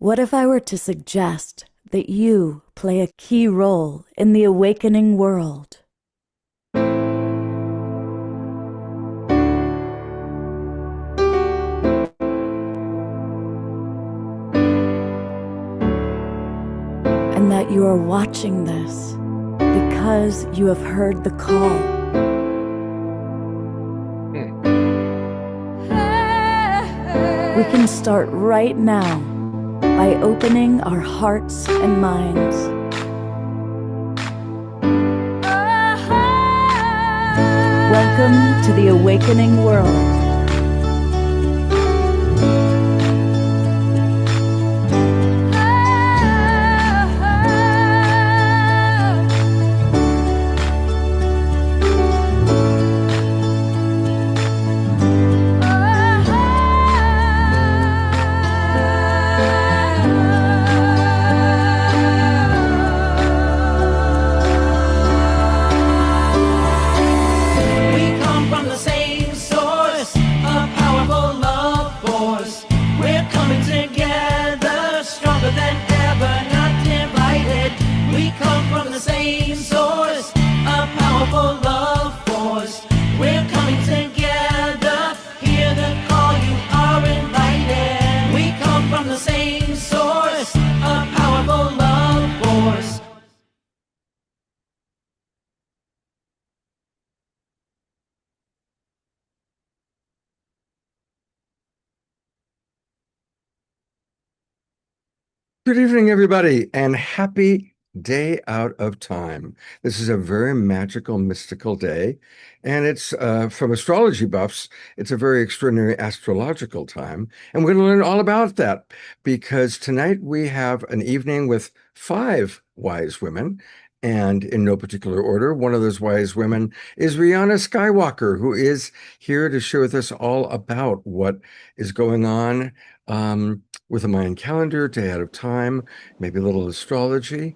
What if I were to suggest that you play a key role in the awakening world? And that you are watching this because you have heard the call. We can start right now by opening our hearts and minds. Welcome to the awakening world. Good evening, everybody, and happy day out of time. This is a very magical, mystical day, and it's from astrology buffs, it's a very extraordinary astrological time. And we're going to learn all about that because tonight we have an evening with 5 wise women. And in no particular order, one of those wise women is Rihanna Skywalker, who is here to share with us all about what is going on with a Mayan calendar, day out of time, maybe a little astrology.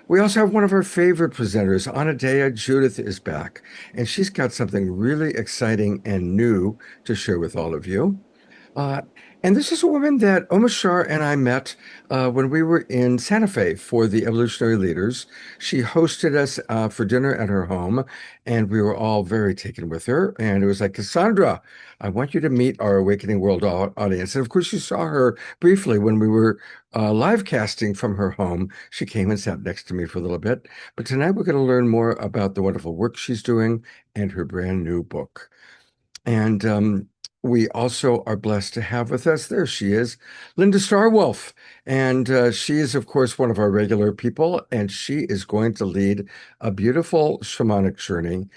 We also have one of our favorite presenters, Anadea Judith, is back, and she's got something really exciting and new to share with all of you. Uh, and this is a woman that Omashar and I met when we were in Santa Fe for the Evolutionary Leaders. She hosted us for dinner at her home, and we were all very taken with her. And it was like, Cassandra, I want you to meet our Awakening World audience. And of course, you saw her briefly when we were live casting from her home. She came and sat next to me for a little bit. But tonight, we're going to learn more about the wonderful work she's doing and her brand new book. And we also are blessed to have with us, there she is, Linda Starwolf. And she is, of course, one of our regular people, and she is going to lead a beautiful shamanic journey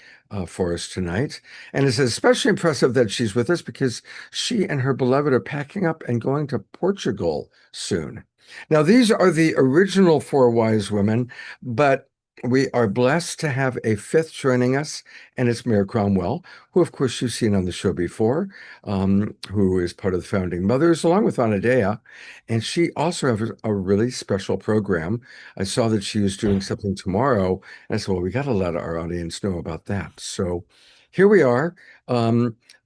for us tonight. And it's especially impressive that she's with us because she and her beloved are packing up and going to Portugal soon. Now, these are the original 4 wise women, but we are blessed to have a 5th joining us, and it's Mayor Cromwell, who, of course, you've seen on the show before, who is part of the Founding Mothers, along with Anadea. And she also has a really special program. I saw that she was doing something tomorrow, and I said, well, we got to let our audience know about that. So here we are.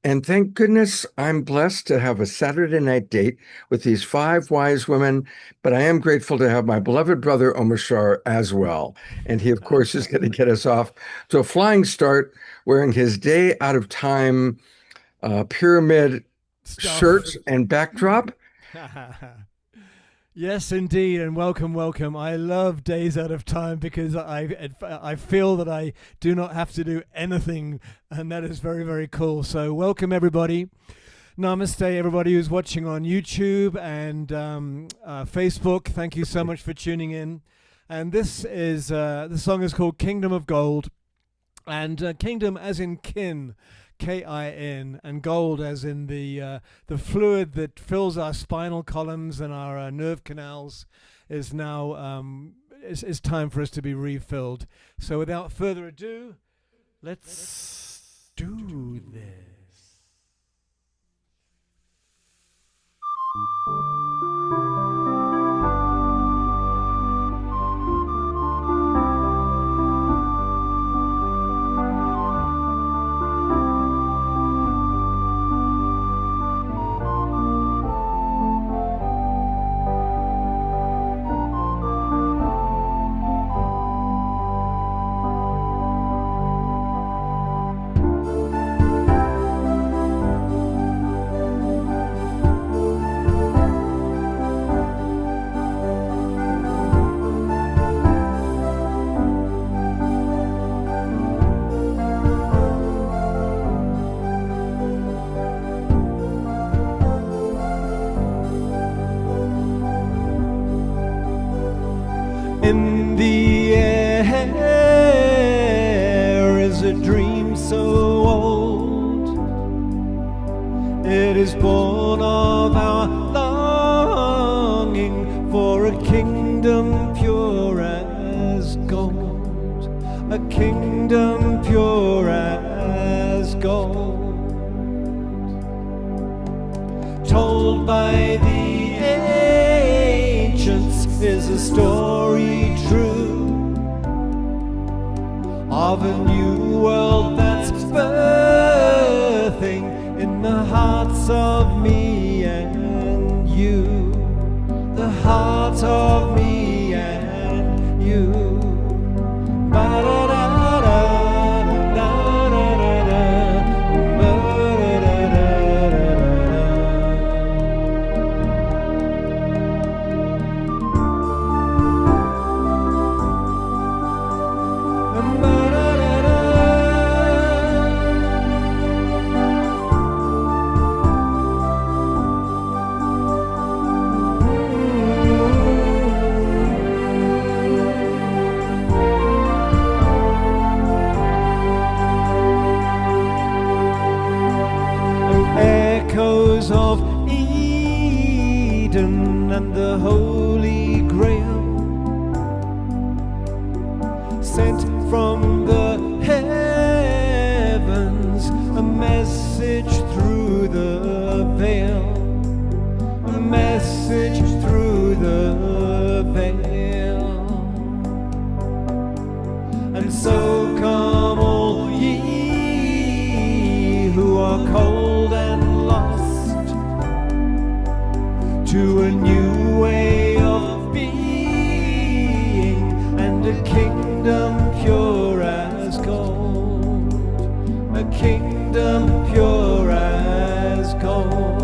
And thank goodness I'm blessed to have a Saturday night date with these 5 wise women, but I am grateful to have my beloved brother Omashar as well. And he, of course, is going to get us off to a flying start wearing his day out of time pyramid shirt and backdrop. Yes, indeed, and welcome, welcome. I love days out of time because I feel that I do not have to do anything, and that is very, very cool. So welcome, everybody. Namaste, everybody who's watching on YouTube and Facebook. Thank you so much for tuning in. And this is the song is called Kingdom of Gold, and kingdom as in kin. K-I-N, and gold as in the fluid that fills our spinal columns and our nerve canals is now is time for us to be refilled. So without further ado, let's do this. is born of our longing for a kingdom pure as gold, a kingdom pure as gold. Told by the ancients is a story true of a new world that's birthing in the hearts of me and you, the heart of me and you. Echoes of Eden and the Holy Grail, sent from the heavens, a message through the veil, a message through the veil. And so come all ye who are cold and lost to a new way of being and a kingdom pure as gold, a kingdom pure as gold.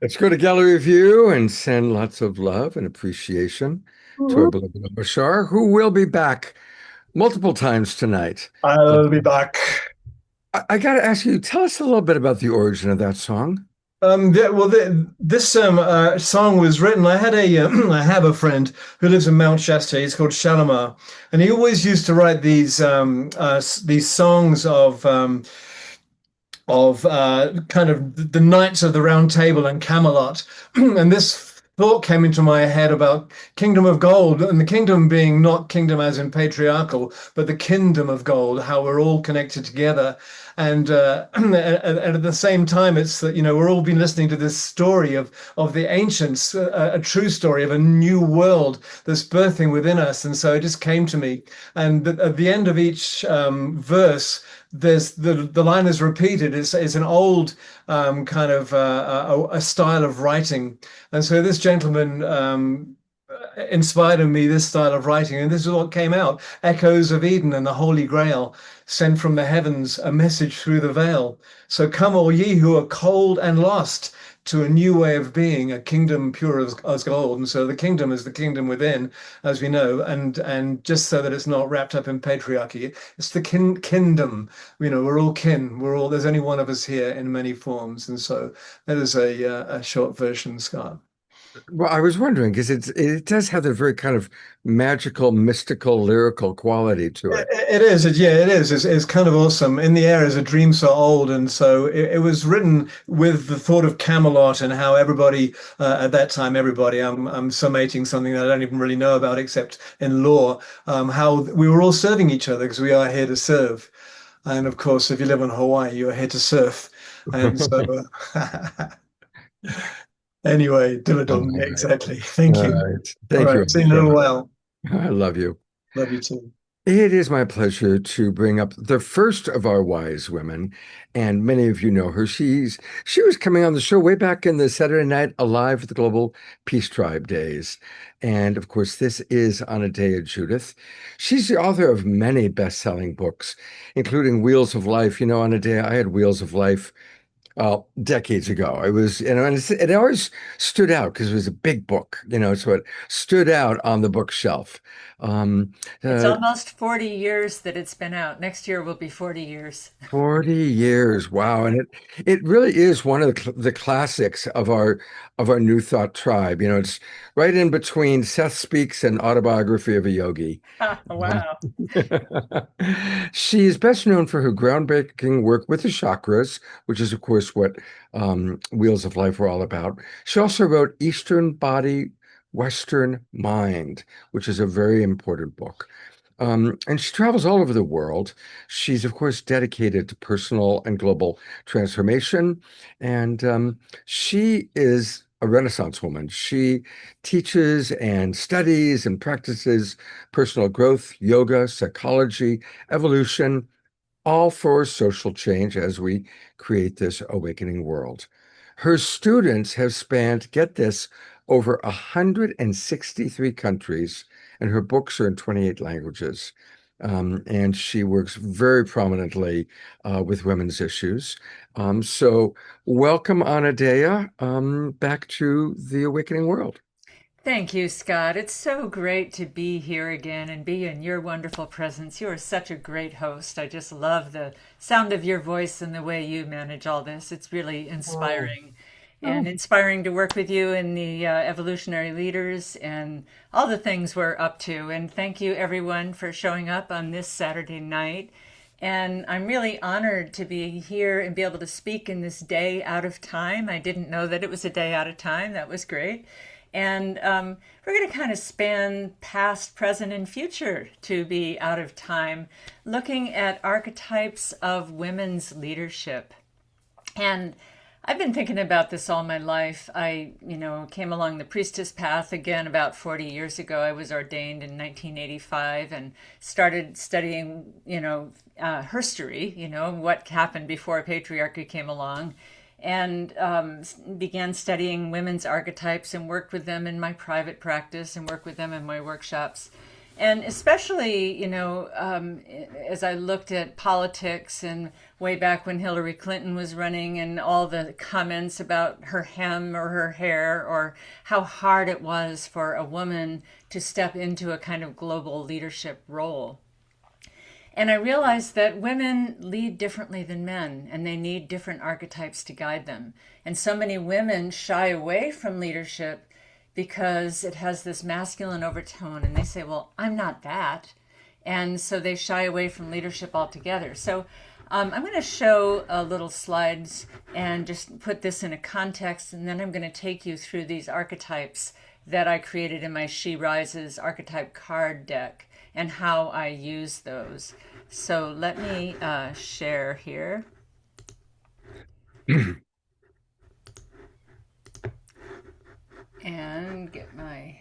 Let's go to gallery view and send lots of love and appreciation to our beloved Bashar, who will be back multiple times tonight. I'll be back. I got to ask you, tell us a little bit about the origin of that song. This song was written. I had I have a friend who lives in Mount Shasta. He's called Shalimar, and he always used to write these songs of kind of the Knights of the Round Table and Camelot. And this thought came into my head about Kingdom of Gold, and the kingdom being not kingdom as in patriarchal, but the kingdom of gold, how we're all connected together. And at the same time, it's that, we're all been listening to this story of the ancients, a true story of a new world that's birthing within us. And so it just came to me. And at the end of each verse, there's the line is repeated. It's an old kind of a style of writing. And so this gentleman inspired in me this style of writing, and this is what came out: echoes of Eden and the Holy Grail, sent from the heavens, a message through the veil. So come all ye who are cold and lost to a new way of being, a kingdom pure as gold. And so the kingdom is the kingdom within, as we know, and just so that it's not wrapped up in patriarchy, it's the kingdom. We're all kin. There's only one of us here in many forms. And so that is a short version, Scott. Well, I was wondering because it does have a very kind of magical, mystical, lyrical quality to it. It is, yeah, it is. It's kind of awesome. In the air is a dream so old, and so it was written with the thought of Camelot and how everybody at that time, everybody. I'm summating something that I don't even really know about except in lore. How we were all serving each other because we are here to serve, and of course, if you live in Hawaii, you're here to surf, and so. Anyway, All Dividend, right. exactly. Thank All you. right. All Thank you, right, see you in a Anisha. little while. I love you. Love you too. It is my pleasure to bring up the first of our wise women, and many of you know her. She was coming on the show way back in the Saturday Night Alive with the Global Peace Tribe days. And of course, this is Anadea Judith. She's the author of many best-selling books, including Wheels of Life. You know, Anadea, I had Wheels of Life decades ago. It was, and it always stood out because it was a big book, so it stood out on the bookshelf. Um, It's uh, almost 40 years that it's been out. Next year will be 40 years. 40 years. Wow. And it really is one of the classics of our New Thought tribe. It's right in between Seth Speaks and Autobiography of a Yogi. Um, Wow. She is best known for her groundbreaking work with the chakras, which is, of course, what Wheels of Life were all about. She also wrote Eastern Body, Western Mind, which is a very important book. And she travels all over the world. She's, of course, dedicated to personal and global transformation. And she is a Renaissance woman. She teaches and studies and practices personal growth, yoga, psychology, evolution, all for social change as we create this awakening world. Her students have spanned, get this, over 163 countries, and her books are in 28 languages. And she works very prominently with women's issues. So, welcome, Anadea, back to the awakening world. Thank you, Scott. It's so great to be here again and be in your wonderful presence. You are such a great host. I just love the sound of your voice and the way you manage all this. It's really inspiring and inspiring to work with you and the evolutionary leaders and all the things we're up to. And thank you, everyone, for showing up on this Saturday night. And I'm really honored to be here and be able to speak in this day out of time. I didn't know that it was a day out of time. That was great. And we're going to kind of span past, present, and future to be out of time, looking at archetypes of women's leadership. And I've been thinking about this all my life. I, came along the priestess path again about 40 years ago. I was ordained in 1985 and started studying, herstory, what happened before patriarchy came along, and began studying women's archetypes and worked with them in my private practice and worked with them in my workshops. And especially, as I looked at politics and way back when Hillary Clinton was running and all the comments about her hem or her hair or how hard it was for a woman to step into a kind of global leadership role. And I realized that women lead differently than men, and they need different archetypes to guide them. And so many women shy away from leadership because it has this masculine overtone, and they say, well, I'm not that. And so they shy away from leadership altogether. So I'm going to show little slides and just put this in a context, and then I'm going to take you through these archetypes that I created in my She Rises archetype card deck and how I use those. So let me share here. And get my,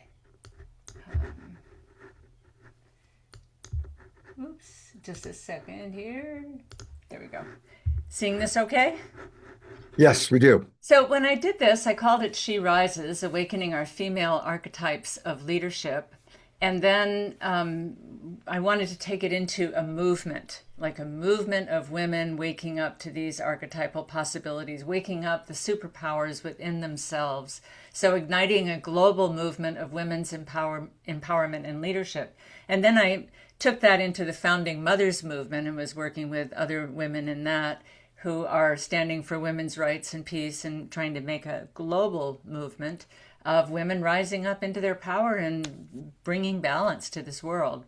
oops, just a second here. There we go. Seeing this okay? Yes, we do. So when I did this, I called it She Rises, Awakening Our Female Archetypes of Leadership. And then I wanted to take it into a movement, like a movement of women waking up to these archetypal possibilities, waking up the superpowers within themselves. So igniting a global movement of women's empowerment and leadership. And then I took that into the Founding Mothers movement and was working with other women in that who are standing for women's rights and peace and trying to make a global movement of women rising up into their power and bringing balance to this world.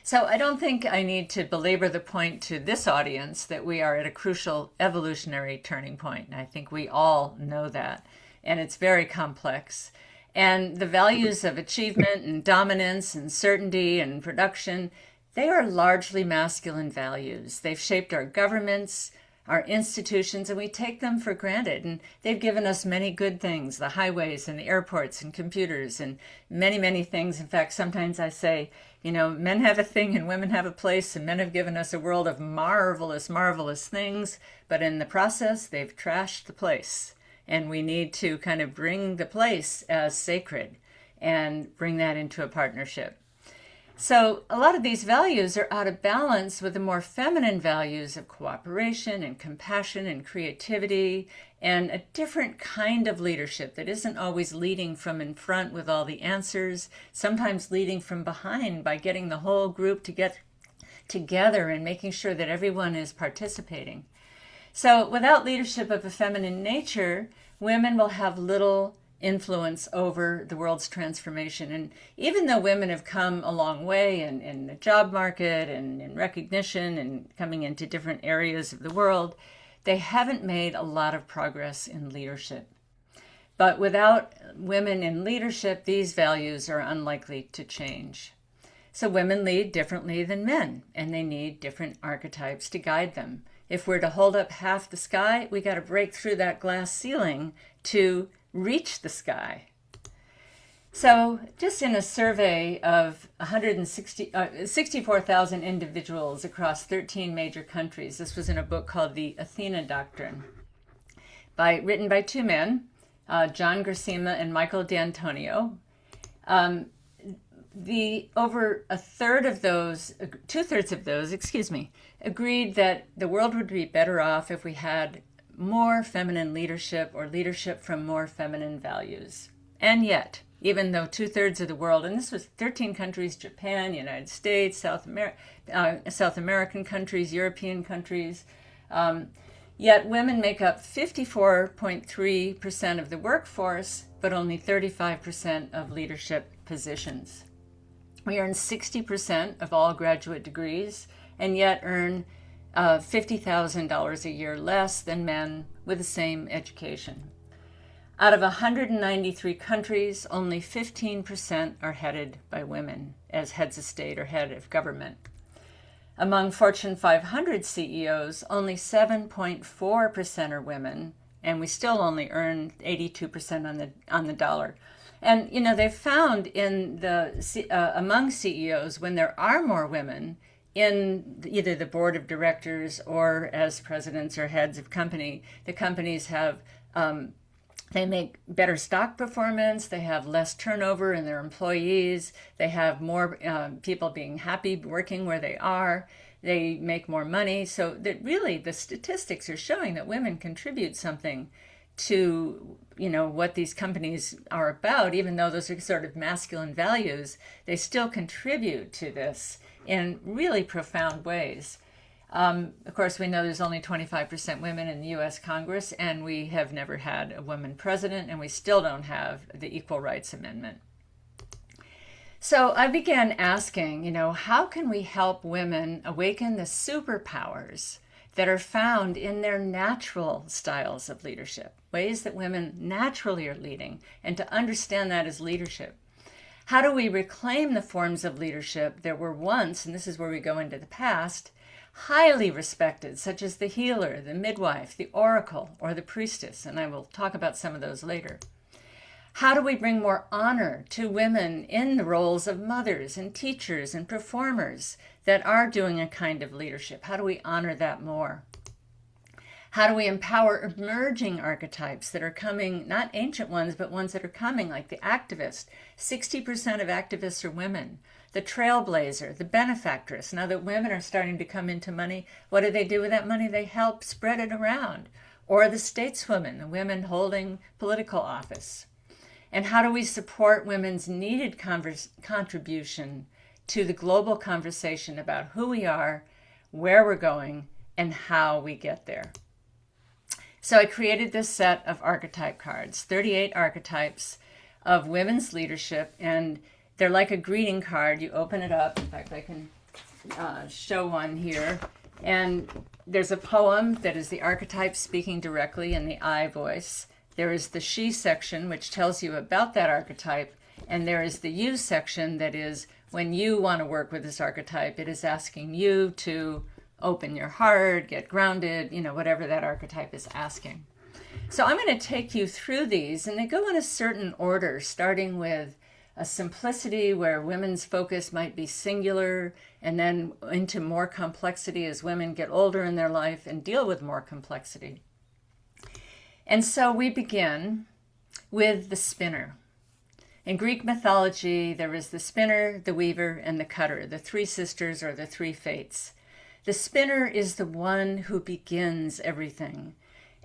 So I don't think I need to belabor the point to this audience that we are at a crucial evolutionary turning point. And I think we all know that. And it's very complex. And the values of achievement and dominance and certainty and production, they are largely masculine values. They've shaped our governments, our institutions, and we take them for granted. And they've given us many good things, the highways and the airports and computers and many, many things. In fact, sometimes I say, you know, men have a thing and women have a place, and men have given us a world of marvelous, marvelous things. But in the process, they've trashed the place. And we need to kind of bring the place as sacred and bring that into a partnership. So a lot of these values are out of balance with the more feminine values of cooperation and compassion and creativity and a different kind of leadership that isn't always leading from in front with all the answers, sometimes leading from behind by getting the whole group to get together and making sure that everyone is participating. So without leadership of a feminine nature, women will have little influence over the world's transformation. And even though women have come a long way in the job market and in recognition and coming into different areas of the world, they haven't made a lot of progress in leadership. But without women in leadership, these values are unlikely to change. So women lead differently than men, and they need different archetypes to guide them. If we're to hold up half the sky, we got to break through that glass ceiling to reach the sky. So just in a survey of 64,000 individuals across 13 major countries, this was in a book called The Athena Doctrine, written by two men, John Gersema and Michael D'Antonio. Over two-thirds of those, agreed that the world would be better off if we had more feminine leadership or leadership from more feminine values. And yet, even though two-thirds of the world, and this was 13 countries, Japan, United States, South American countries, European countries, yet women make up 54.3% of the workforce, but only 35% of leadership positions. We earn 60% of all graduate degrees, and yet earn $50,000 a year less than men with the same education. Out of 193 countries, only 15% are headed by women as heads of state or head of government. Among Fortune 500 CEOs, only 7.4% are women, and we still only earn 82% on the dollar. And you know, they've found among CEOs, when there are more women in either the board of directors or as presidents or heads of company, the companies have they make better stock performance, they have less turnover in their employees, they have more people being happy working where they are, they make more money. So that really the statistics are showing that women contribute something to, you know, what these companies are about. Even though those are sort of masculine values, they still contribute to this in really profound ways. Of course, we know there's only 25% women in the U.S. Congress, and we have never had a woman president, and we still don't have the Equal Rights Amendment. So I began asking, you know, how can we help women awaken the superpowers that are found in their natural styles of leadership, ways that women naturally are leading, and to understand that as leadership? How do we reclaim the forms of leadership that were once, and this is where we go into the past, highly respected, such as the healer, the midwife, the oracle, or the priestess? And I will talk about some of those later. How do we bring more honor to women in the roles of mothers and teachers and performers that are doing a kind of leadership? How do we honor that more? How do we empower emerging archetypes that are coming, not ancient ones, but ones that are coming, like the activist? 60% of activists are women. The trailblazer, the benefactress. Now that women are starting to come into money, what do they do with that money? They help spread it around. Or the stateswomen, the women holding political office. And how do we support women's needed contribution to the global conversation about who we are, where we're going, and how we get there? So I created this set of archetype cards, 38 archetypes of women's leadership, and they're like a greeting card. You open it up. In fact, I can show one here. And there's a poem that is the archetype speaking directly in the I voice. There is the she section, which tells you about that archetype. And there is the you section that is when you want to work with this archetype, it is asking you to open your heart, get grounded, whatever that archetype is asking. So I'm going to take you through these, and they go in a certain order, starting with a simplicity where women's focus might be singular, and then into more complexity as women get older in their life and deal with more complexity. And so we begin with the spinner. In Greek mythology, there is the spinner, the weaver, and the cutter, the three sisters or the three fates. The spinner is the one who begins everything.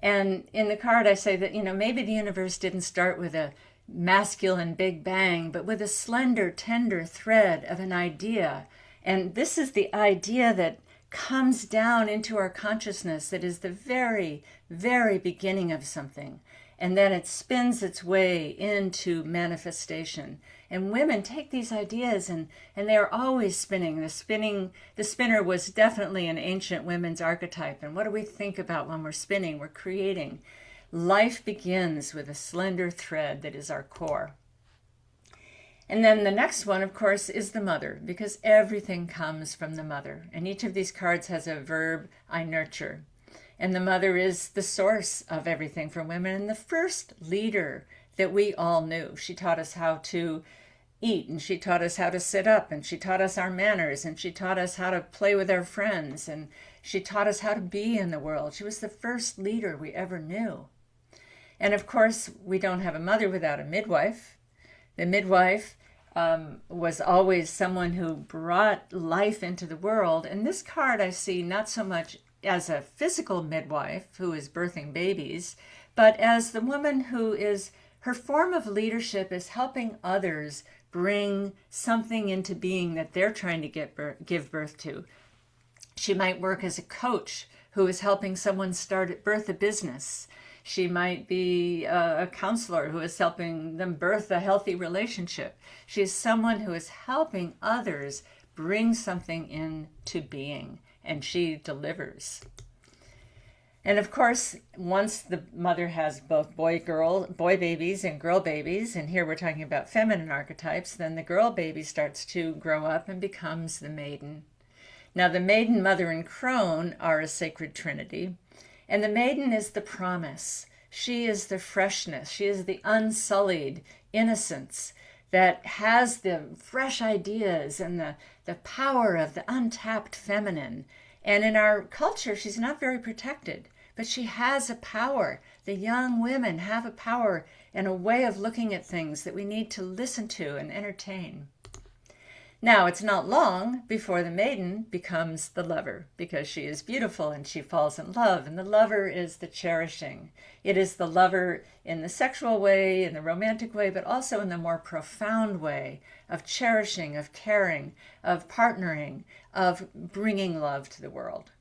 And in the card, I say that, maybe the universe didn't start with a masculine big bang, but with a slender, tender thread of an idea. And this is the idea that comes down into our consciousness that is the very, very beginning of something. And then it spins its way into manifestation. And women take these ideas and they are always spinning. The spinner was definitely an ancient women's archetype. And what do we think about when we're spinning? We're creating. Life begins with a slender thread that is our core. And then the next one, of course, is the mother, because everything comes from the mother. And each of these cards has a verb, I nurture. And the mother is the source of everything for women and the first leader that we all knew. She taught us how to eat, and she taught us how to sit up, and she taught us our manners, and she taught us how to play with our friends, and she taught us how to be in the world. She was the first leader we ever knew. And of course, we don't have a mother without a midwife. The midwife was always someone who brought life into the world. And this card I see not so much as a physical midwife who is birthing babies, but as the woman who is, her form of leadership is helping others bring something into being that they're trying to give birth to. She might work as a coach who is helping someone birth a business. She might be a counselor who is helping them birth a healthy relationship. She is someone who is helping others bring something into being, and she delivers. And of course, once the mother has both boy babies and girl babies, and here we're talking about feminine archetypes, then the girl baby starts to grow up and becomes the maiden. Now, the maiden, mother, and crone are a sacred trinity. And the maiden is the promise. She is the freshness. She is the unsullied innocence that has the fresh ideas and the power of the untapped feminine. And in our culture, she's not very protected, but she has a power. The young women have a power and a way of looking at things that we need to listen to and entertain. Now, it's not long before the maiden becomes the lover, because she is beautiful and she falls in love, and the lover is the cherishing. It is the lover in the sexual way, in the romantic way, but also in the more profound way of cherishing, of caring, of partnering, of bringing love to the world.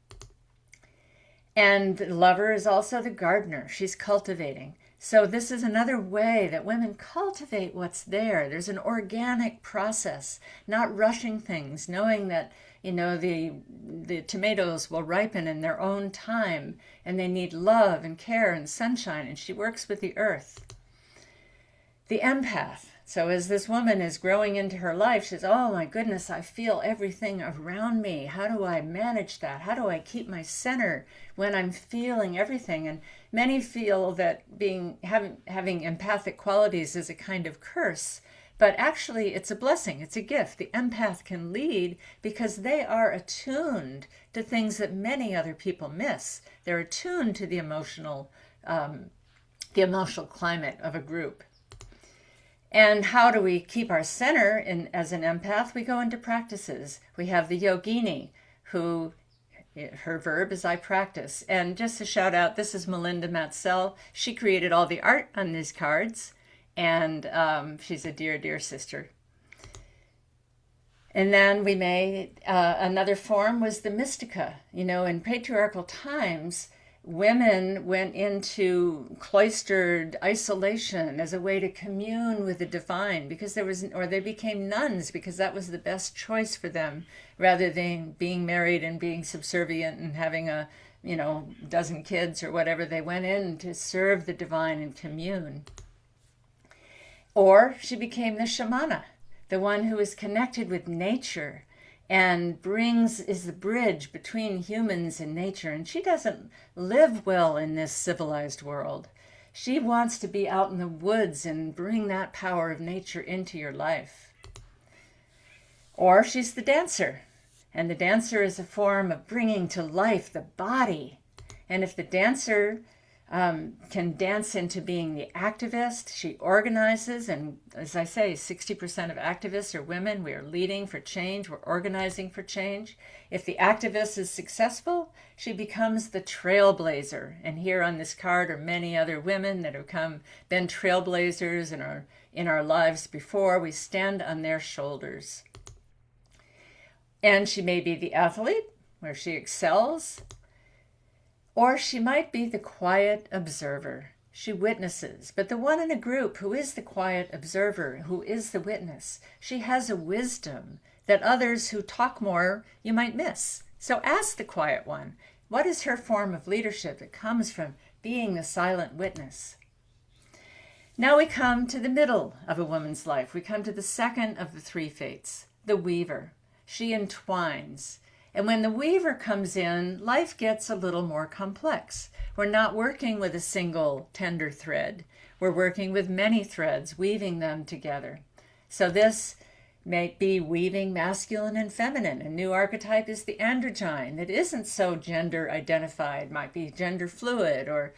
And the lover is also the gardener. She's cultivating. So this is another way that women cultivate what's there. There's an organic process, not rushing things, knowing that, the tomatoes will ripen in their own time, and they need love and care and sunshine, and she works with the earth. The empath. So as this woman is growing into her life, she says, oh my goodness, I feel everything around me. How do I manage that? How do I keep my center when I'm feeling everything? And many feel that having empathic qualities is a kind of curse, but actually it's a blessing. It's a gift. The empath can lead because they are attuned to things that many other people miss. They're attuned to the emotional climate of a group. And how do we keep our center as an empath? We go into practices. We have the yogini, who, her verb is I practice. And just a shout out, this is Melinda Matsell. She created all the art on these cards, and she's a dear, dear sister. And then we made, another form was the mystica. In patriarchal times, women went into cloistered isolation as a way to commune with the divine, because or they became nuns because that was the best choice for them, rather than being married and being subservient and having a dozen kids or whatever. They went in to serve the divine and commune. Or she became the shamana, the one who is connected with nature and is the bridge between humans and nature. And she doesn't live well in this civilized world. She wants to be out in the woods and bring that power of nature into your life. Or she's the dancer. And the dancer is a form of bringing to life the body. And if the dancer can dance into being the activist, she organizes. And as I say, 60% of activists are women. We are leading for change. We're organizing for change. If the activist is successful, she becomes the trailblazer. And here on this card are many other women that have been trailblazers in our lives before. We stand on their shoulders. And she may be the athlete, where she excels. Or she might be the quiet observer. She witnesses, but the one in a group who is the quiet observer, who is the witness, she has a wisdom that others who talk more you might miss. So ask the quiet one, what is her form of leadership? It comes from being the silent witness. Now we come to the middle of a woman's life. We come to the second of the three fates, the weaver. She entwines. And when the weaver comes in, life gets a little more complex. We're not working with a single tender thread. We're working with many threads, weaving them together. So this may be weaving masculine and feminine. A new archetype is the androgyne that isn't so gender identified, might be gender fluid or,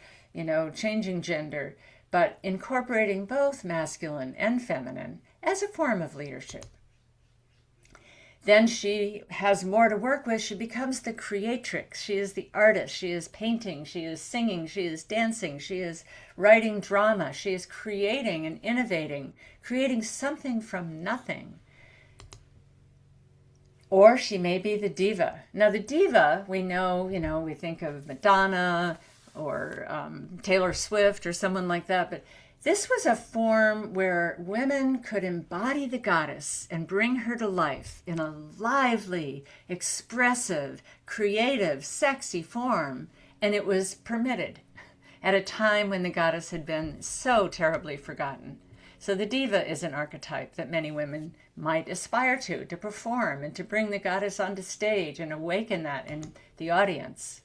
changing gender, but incorporating both masculine and feminine as a form of leadership. Then she has more to work with. She becomes the creatrix. She is the artist. She is painting. She is singing. She is dancing. She is writing drama. She is creating and innovating, creating something from nothing. Or she may be the diva. Now the diva, we know, we think of Madonna or Taylor Swift or someone like that, but this was a form where women could embody the goddess and bring her to life in a lively, expressive, creative, sexy form, and it was permitted at a time when the goddess had been so terribly forgotten. So the diva is an archetype that many women might aspire to perform and to bring the goddess onto stage and awaken that in the audience.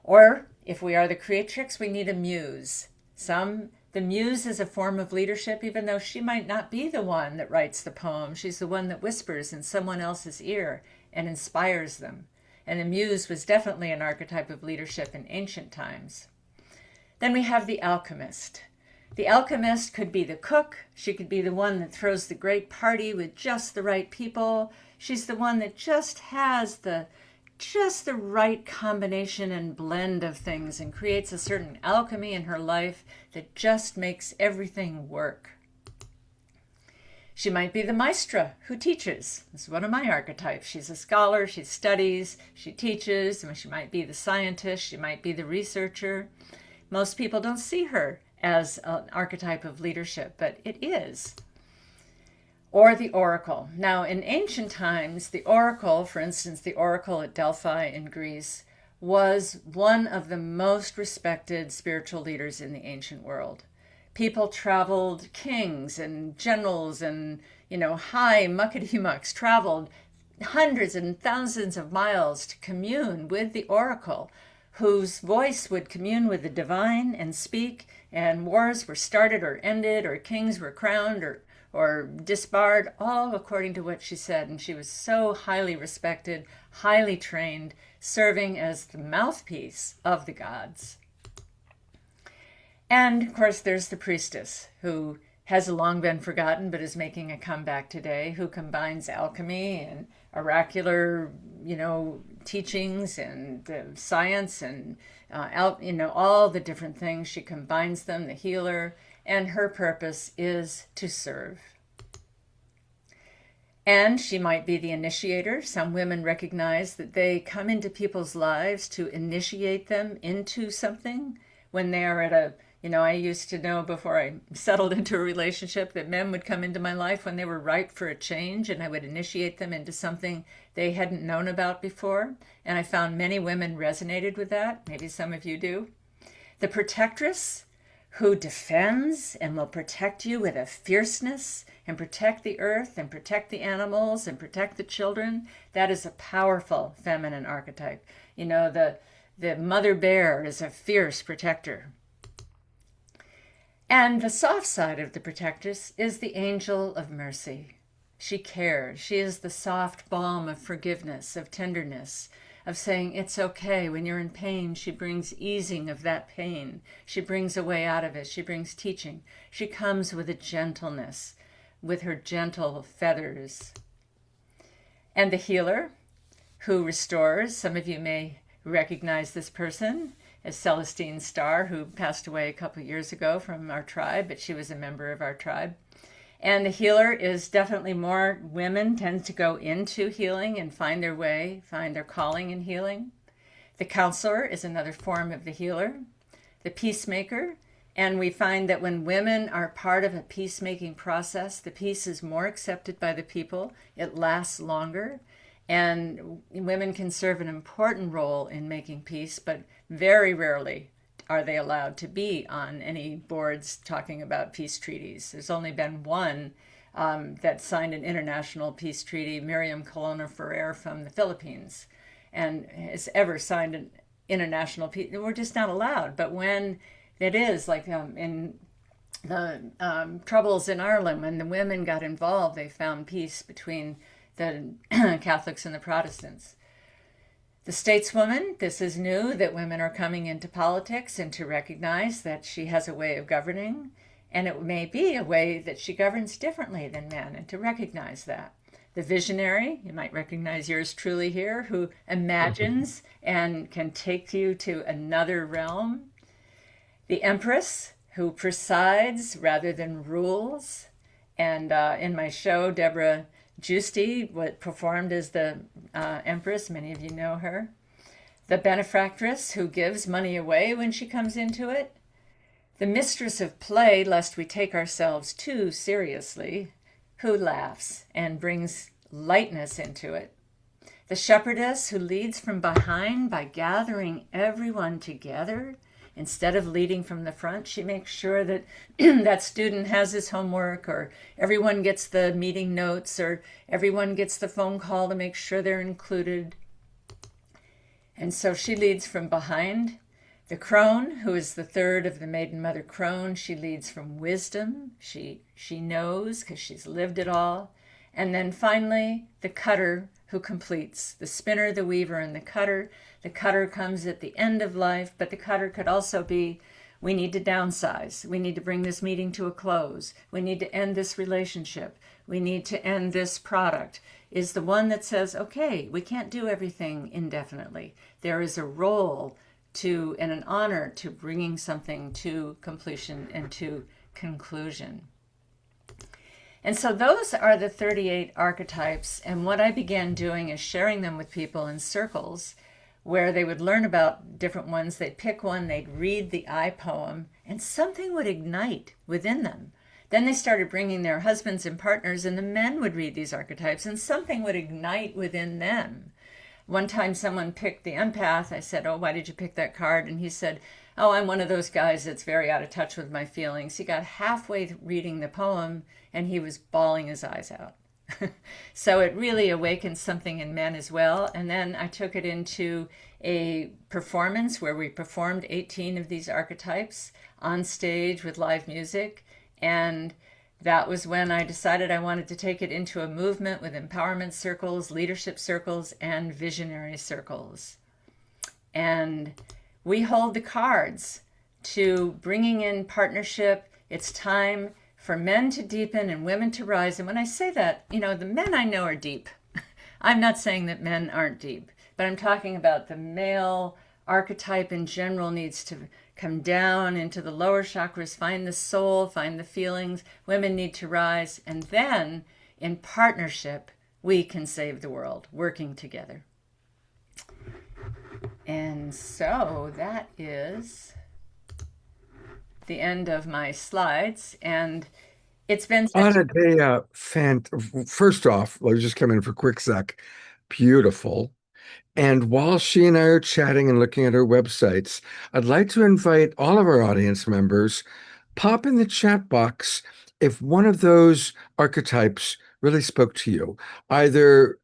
Or if we are the creatrix, we need a muse. The muse is a form of leadership, even though she might not be the one that writes the poem. She's the one that whispers in someone else's ear and inspires them. And the muse was definitely an archetype of leadership in ancient times. Then we have the alchemist. The alchemist could be the cook. She could be the one that throws the great party with just the right people. She's the one that just has the right combination and blend of things and creates a certain alchemy in her life that just makes everything work. She might be the maestra who teaches. This is one of my archetypes. She's a scholar, she studies, she teaches. She might be the scientist, she might be the researcher. Most people don't see her as an archetype of leadership, but it is. Or the oracle. Now, in ancient times, the oracle, for instance, the oracle at Delphi in Greece, was one of the most respected spiritual leaders in the ancient world. People traveled, kings and generals and, high muckety-mucks traveled hundreds and thousands of miles to commune with the oracle, whose voice would commune with the divine and speak, and wars were started or ended, or kings were crowned or disbarred, all according to what she said. And she was so highly respected, highly trained, serving as the mouthpiece of the gods. And of course, there's the priestess, who has long been forgotten but is making a comeback today, who combines alchemy and oracular, teachings and science and, all the different things. She combines them, the healer, and her purpose is to serve. And she might be the initiator. Some women recognize that they come into people's lives to initiate them into something when they are at a, I used to know before I settled into a relationship that men would come into my life when they were ripe for a change, and I would initiate them into something they hadn't known about before. And I found many women resonated with that. Maybe some of you do. The protectress, who defends and will protect you with a fierceness and protect the earth and protect the animals and protect the children. That is a powerful feminine archetype. The mother bear is a fierce protector. And the soft side of the protectress is the angel of mercy. She cares. She is the soft balm of forgiveness, of tenderness, of saying it's okay. When you're in pain, she brings easing of that pain. She brings a way out of it. She brings teaching. She comes with a gentleness, with her gentle feathers. And the healer, who restores. Some of you may recognize this person as Celestine Starr, who passed away a couple of years ago from our tribe, but she was a member of our tribe. And the healer is definitely more women tend to go into healing and find their way, find their calling in healing. The counselor is another form of the healer. The peacemaker, and we find that when women are part of a peacemaking process, the peace is more accepted by the people, it lasts longer, and women can serve an important role in making peace, but very rarely are they allowed to be on any boards talking about peace treaties. There's only been one that signed an international peace treaty, Miriam Colonna Ferrer from the Philippines, and has ever signed an international peace. We're just not allowed. But when it is, like in the troubles in Ireland, when the women got involved, they found peace between the Catholics and the Protestants. The stateswoman, this is new, that women are coming into politics and to recognize that she has a way of governing, and it may be a way that she governs differently than men, and to recognize that. The visionary, you might recognize yours truly here, who imagines and can take you to another realm. The empress, who presides rather than rules. And in my show, Deborah Giusti performed as the empress. Many of you know her. The benefactress, who gives money away when she comes into it. The mistress of play, lest we take ourselves too seriously, who laughs and brings lightness into it. The shepherdess, who leads from behind by gathering everyone together. Instead of leading from the front, she makes sure that that student has his homework, or everyone gets the meeting notes, or everyone gets the phone call to make sure they're included. And so she leads from behind. The crone, who is the third of the maiden mother crone, she leads from wisdom. She knows because she's lived it all. And then finally, the cutter, who completes. The spinner, the weaver, and the cutter. The cutter comes at the end of life, but the cutter could also be, we need to downsize. We need to bring this meeting to a close. We need to end this relationship. We need to end this product. Is the one that says, okay, we can't do everything indefinitely. There is a role to, and an honor to bringing something to completion and to conclusion. And so those are the 38 archetypes. And what I began doing is sharing them with people in circles where they would learn about different ones. They'd pick one, they'd read the I poem, and something would ignite within them. Then they started bringing their husbands and partners, and the men would read these archetypes, and something would ignite within them. One time someone picked the empath. I said, oh, why did you pick that card? And he said, oh, I'm one of those guys that's very out of touch with my feelings. He got halfway reading the poem, and he was bawling his eyes out. So it really awakened something in men as well. And then I took it into a performance where we performed 18 of these archetypes on stage with live music. And that was when I decided I wanted to take it into a movement with empowerment circles, leadership circles, and visionary circles. And we hold the cards to bringing in partnership. It's time for men to deepen and women to rise. And when I say that, the men I know are deep. I'm not saying that men aren't deep, but I'm talking about the male archetype in general needs to come down into the lower chakras, find the soul, find the feelings. Women need to rise. And then In partnership, we can save the world, working together. And so that is the end of my slides. And it's been such Anadea, first off, let's just come in for a quick sec. Beautiful. And while she and I are chatting and looking at our websites, I'd like to invite all of our audience members, pop in the chat box if one of those archetypes really spoke to you, either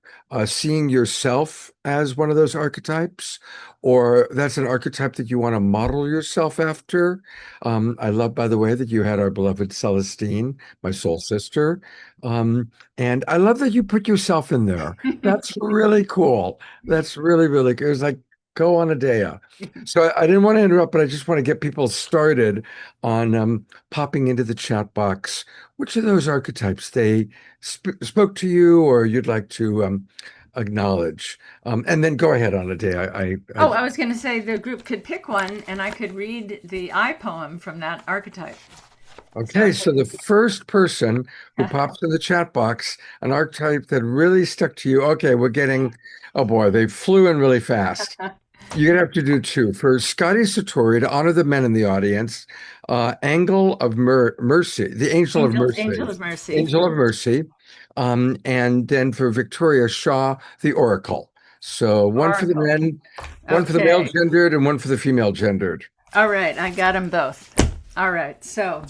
seeing yourself as one of those archetypes, or that's an archetype that you want to model yourself after. I love, by the way, that you had our beloved Celestine, my soul sister. And I love that you put yourself in there. That's really cool. That's really, really good. It was like, go on a day. So I didn't want to interrupt, but I just want to get people started on popping into the chat box. Which of those archetypes they spoke to you or you'd like to acknowledge? And then go ahead on a day. I was going to say the group could pick one and I could read the I poem from that archetype. Okay, so the first person who pops in the chat box, an archetype that really stuck to you. Okay, we're getting, oh boy, they flew in really fast. You're gonna have to do two. For Scotty Satori, to honor the men in the audience, Angle of Mercy, the Angel of Mercy. Angel of Mercy. Angel of Mercy. And then for Victoria Shaw, the Oracle. So one for the men, one for the male gendered, and one for the female gendered. All right, I got them both. All right, so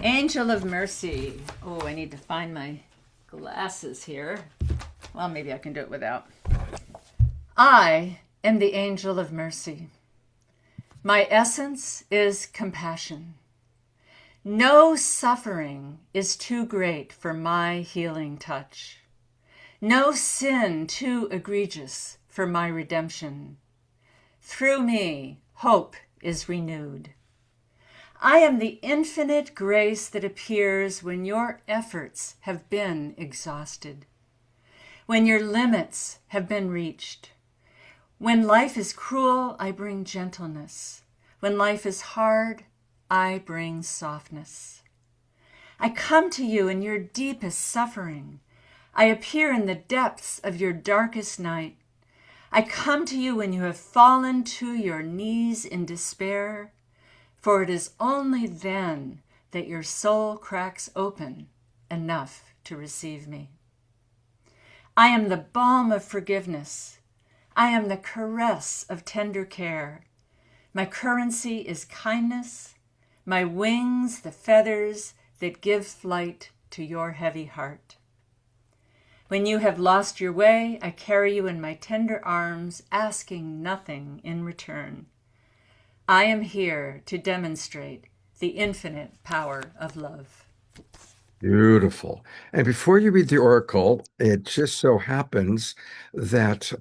Angel of Mercy. Oh, I need to find my glasses here. Well, maybe I can do it without. I am the Angel of Mercy. My essence is compassion. No suffering is too great for my healing touch. No sin too egregious for my redemption. Through me, hope is renewed. I am the infinite grace that appears when your efforts have been exhausted, when your limits have been reached. When life is cruel, I bring gentleness. When life is hard, I bring softness. I come to you in your deepest suffering. I appear in the depths of your darkest night. I come to you when you have fallen to your knees in despair, for it is only then that your soul cracks open enough to receive me. I am the balm of forgiveness. I am the caress of tender care. My currency is kindness, my wings the feathers that give flight to your heavy heart. When you have lost your way, I carry you in my tender arms, asking nothing in return. I am here to demonstrate the infinite power of love. Beautiful. And before you read the oracle, it just so happens that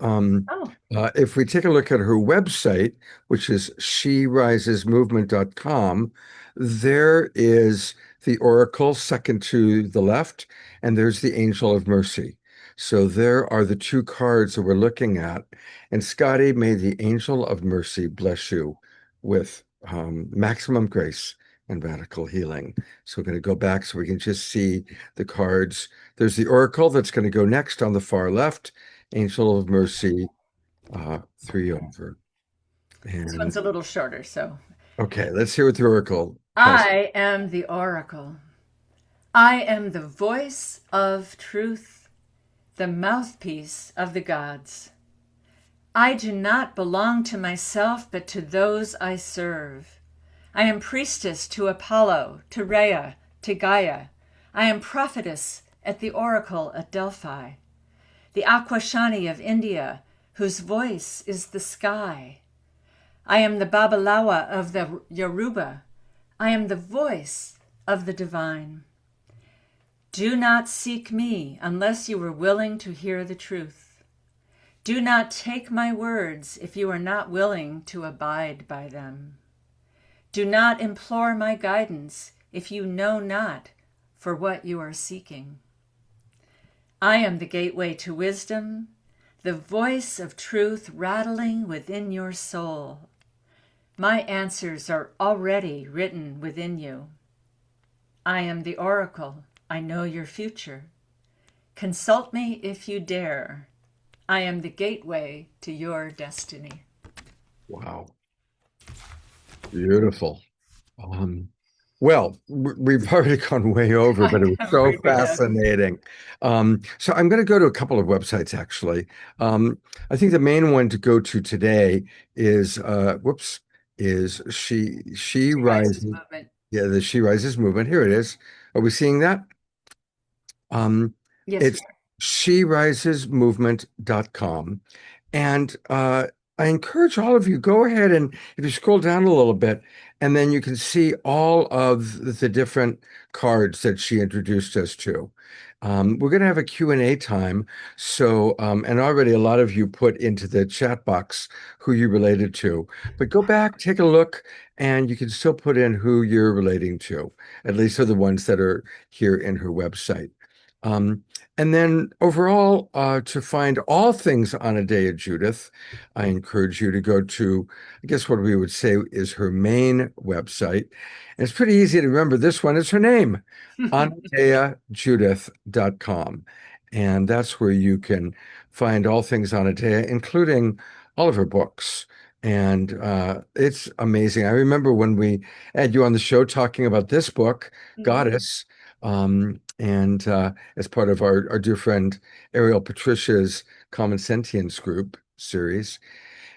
if we take a look at her website, which is sherisesmovement.com, there is the oracle second to the left, and there's the Angel of Mercy. So there are the two cards that we're looking at. And Scotty, may the Angel of Mercy bless you with maximum grace and radical healing. So we're going to go back so we can just see the cards. There's the oracle that's going to go next on the far left, Angel of Mercy, 3 over. And this one's a little shorter, so. Okay, let's hear what the oracle. I am the oracle. I am the voice of truth, the mouthpiece of the gods. I do not belong to myself, but to those I serve. I am priestess to Apollo, to Rhea, to Gaia. I am prophetess at the oracle at Delphi. The Aquashani of India, whose voice is the sky. I am the Babalawa of the Yoruba. I am the voice of the divine. Do not seek me unless you are willing to hear the truth. Do not take my words if you are not willing to abide by them. Do not implore my guidance if you know not for what you are seeking. I am the gateway to wisdom, the voice of truth rattling within your soul. My answers are already written within you. I am the oracle. I know your future. Consult me if you dare. I am the gateway to your destiny. Wow. Beautiful. Um, well, we've already gone way over, but it was I'm so afraid we have. fascinating. So I'm going to go to a couple of websites actually. I think the main one to go to today is is she She rises rises. movement. Yeah, the She Rises movement. Here it is. Are we seeing that? Um, Yes, we it's are. sherises.movement.com. And I encourage all of you, go ahead and if you scroll down a little bit, and then you can see all of the different cards that she introduced us to. We're going to have a Q&A time. So, and already a lot of you put into the chat box who you related to. But go back, take a look, and you can still put in who you're relating to, at least are the ones that are here in her website. Um, and then overall, to find all things on A Day of Judith, I encourage you to go to, I guess what we would say is her main website. And it's pretty easy to remember. This one is her name, anadeajudith.com. And that's where you can find all things on Adea, including all of her books. And it's amazing. I remember when we had you on the show talking about this book, Mhm. Goddess, and as part of our dear friend Ariel Patricia's Common Sentience group series,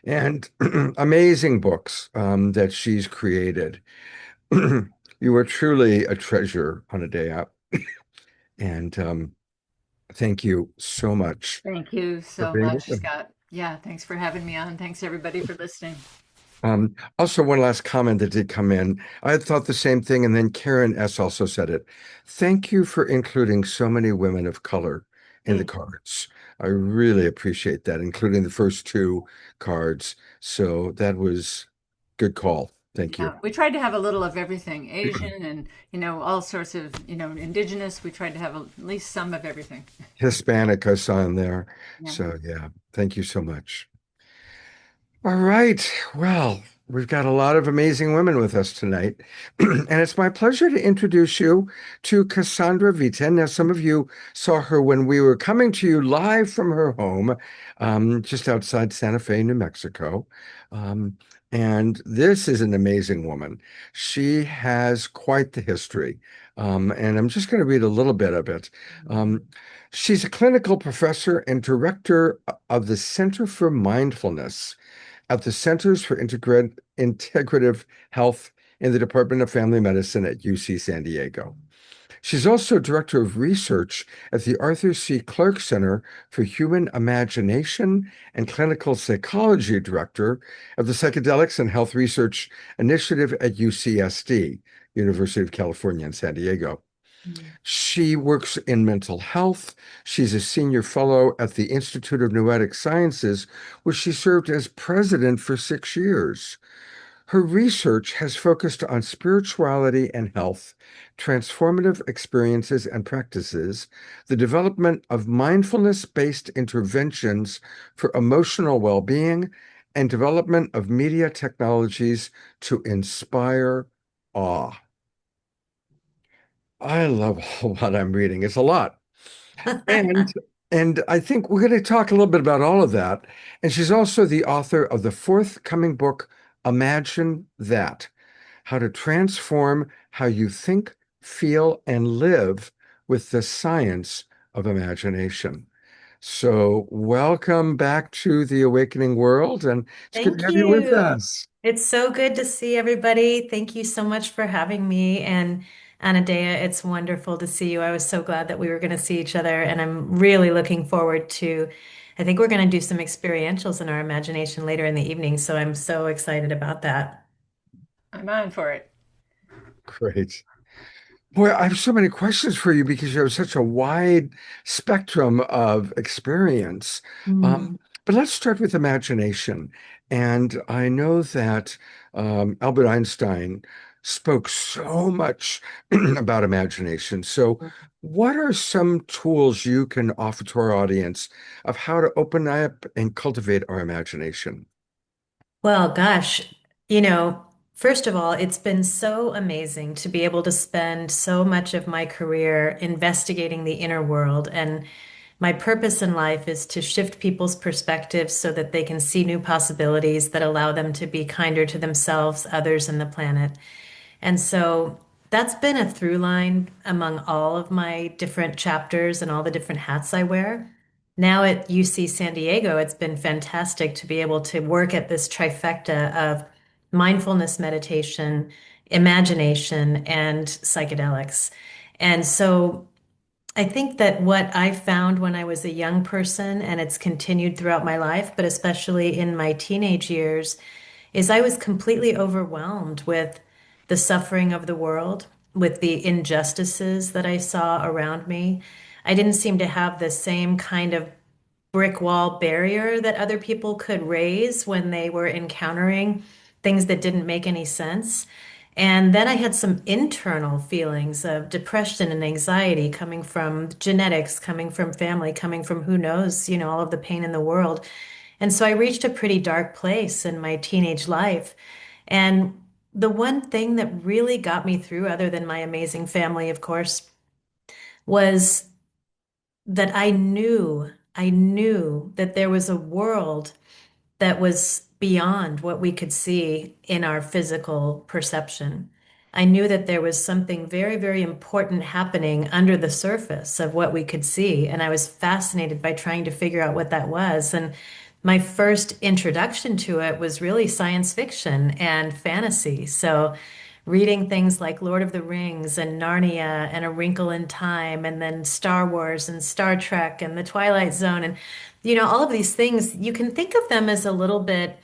and amazing books that she's created. You are truly a treasure on A Day Out. And thank you so much Thank you for so being with much, them. Scott. Yeah, thanks for having me on. Thanks everybody for listening. Also, one last comment that did come in. I had thought the same thing, and then Karen S. also said it. Thank you for including so many women of color in the Mm. cards. I really appreciate that, including the first two cards. So that was good call. Thank you. Yeah, we tried to have a little of everything, Asian and, all sorts of, indigenous. We tried to have at least some of everything. Hispanic I saw in there. Yeah. So yeah, thank you so much. All right. Well, we've got a lot of amazing women with us tonight. And it's my pleasure to introduce you to Cassandra Vita. Now, some of you saw her when we were coming to you live from her home, just outside Santa Fe, New Mexico. Um, and this is an amazing woman. She has quite the history. And I'm just going to read a little bit of it. Um, she's a clinical professor and director of the Center for Mindfulness at the Centers for Integrative Health in the Department of Family Medicine at UC San Diego. She's also director of research at the Arthur C. Clarke Center for Human Imagination and clinical psychology director of the Psychedelics and Health Research Initiative at UCSD, University of California in San Diego. She works in mental health. She's a senior fellow at the Institute of Noetic Sciences, where she served as president for 6 years. Her research has focused on spirituality and health, transformative experiences and practices, the development of mindfulness-based interventions for emotional well-being, and development of media technologies to inspire awe. I love what I'm reading. It's a lot. And and I think we're going to talk a little bit about all of that. And she's also the author of the forthcoming book, Imagine That: How to Transform How You Think, Feel, and Live with the Science of Imagination. So welcome back to the Awakening World, and it's good to Thank have you with you. us. It's so good to see everybody. Thank you so much for having me. And Anadea, it's wonderful to see you. I was so glad that we were going to see each other. And I'm really looking forward to, I think we're going to do some experientials in our imagination later in the evening. So I'm so excited about that. I'm on for it. Great. Boy, I have so many questions for you because you have such a wide spectrum of experience. Mm. But let's start with imagination. And I know that Albert Einstein spoke so much about imagination. So, what are some tools you can offer to our audience of how to open up and cultivate our imagination? Well, gosh, you know, First of all, it's been so amazing to be able to spend so much of my career investigating the inner world. And my purpose in life is to shift people's perspectives so that they can see new possibilities that allow them to be kinder to themselves, others, and the planet. And so that's been a through line among all of my different chapters and all the different hats I wear. Now at UC San Diego, it's been fantastic to be able to work at this trifecta of mindfulness meditation, imagination, and psychedelics. And so I think that what I found when I was a young person, and it's continued throughout my life, but especially in my teenage years, is I was completely overwhelmed with the suffering of the world, with the injustices that I saw around me. I didn't seem to have the same kind of brick wall barrier that other people could raise when they were encountering things that didn't make any sense. And then I had some internal feelings of depression and anxiety coming from genetics, coming from family, coming from who knows, all of the pain in the world. And so I reached a pretty dark place in my teenage life. And the one thing that really got me through, other than my amazing family, of course, was that I knew that there was a world that was beyond what we could see in our physical perception. I knew that there was something very, very important happening under the surface of what we could see. And I was fascinated by trying to figure out what that was. And my first introduction to it was really science fiction and fantasy. So reading things like Lord of the Rings and Narnia and A Wrinkle in Time, and then Star Wars and Star Trek and The Twilight Zone. And, all of these things, you can think of them as a little bit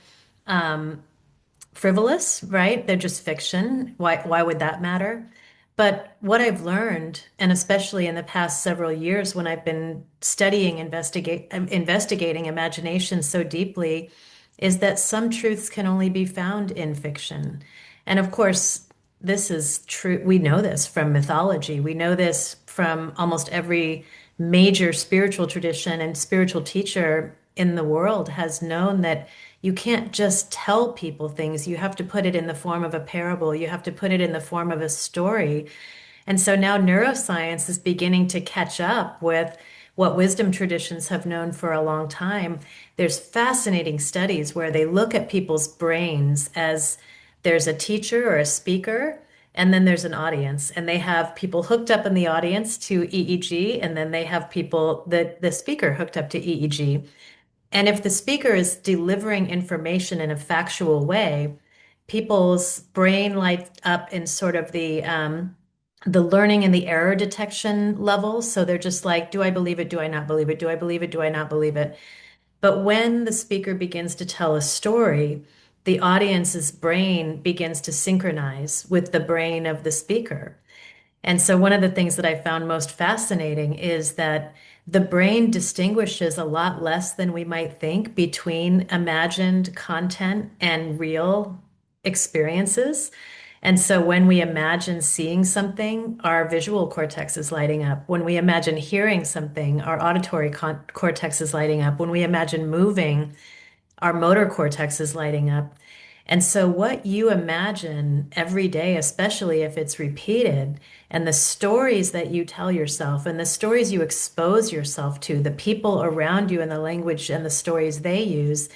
frivolous, right? They're just fiction. Why would that matter? But what I've learned, and especially in the past several years when I've been studying, investigating imagination so deeply, is that some truths can only be found in fiction. And of course, this is true. We know this from mythology. We know this from almost every major spiritual tradition and spiritual teacher in the world has known that you can't just tell people things. You have to put it in the form of a parable. You have to put it in the form of a story. And so now neuroscience is beginning to catch up with what wisdom traditions have known for a long time. There's fascinating studies where they look at people's brains as there's a teacher or a speaker, and then there's an audience, and they have people hooked up in the audience to EEG, and then they have the speaker hooked up to EEG. And if the speaker is delivering information in a factual way, people's brain lights up in sort of the learning and the error detection level. So they're just like, do I believe it? Do I not believe it? Do I believe it? Do I not believe it? But when the speaker begins to tell a story, the audience's brain begins to synchronize with the brain of the speaker. And so, one of the things that I found most fascinating is that the brain distinguishes a lot less than we might think between imagined content and real experiences. And so, when we imagine seeing something, our visual cortex is lighting up. When we imagine hearing something, our auditory cortex is lighting up. When we imagine moving, our motor cortex is lighting up. And so, what you imagine every day, especially if it's repeated, and the stories that you tell yourself and the stories you expose yourself to, the people around you and the language and the stories they use,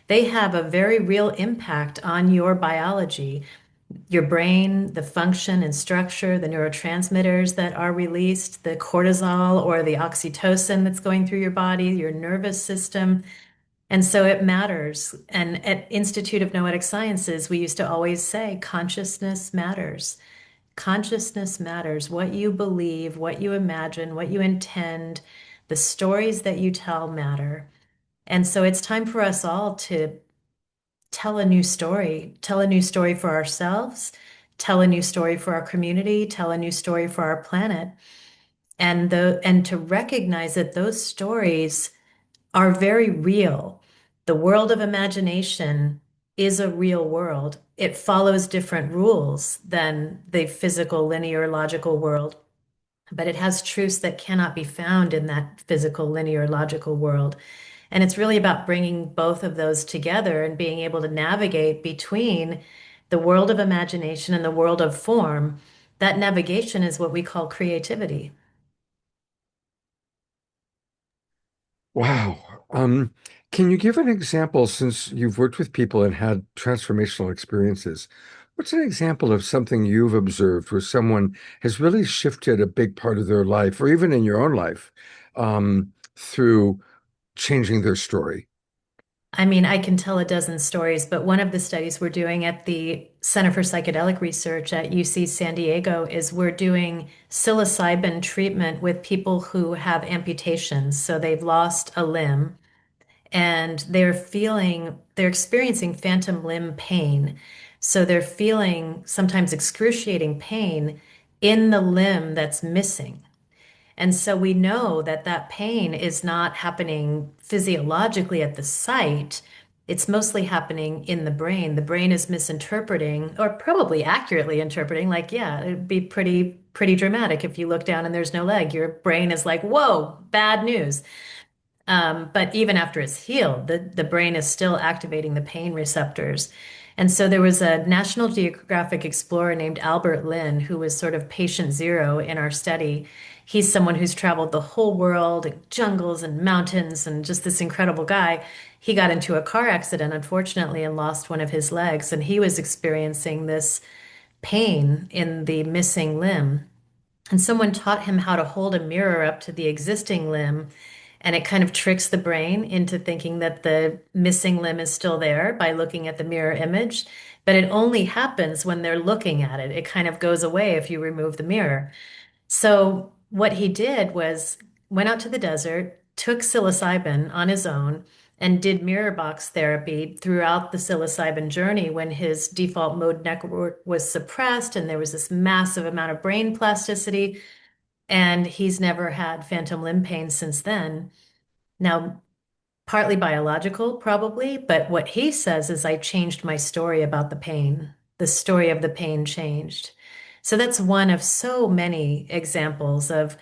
they have a very real impact on your biology, your brain, the function and structure, the neurotransmitters that are released, the cortisol or the oxytocin that's going through your body, your nervous system. And so it matters. And at Institute of Noetic Sciences, we used to always say consciousness matters. Consciousness matters. What you believe, what you imagine, what you intend, the stories that you tell matter. And so it's time for us all to tell a new story for ourselves, tell a new story for our community, tell a new story for our planet. And to recognize that those stories are very real. The world of imagination is a real world. It follows different rules than the physical, linear, logical world, but it has truths that cannot be found in that physical, linear, logical world. And it's really about bringing both of those together and being able to navigate between the world of imagination and the world of form, that navigation is what we call creativity. Wow. Can you give an example since you've worked with people and had transformational experiences? What's an example of something you've observed where someone has really shifted a big part of their life, or even in your own life, through changing their story? I mean, I can tell a dozen stories, but one of the studies we're doing at the Center for Psychedelic Research at UC San Diego is we're doing psilocybin treatment with people who have amputations. So they've lost a limb and they're experiencing phantom limb pain. So they're feeling sometimes excruciating pain in the limb that's missing. And so we know that that pain is not happening physiologically at the site. It's mostly happening in the brain. The brain is misinterpreting, or probably accurately interpreting, like, yeah, it'd be pretty dramatic if you look down and there's no leg. Your brain is like, whoa, bad news. But even after it's healed, the brain is still activating the pain receptors. And so there was a National Geographic explorer named Albert Lynn, who was sort of patient zero in our study. He's someone who's traveled the whole world, jungles and mountains, and just this incredible guy. He got into a car accident, unfortunately, and lost one of his legs. And he was experiencing this pain in the missing limb. And someone taught him how to hold a mirror up to the existing limb, and it kind of tricks the brain into thinking that the missing limb is still there by looking at the mirror image. But it only happens when they're looking at it. It kind of goes away if you remove the mirror. So what he did was went out to the desert, took psilocybin on his own, and did mirror box therapy throughout the psilocybin journey when his default mode network was suppressed and there was this massive amount of brain plasticity. And he's never had phantom limb pain since then. Now, partly biological, probably, but what he says is I changed my story about the pain. The story of the pain changed. So that's one of so many examples of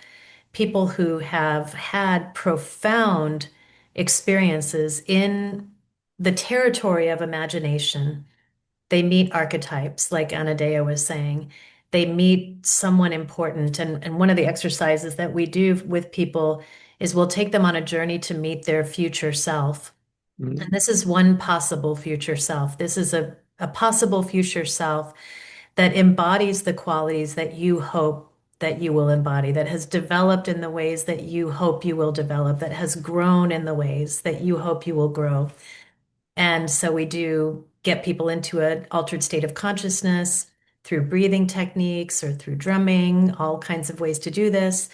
people who have had profound experiences in the territory of imagination. They meet archetypes, like Anadea was saying. They meet someone important. And one of the exercises that we do with people is we'll take them on a journey to meet their future self. And Mhm. this is one possible future self. This is a possible future self that embodies the qualities that you hope that you will embody, that has developed in the ways that you hope you will develop, that has grown in the ways that you hope you will grow. And so we do get people into an altered state of consciousness through breathing techniques or through drumming, all kinds of ways to do this.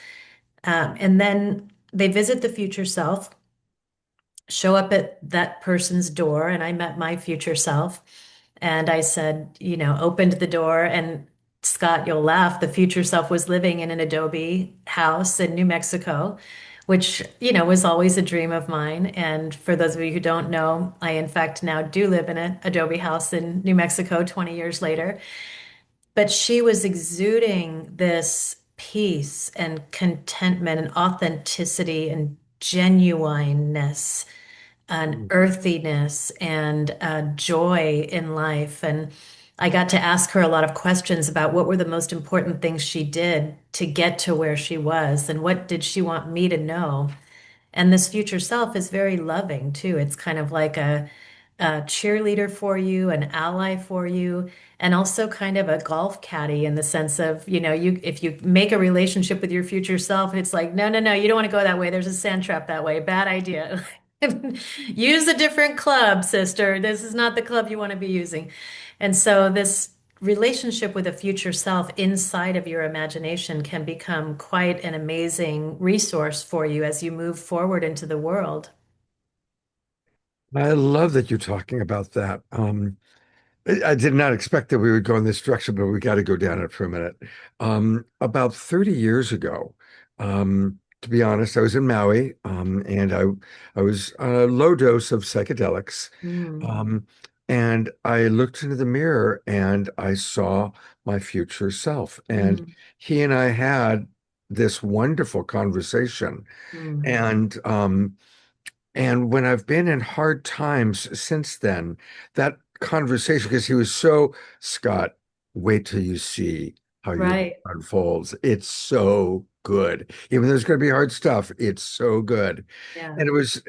And then they visit the future self, show up at that person's door, and I met my future self. And I said, opened the door, and Scott, you'll laugh, the future self was living in an adobe house in New Mexico, which, was always a dream of mine. And for those of you who don't know, I in fact now do live in an adobe house in New Mexico 20 years later. But she was exuding this peace and contentment and authenticity and genuineness an earthiness and joy in life. And I got to ask her a lot of questions about what were the most important things she did to get to where she was and what did she want me to know. And this future self is very loving too. It's kind of like a cheerleader for you, an ally for you, and also kind of a golf caddy in the sense of, you if you make a relationship with your future self, it's like, no, no, no, you don't want to go that way. There's a sand trap that way. Bad idea. Use a different club, sister. This is not the club you want to be using. And so this relationship with a future self inside of your imagination can become quite an amazing resource for you as you move forward into the world. I love that you're talking about that. I did not expect that we would go in this direction, but we got to go down it for a minute. About 30 years ago, to be honest, I was in Maui, and I was on a low dose of psychedelics. Mm, Um, and I looked into the mirror and I saw my future self. And mm, he and I had this wonderful conversation. mm, And when I've been in hard times since then, that conversation because he was so, Scott, wait till you see how your book Right. unfolds. It's so good. Even though there's going to be hard stuff, it's so good. Yeah. And it was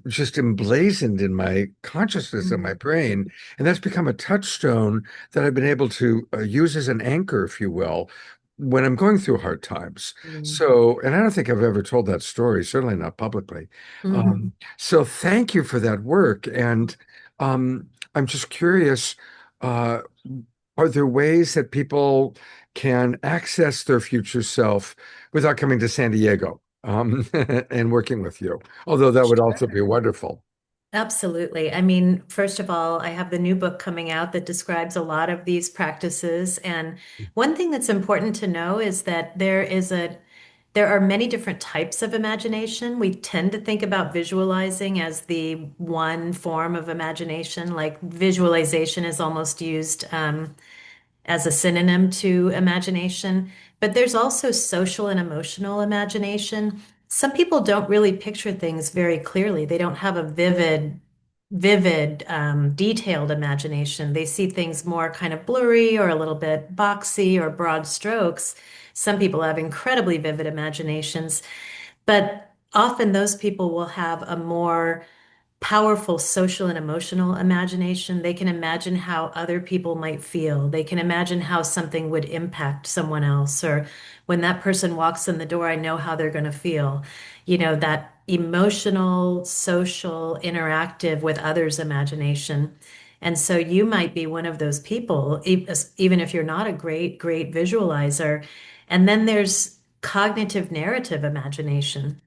just emblazoned in my consciousness and my Mhm. brain. And that's become a touchstone that I've been able to use as an anchor, if you will, when I'm going through hard times. Mhm. So, and I don't think I've ever told that story, certainly not publicly. Mhm. So thank you for that work. And I'm just curious, uh, are there ways that people can access their future self without coming to San Diego, and working with you? Although that would also be Sure. wonderful. Absolutely. I mean, first of all, I have the new book coming out that describes a lot of these practices. And one thing that's important to know is that there are many different types of imagination. We tend to think about visualizing as the one form of imagination, like visualization is almost used as a synonym to imagination, but there's also social and emotional imagination. Some people don't really picture things very clearly. They don't have a vivid, detailed imagination. They see things more kind of blurry or a little bit boxy or broad strokes. Some people have incredibly vivid imaginations, but often those people will have a more powerful social and emotional imagination. They can imagine how other people might feel. They can imagine how something would impact someone else. Or when that person walks in the door, I know how they're going to feel. You know, that emotional, social, interactive with others' imagination. And so you might be one of those people, even if you're not a great visualizer. And then there's cognitive narrative imagination.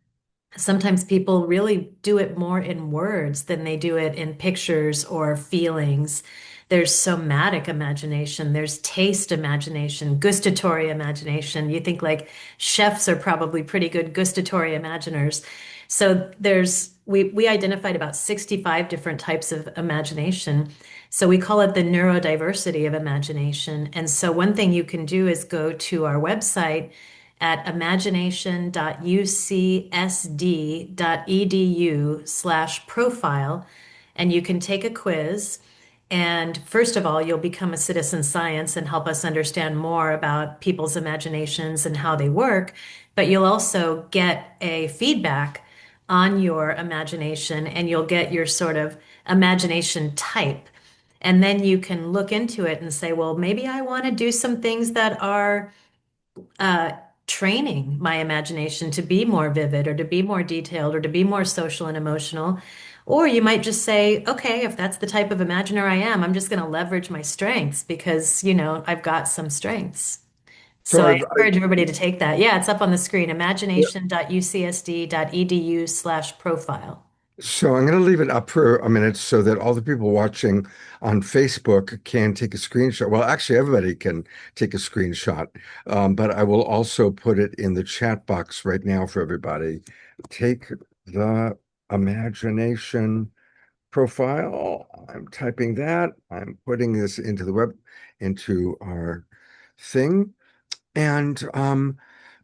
Sometimes people really do it more in words than they do it in pictures or feelings. There's somatic imagination, there's taste imagination, gustatory imagination. You think like chefs are probably pretty good gustatory imaginers. So we identified about 65 different types of imagination. So we call it the neurodiversity of imagination. And so one thing you can do is go to our website at imagination.ucsd.edu/profile, and you can take a quiz. And first of all, you'll become a citizen science and help us understand more about people's imaginations and how they work. But you'll also get a feedback on your imagination and you'll get your sort of imagination type. And then you can look into it and say, well, maybe I want to do some things that are uh, training my imagination to be more vivid or to be more detailed or to be more social and emotional. Or you might just say, okay, if that's the type of imaginer I am, I'm just going to leverage my strengths because, I've got some strengths. So So I encourage everybody to take that. Yeah, it's up on the screen, imagination.ucsd.edu/profile. So I'm going to leave it up for a minute so that all the people watching on Facebook can take a screenshot. Well, actually, everybody can take a screenshot, but I will also put it in the chat box right now for everybody. Take the imagination profile. I'm typing that. I'm putting this into our thing. And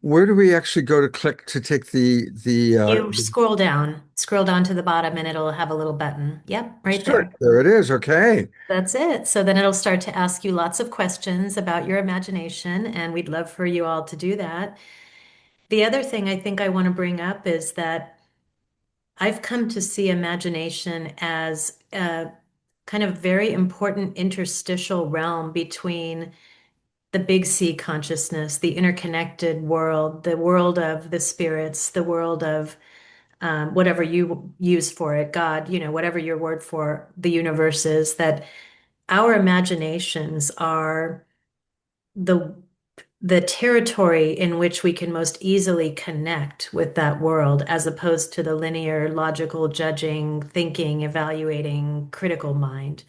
where do we actually go to click to take You scroll down to the bottom, and it'll have a little button. Yep, right sure, there. there it is. Okay. That's it. So then it'll start to ask you lots of questions about your imagination, and we'd love for you all to do that. The other thing I think I want to bring up is that I've come to see imagination as a kind of very important interstitial realm between the big C consciousness, the interconnected world, the world of the spirits, the world of whatever you use for it, God, whatever your word for the universe is, that our imaginations are the the territory in which we can most easily connect with that world as opposed to the linear, logical, judging, thinking, evaluating, critical mind.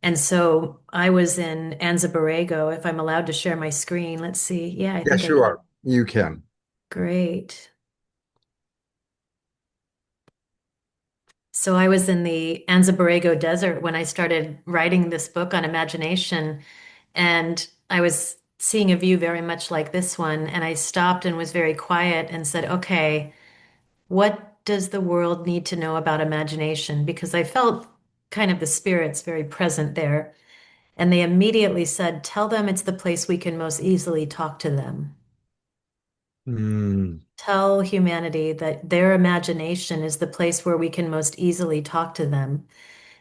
And so I was in Anza-Borrego, if I'm allowed to share my screen. Let's see. Yeah, I think Yes, I you can. are. You can. Great. So I was in the Anza-Borrego desert when I started writing this book on imagination, and I was seeing a view very much like this one. And I stopped and was very quiet and said, okay, what does the world need to know about imagination? Because I felt kind of the spirits very present there. And they immediately said, tell them it's the place we can most easily talk to them. Mm, Tell humanity that their imagination is the place where we can most easily talk to them.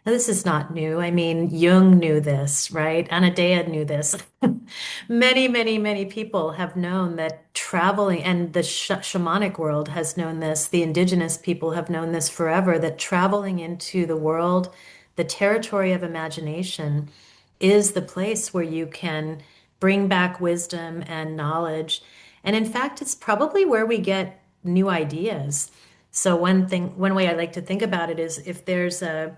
Now, this is not new. I mean, Jung knew this, right? Anadea knew this. Many, many, many people have known that traveling, and the shamanic world has known this. The indigenous people have known this forever, that traveling into the world, the territory of imagination, is the place where you can bring back wisdom and knowledge. And in fact, it's probably where we get new ideas. So one way I like to think about it is if there's a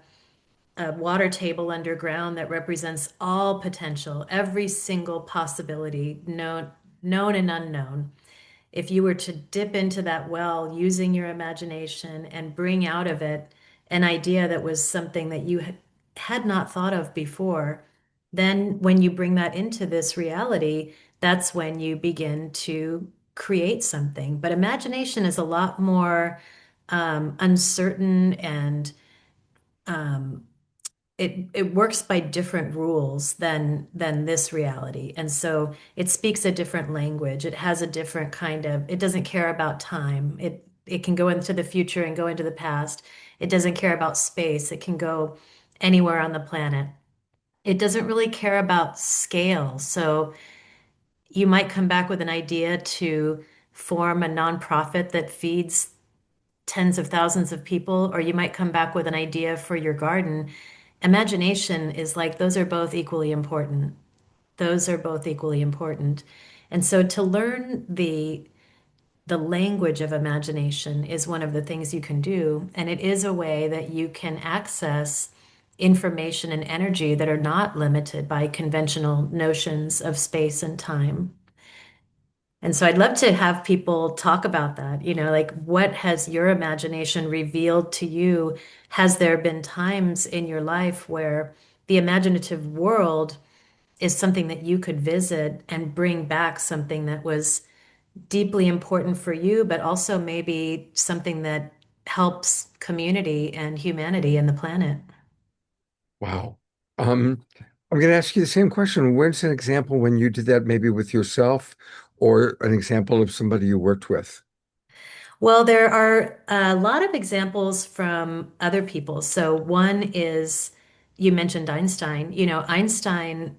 water table underground that represents all potential, every single possibility, known and unknown. If you were to dip into that well using your imagination and bring out of it an idea that was something that you had not thought of before, then when you bring that into this reality, that's when you begin to create something. But imagination is a lot more uncertain and um, it works by different rules than this reality. And so it speaks a different language. It has a different kind of, it doesn't care about time. It can go into the future and go into the past. It doesn't care about space. It can go anywhere on the planet. It doesn't really care about scale. So you might come back with an idea to form a nonprofit that feeds tens of thousands of people, or you might come back with an idea for your garden. Imagination is like those are both equally important. Those are both equally important. And so to learn the language of imagination is one of the things you can do, and it is a way that you can access information and energy that are not limited by conventional notions of space and time. And so I'd love to have people talk about that. Like what has your imagination revealed to you? Has there been times in your life where the imaginative world is something that you could visit and bring back something that was deeply important for you, but also maybe something that helps community and humanity and the planet? wow. I'm going to ask you the same question. Where's an example when you did that, maybe with yourself, or an example of somebody you worked with? Well, there are a lot of examples from other people. So one is you mentioned Einstein. Einstein,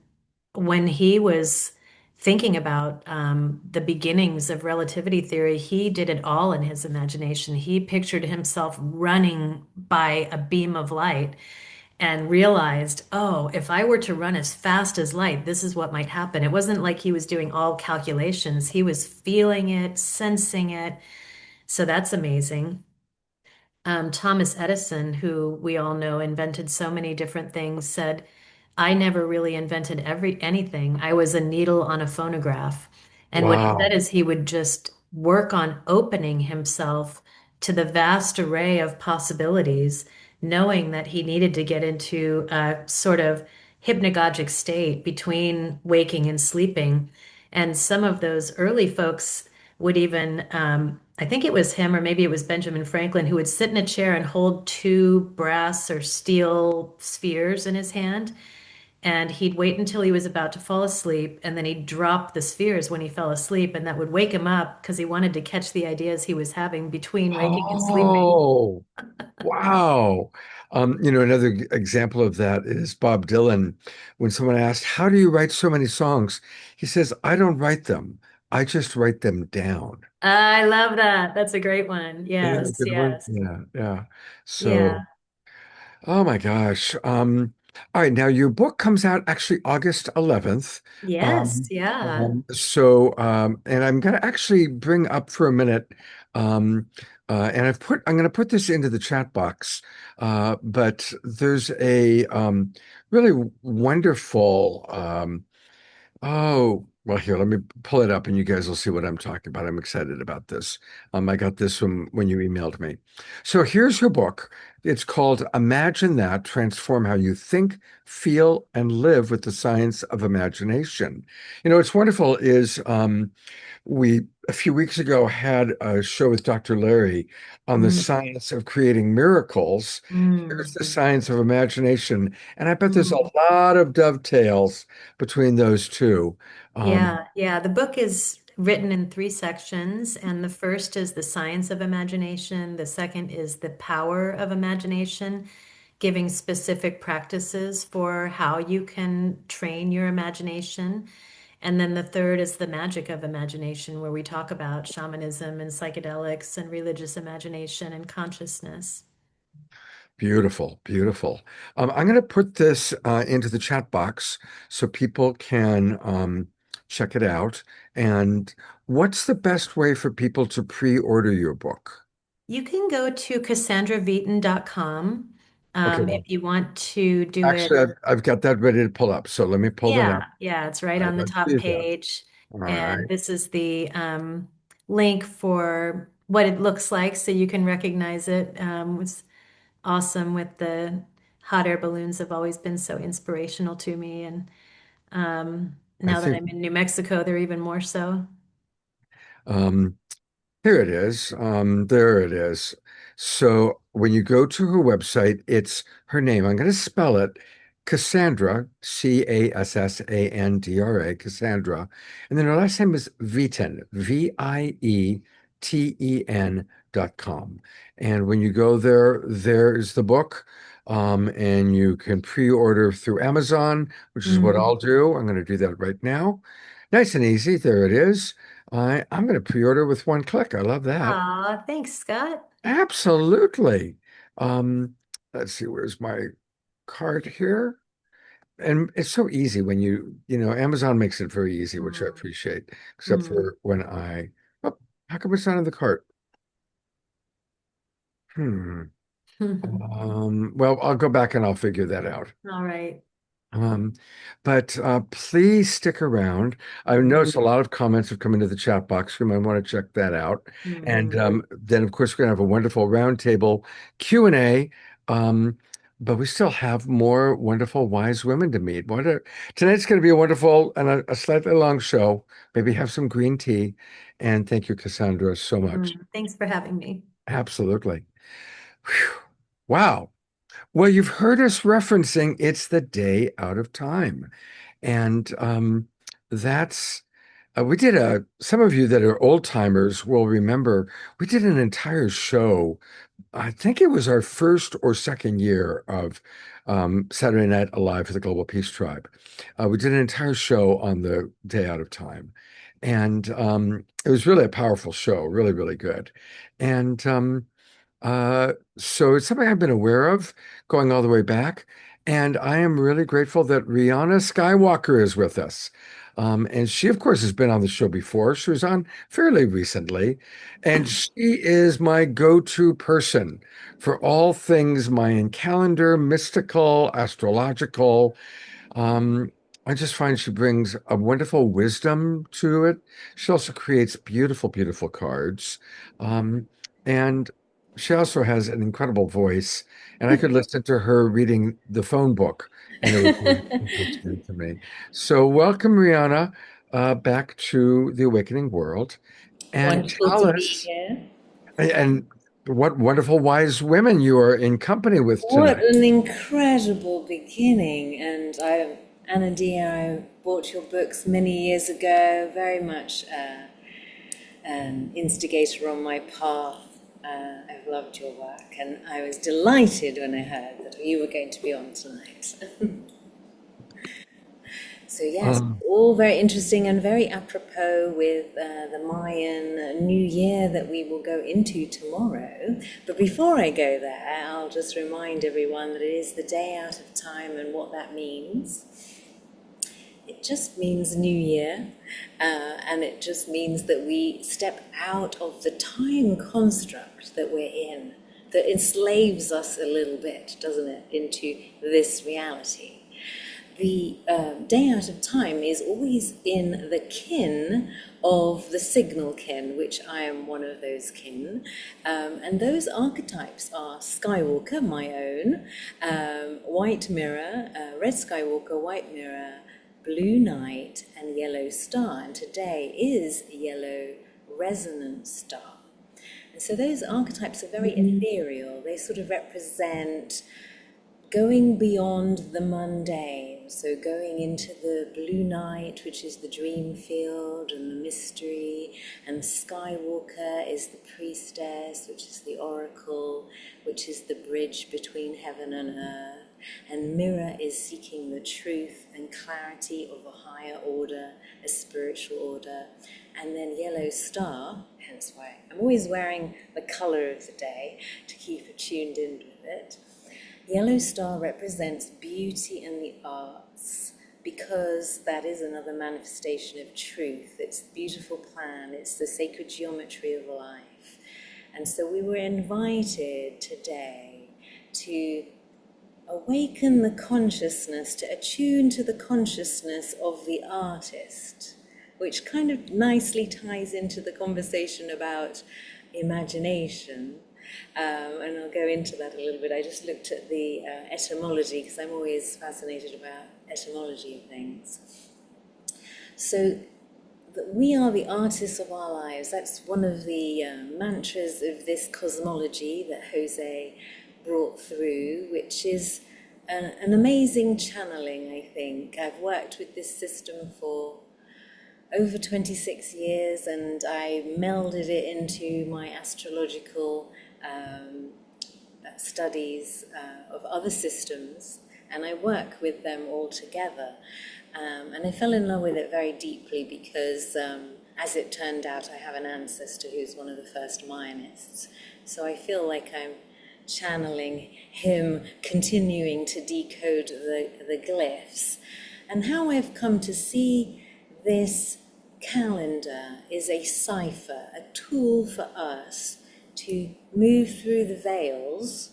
when he was thinking about the beginnings of relativity theory, he did it all in his imagination. He pictured himself running by a beam of light and realized, oh, if I were to run as fast as light, this is what might happen. It wasn't like he was doing all calculations. He was feeling it, sensing it. So that's amazing. Thomas Edison, who we all know invented so many different things, said, I never really invented anything. I was a needle on a phonograph. And what he said Wow. is he would just work on opening himself to the vast array of possibilities, knowing that he needed to get into a sort of hypnagogic state between waking and sleeping. And some of those early folks would even, I think it was him or maybe it was Benjamin Franklin, who would sit in a chair and hold two brass or steel spheres in his hand. And he'd wait until he was about to fall asleep, and then he'd drop the spheres when he fell asleep, and that would wake him up because he wanted to catch the ideas he was having between waking and sleeping. Oh, wow. Another example of that is Bob Dylan. When someone asked, how do you write so many songs? He says, I don't write them. I just write them down. I love that. That's a great one. Isn't that a Yes, good one? yes. Yeah, yeah. Yeah. So, oh my gosh. All right, now your book comes out actually August 11th. Yes, yeah. And I'm going to actually bring up for a minute, and I'm going to put this into the chat box, but there's a really wonderful, oh, well, here, let me pull it up and you guys will see what I'm talking about. I'm excited about this. I got this from when you emailed me. So here's her book. It's called Imagine That, Transform How You Think, Feel, and Live with the Science of Imagination. What's wonderful is we a few weeks ago had a show with Dr. Larry on the Mm, science of creating miracles. Here's the mm, science of imagination. And I bet there's a mm. lot of dovetails between those two. Um, Yeah. The book is written in three sections, and the first is the science of imagination. The second is the power of imagination, giving specific practices for how you can train your imagination. And then the third is the magic of imagination, where we talk about shamanism and psychedelics and religious imagination and consciousness. Beautiful, beautiful. I'm going to put this into the chat box so people can check it out. And what's the best way for people to pre-order your book? You can go to cassandraveaton.com Okay, if well, you want to do it. actually, I've got that ready to pull up. So let me pull that up. Yeah, it's right I'd on the like to top see that. page. All And right. this is the link for what it looks like so you can recognize it. It's awesome with the hot air balloons have always been so inspirational to me. And I now that think I'm in New Mexico, they're even more so. um, here it is. There it is. So when you go to her website, it's her name. I'm going to spell it Cassandra, Cassandra, Cassandra. And then her last name is Vieten, Vieten.com. And when you go there, there's the book. And you can pre-order through Amazon, which is what Mm. I'll do. I'm going to do that right now. Nice and easy. There it is. I'm going to pre-order with one click. I love that. Aw, thanks, Scott. Absolutely. Um, let's see, where's my card here? And it's so easy when Amazon makes it very easy, which I Mm. appreciate, except Mm. for oh, how come it's not in the cart? Hmm. Well, I'll go back and I'll figure that out. All right. Um, but please stick around. I've noticed a lot of comments have come into the chat box. You might want to check that out. And Mhm. then, of course, we're going to have a wonderful roundtable Q&A. But we still have more wonderful, wise women to meet. Tonight's going to be a wonderful and a slightly long show. Maybe have some green tea. And thank you, Cassandra, so much. Thanks for having me. Absolutely. Whew. Wow. Well, you've heard us referencing it's the day out of time. And that's we did some of you that are old timers will remember we did an entire show. I think it was our first or second year of Saturday Night Alive for the Global Peace Tribe. We did an entire show on the day out of time. And it was really a powerful show, really, really good. And so it's something I've been aware of going all the way back. And I am really grateful that Rihanna Skywalker is with us. And she, of course, has been on the show before. She was on fairly recently. And she is my go-to person for all things Mayan calendar, mystical, astrological. Um, I just find she brings a wonderful wisdom to it. She also creates beautiful, beautiful cards. And she also has an incredible voice. And I could listen to her reading the phone book, and it would be interesting to me. So, welcome, Rihanna, back to the Awakening World. And Wonderful tell to be us, here. and what wonderful, wise women you are in company with What tonight. an incredible beginning. And Anna Dia, I bought your books many years ago, very much an instigator on my path. I've loved your work, and I was delighted when I heard that you were going to be on tonight. So yes, Um, all very interesting and very apropos with the Mayan New Year that we will go into tomorrow. But before I go there, I'll just remind everyone that it is the day out of time and what that means. It just means New Year, and it just means that we step out of the time construct that we're in, that enslaves us a little bit, doesn't it, into this reality. The day out of time is always in the kin of the signal kin, which I am one of those kin. And those archetypes are Skywalker, my own, White Mirror, Red Skywalker, White Mirror, Blue Night, and Yellow Star. And today is Yellow resonant star. And so those archetypes are very ethereal. They sort of represent going beyond the mundane, so going into the blue night, which is the dream field and the mystery, and the skywalker is the priestess, which is the oracle, which is the bridge between heaven and earth, and mirror is seeking the truth and clarity of a higher order, a spiritual order, and then yellow star, hence why I'm always wearing the color of the day to keep attuned in with it. Yellow star represents beauty and the arts, because that is another manifestation of truth. It's the beautiful plan, it's the sacred geometry of life. And so we were invited today to awaken the consciousness, to attune to the consciousness of the artist, which kind of nicely ties into the conversation about imagination. And I'll go into that a little bit. I just looked at the etymology, because I'm always fascinated about etymology of things. So that we are the artists of our lives. That's one of the mantras of this cosmology that Jose brought through, which is an amazing channeling, I think. I've worked with this system for over 26 years, and I melded it into my astrological studies of other systems, and I work with them all together. And I fell in love with it very deeply because, as it turned out, I have an ancestor who's one of the first Mayanists. So I feel like I'm channeling him, continuing to decode the glyphs. And how I've come to see this calendar is a cipher, a tool for us to move through the veils,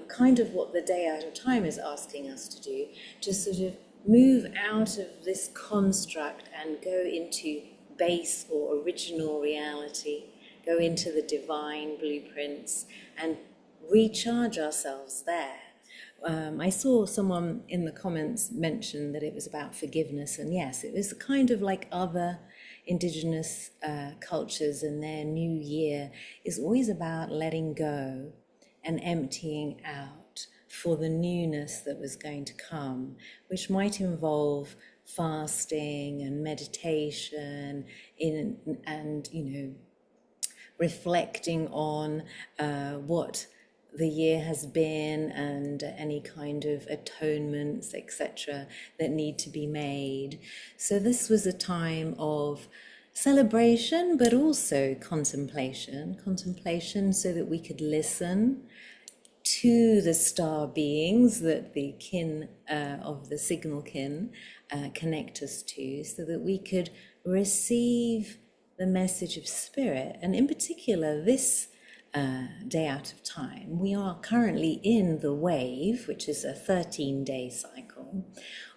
kind of what the Day Out of Time is asking us to do, to sort of move out of this construct and go into base or original reality, go into the divine blueprints and recharge ourselves there. I saw someone in the comments mention that it was about forgiveness, and yes, it was kind of like other indigenous cultures, and their new year is always about letting go and emptying out for the newness that was going to come, which might involve fasting and meditation and reflecting on what the year has been and any kind of atonements, etc., that need to be made. So this was a time of celebration, but also contemplation so that we could listen to the star beings that the kin of the signal kin connect us to, so that we could receive the message of spirit. And in particular, this Day Out of Time, we are currently in the wave, which is a 13-day cycle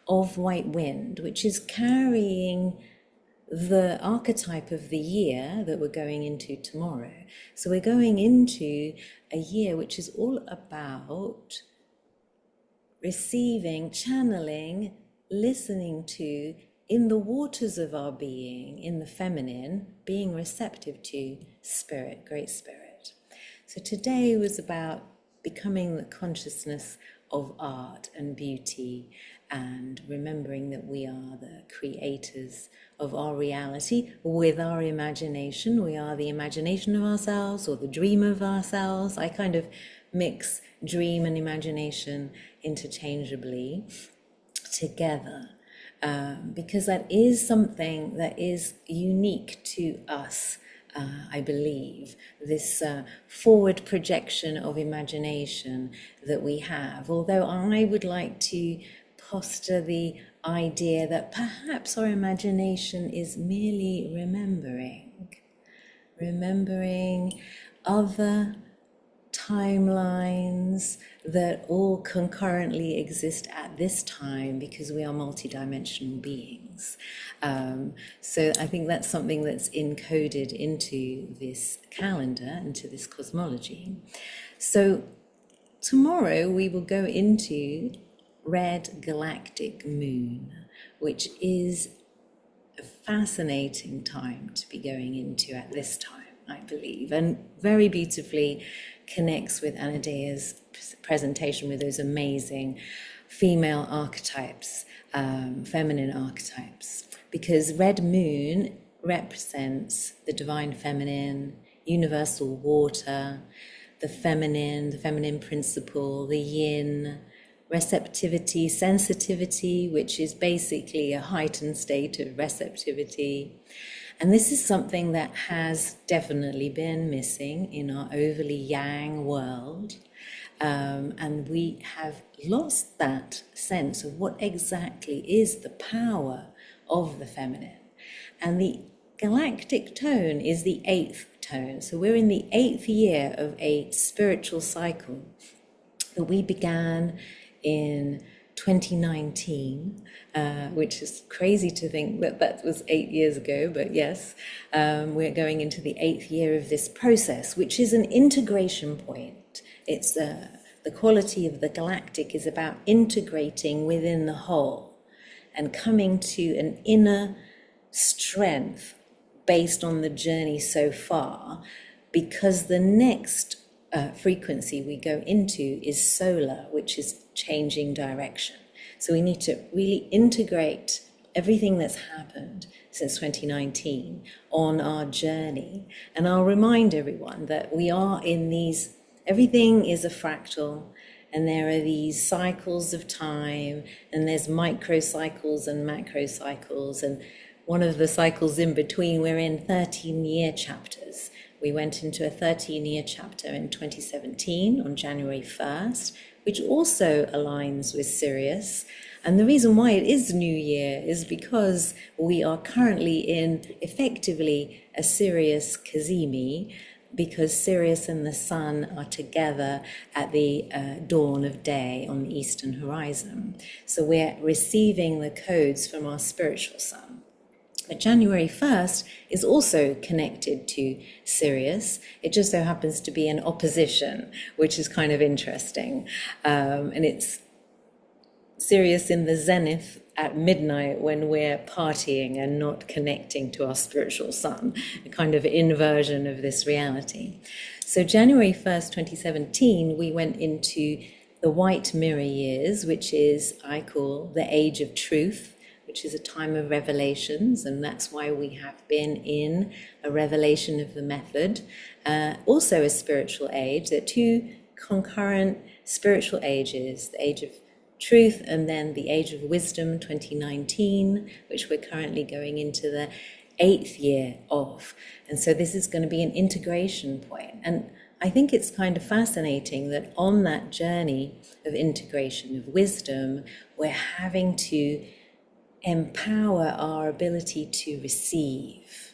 of white wind, which is carrying the archetype of the year that we're going into tomorrow. So we're going into a year which is all about receiving, channeling, listening to, in the waters of our being, in the feminine, being receptive to spirit, great spirit. So today was about becoming the consciousness of art and beauty, and remembering that we are the creators of our reality with our imagination. We are the imagination of ourselves, or the dream of ourselves. I kind of mix dream and imagination interchangeably together, because that is something that is unique to us. I believe, this forward projection of imagination that we have. Although I would like to posture the idea that perhaps our imagination is merely remembering other timelines that all concurrently exist at this time, because we are multidimensional beings. So I think that's something that's encoded into this calendar, into this cosmology. So tomorrow we will go into red galactic moon, which is a fascinating time to be going into at this time, I believe, and very beautifully connects with Anadea's presentation with those amazing female archetypes, feminine archetypes, because red moon represents the divine feminine, universal water, the feminine principle, the yin, receptivity, sensitivity, which is basically a heightened state of receptivity. And this is something that has definitely been missing in our overly yang world. And we have lost that sense of what exactly is the power of the feminine. And the galactic tone is the 8th tone. So we're in the 8th year of a spiritual cycle that we began in 2019, which is crazy to think that that was 8 years ago, but yes, we're going into the 8th year of this process, which is an integration point. It's the quality of the galactic is about integrating within the whole and coming to an inner strength based on the journey so far, because the next frequency we go into is solar, which is changing direction. So we need to really integrate everything that's happened since 2019 on our journey. And I'll remind everyone that we are in these, everything is a fractal, and there are these cycles of time, and there's micro cycles and macro cycles, and one of the cycles in between, we're in 13-year chapters. We went into a 13-year chapter in 2017 on January 1st, which also aligns with Sirius. And the reason why it is New Year is because we are currently in effectively a Sirius Kazemi, because Sirius and the Sun are together at the dawn of day on the eastern horizon. So we're receiving the codes from our spiritual sun. But January 1st is also connected to Sirius. It just so happens to be in opposition, which is kind of interesting. And it's Sirius in the zenith at midnight when we're partying and not connecting to our spiritual sun, a kind of inversion of this reality. So January 1st, 2017, we went into the white mirror years, which is, I call, the age of truth, which is a time of revelations, and that's why we have been in a revelation of the method. Also a spiritual age. There are two concurrent spiritual ages, the age of truth and then the age of wisdom, 2019, which we're currently going into the 8th year of. And so this is going to be an integration point. And I think it's kind of fascinating that on that journey of integration of wisdom, we're having to empower our ability to receive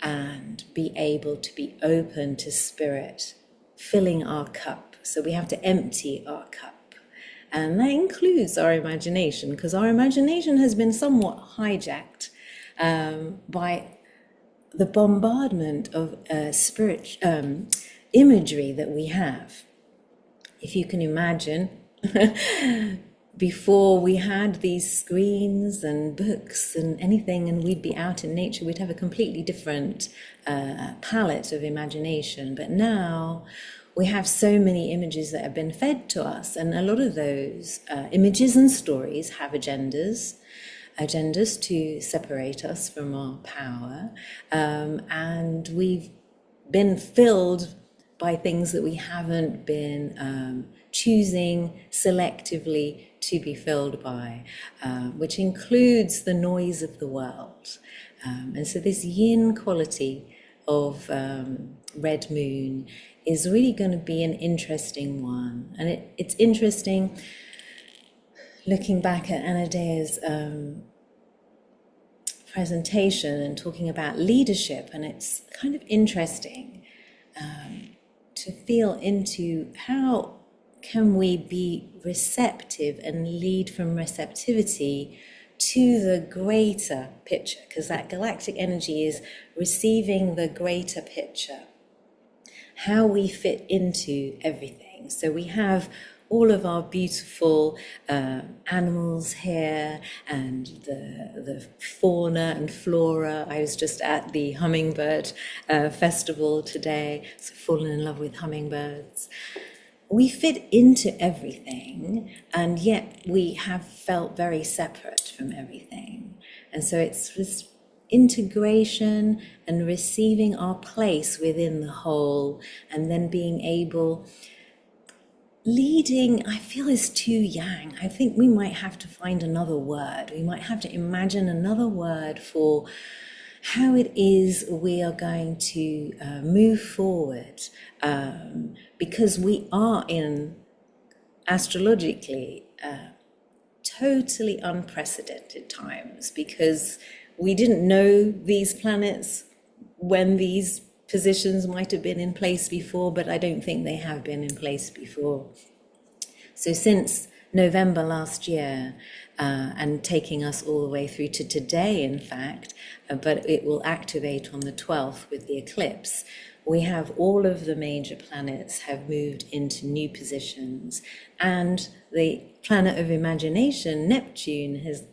and be able to be open to spirit, filling our cup. So we have to empty our cup. And that includes our imagination, because our imagination has been somewhat hijacked by the bombardment of spirit imagery that we have. If you can imagine, before we had these screens and books and anything, and we'd be out in nature, we'd have a completely different palette of imagination. But now we have so many images that have been fed to us, and a lot of those images and stories have agendas to separate us from our power, and we've been filled by things that we haven't been choosing selectively to be filled by, which includes the noise of the world. And so this yin quality of red moon is really going to be an interesting one. And it's interesting looking back at Anadea's presentation and talking about leadership, and it's kind of interesting to feel into how can we be receptive and lead from receptivity to the greater picture, because that galactic energy is receiving the greater picture, how we fit into everything. So we have all of our beautiful animals here, and the fauna and flora. I was just at the hummingbird festival today, so fallen in love with hummingbirds. We fit into everything, and yet we have felt very separate from everything. And so it's this integration and receiving our place within the whole, and then being able, leading, I feel, is too yang. I think we might have to find another word. We might have to imagine another word for how it is we are going to move forward, because we are in, astrologically, totally unprecedented times, because we didn't know these planets when these positions might have been in place before, but I don't think they have been in place before. So since November last year, and taking us all the way through to today, in fact, but it will activate on the 12th with the eclipse, we have all of the major planets have moved into new positions, and the planet of imagination, Neptune, has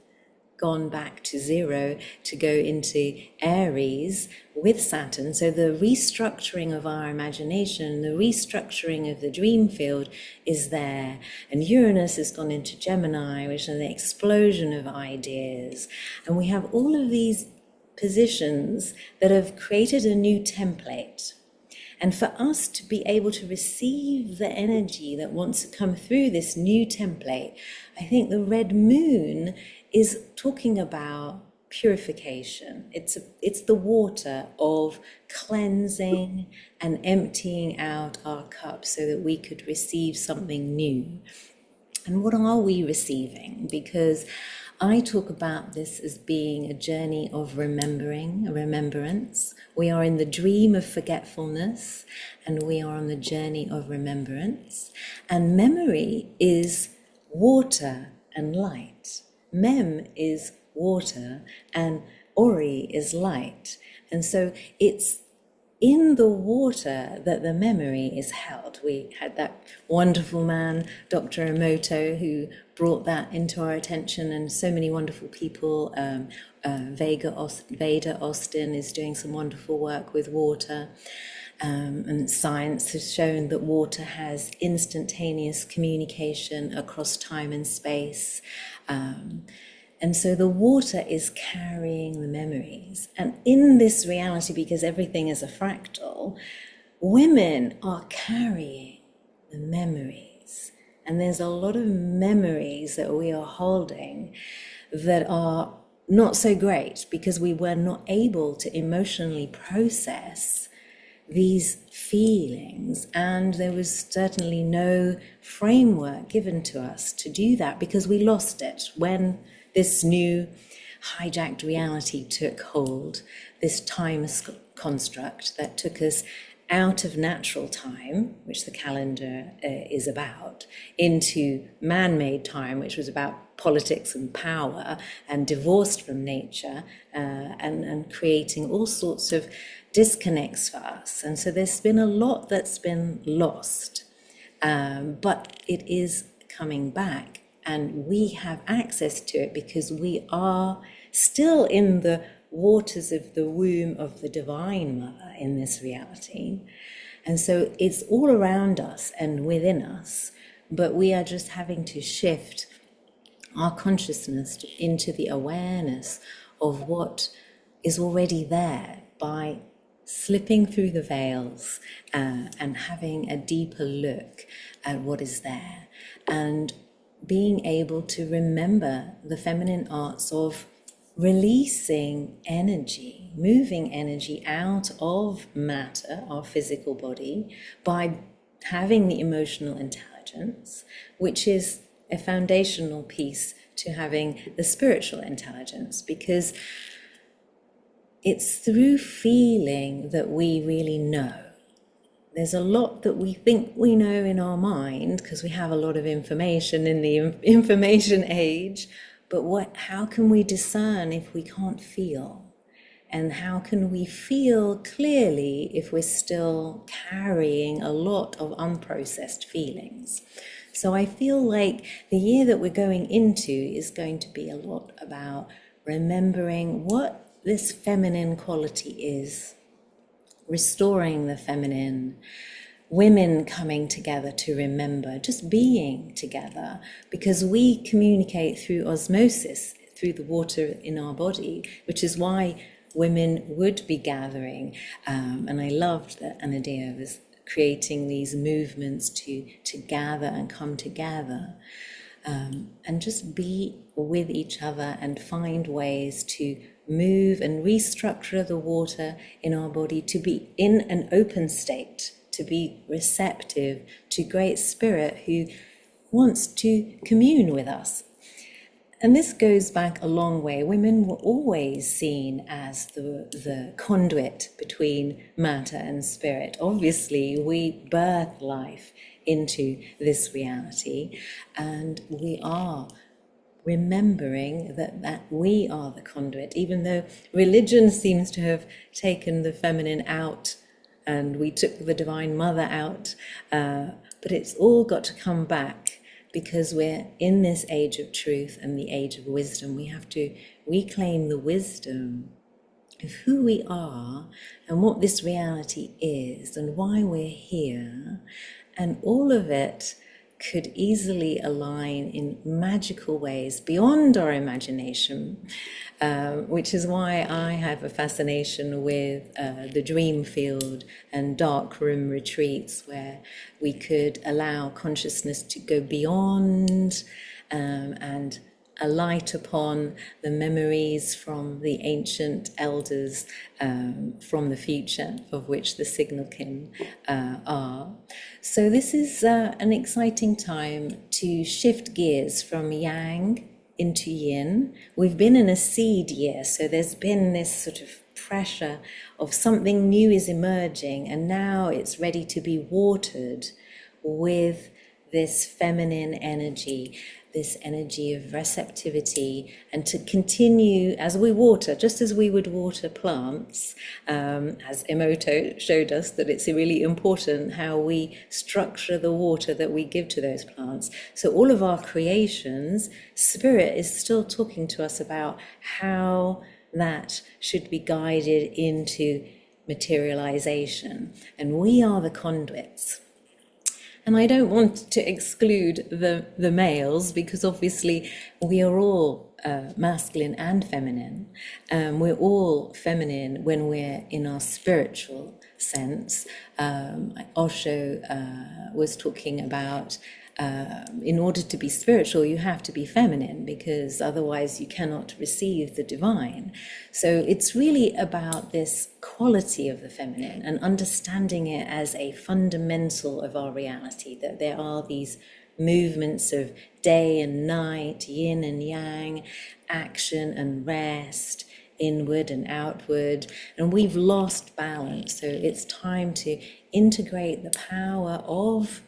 gone back to 0 to go into Aries with Saturn. So the restructuring of our imagination, the restructuring of the dream field is there. And Uranus has gone into Gemini, which is the explosion of ideas. And we have all of these positions that have created a new template. And for us to be able to receive the energy that wants to come through this new template, I think the red moon is talking about purification. It's the water of cleansing and emptying out our cup so that we could receive something new. And what are we receiving? Because I talk about this as being a journey of remembrance. We are in the dream of forgetfulness, and we are on the journey of remembrance. And memory is water and light. Mem is water and Ori is light. And so it's in the water that the memory is held. We had that wonderful man, Dr. Emoto, who brought that into our attention, and so many wonderful people. Veda Austin is doing some wonderful work with water. And science has shown that water has instantaneous communication across time and space. And so the water is carrying the memories. And in this reality, because everything is a fractal, women are carrying the memories. And there's a lot of memories that we are holding that are not so great, because we were not able to emotionally process these feelings, and there was certainly no framework given to us to do that, because we lost it when this new hijacked reality took hold, this time construct that took us out of natural time, which the calendar is about, into man-made time, which was about politics and power, and divorced from nature, and creating all sorts of disconnects for us. And so there's been a lot that's been lost, but it is coming back, and we have access to it because we are still in the waters of the womb of the Divine Mother in this reality. And so it's all around us and within us, but we are just having to shift our consciousness into the awareness of what is already there by slipping through the veils and having a deeper look at what is there, and being able to remember the feminine arts of releasing energy, moving energy out of matter, our physical body, by having the emotional intelligence, which is a foundational piece to having the spiritual intelligence, because it's through feeling that we really know. There's a lot that we think we know in our mind because we have a lot of information in the information age, but how can we discern if we can't feel? And how can we feel clearly if we're still carrying a lot of unprocessed feelings? So I feel like the year that we're going into is going to be a lot about remembering what this feminine quality is, restoring the feminine, women coming together to remember, just being together, because we communicate through osmosis, through the water in our body, which is why women would be gathering. And I loved that Anadea was creating these movements to gather and come together, and just be with each other and find ways to move and restructure the water in our body to be in an open state, to be receptive to Great Spirit who wants to commune with us. And this goes back a long way. Women were always seen as the conduit between matter and spirit. Obviously, we birth life into this reality, and we are remembering that we are the conduit, even though religion seems to have taken the feminine out and we took the Divine Mother out, but it's all got to come back, because we're in this age of truth and the age of wisdom. We have to reclaim the wisdom of who we are and what this reality is and why we're here. And all of it could easily align in magical ways beyond our imagination, which is why I have a fascination with the dream field and dark room retreats, where we could allow consciousness to go beyond and alight upon the memories from the ancient elders from the future, of which the signal kin are. So this is an exciting time to shift gears from yang into yin. We've been in a seed year, so there's been this sort of pressure of something new is emerging, and now it's ready to be watered with this feminine energy, this energy of receptivity, and to continue as we water, just as we would water plants, as Emoto showed us that it's really important how we structure the water that we give to those plants. So all of our creations, Spirit is still talking to us about how that should be guided into materialization, and we are the conduits. And I don't want to exclude the males, because obviously we are all masculine and feminine. We're all feminine when we're in our spiritual sense. Osho was talking about in order to be spiritual, you have to be feminine, because otherwise you cannot receive the divine. So it's really about this quality of the feminine and understanding it as a fundamental of our reality, that there are these movements of day and night, yin and yang, action and rest, inward and outward, and we've lost balance. So it's time to integrate the power of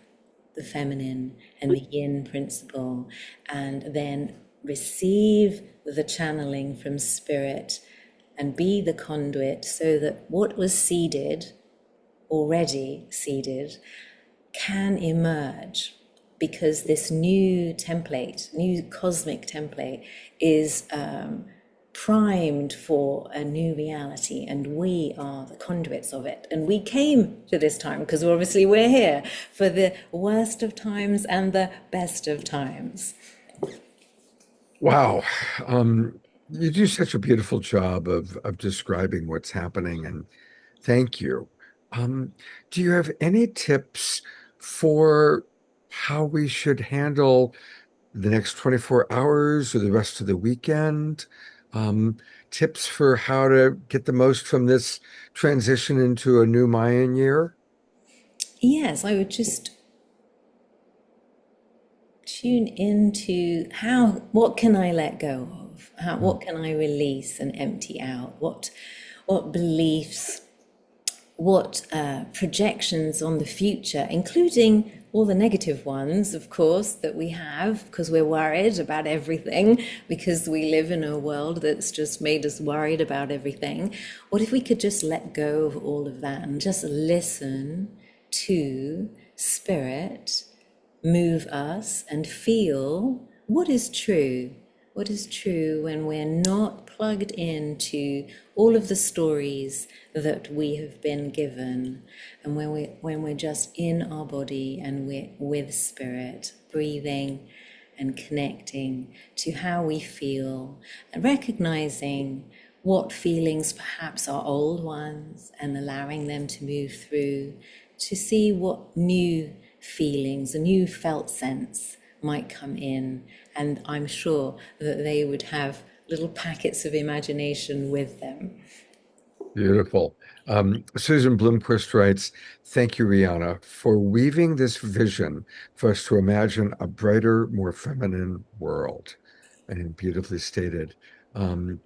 the feminine and the yin principle, and then receive the channeling from Spirit and be the conduit, so that what was seeded, already seeded, can emerge, because this new template, new cosmic template, is primed for a new reality, and we are the conduits of it. And we came to this time because obviously we're here for the worst of times and the best of times. Wow. You do such a beautiful job of describing what's happening, and thank you. Do you have any tips for how we should handle the next 24 hours or the rest of the weekend? Tips for how to get the most from this transition into a new Mayan year? Yes, I would just tune into what can I let go of? What can I release and empty out? What beliefs, what projections on the future, including all the negative ones, of course, that we have, because we're worried about everything, because we live in a world that's just made us worried about everything. What if we could just let go of all of that and just listen to Spirit move us and feel what is true. What is true when we're not plugged into all of the stories that we have been given, and when we're just in our body and we're with spirit, breathing and connecting to how we feel, and recognizing what feelings perhaps are old ones and allowing them to move through, to see what new feelings, a new felt sense might come in. And I'm sure that they would have little packets of imagination with them. Beautiful. Susan Bloomquist writes, thank you, Rihanna, for weaving this vision for us to imagine a brighter, more feminine world. And beautifully stated. And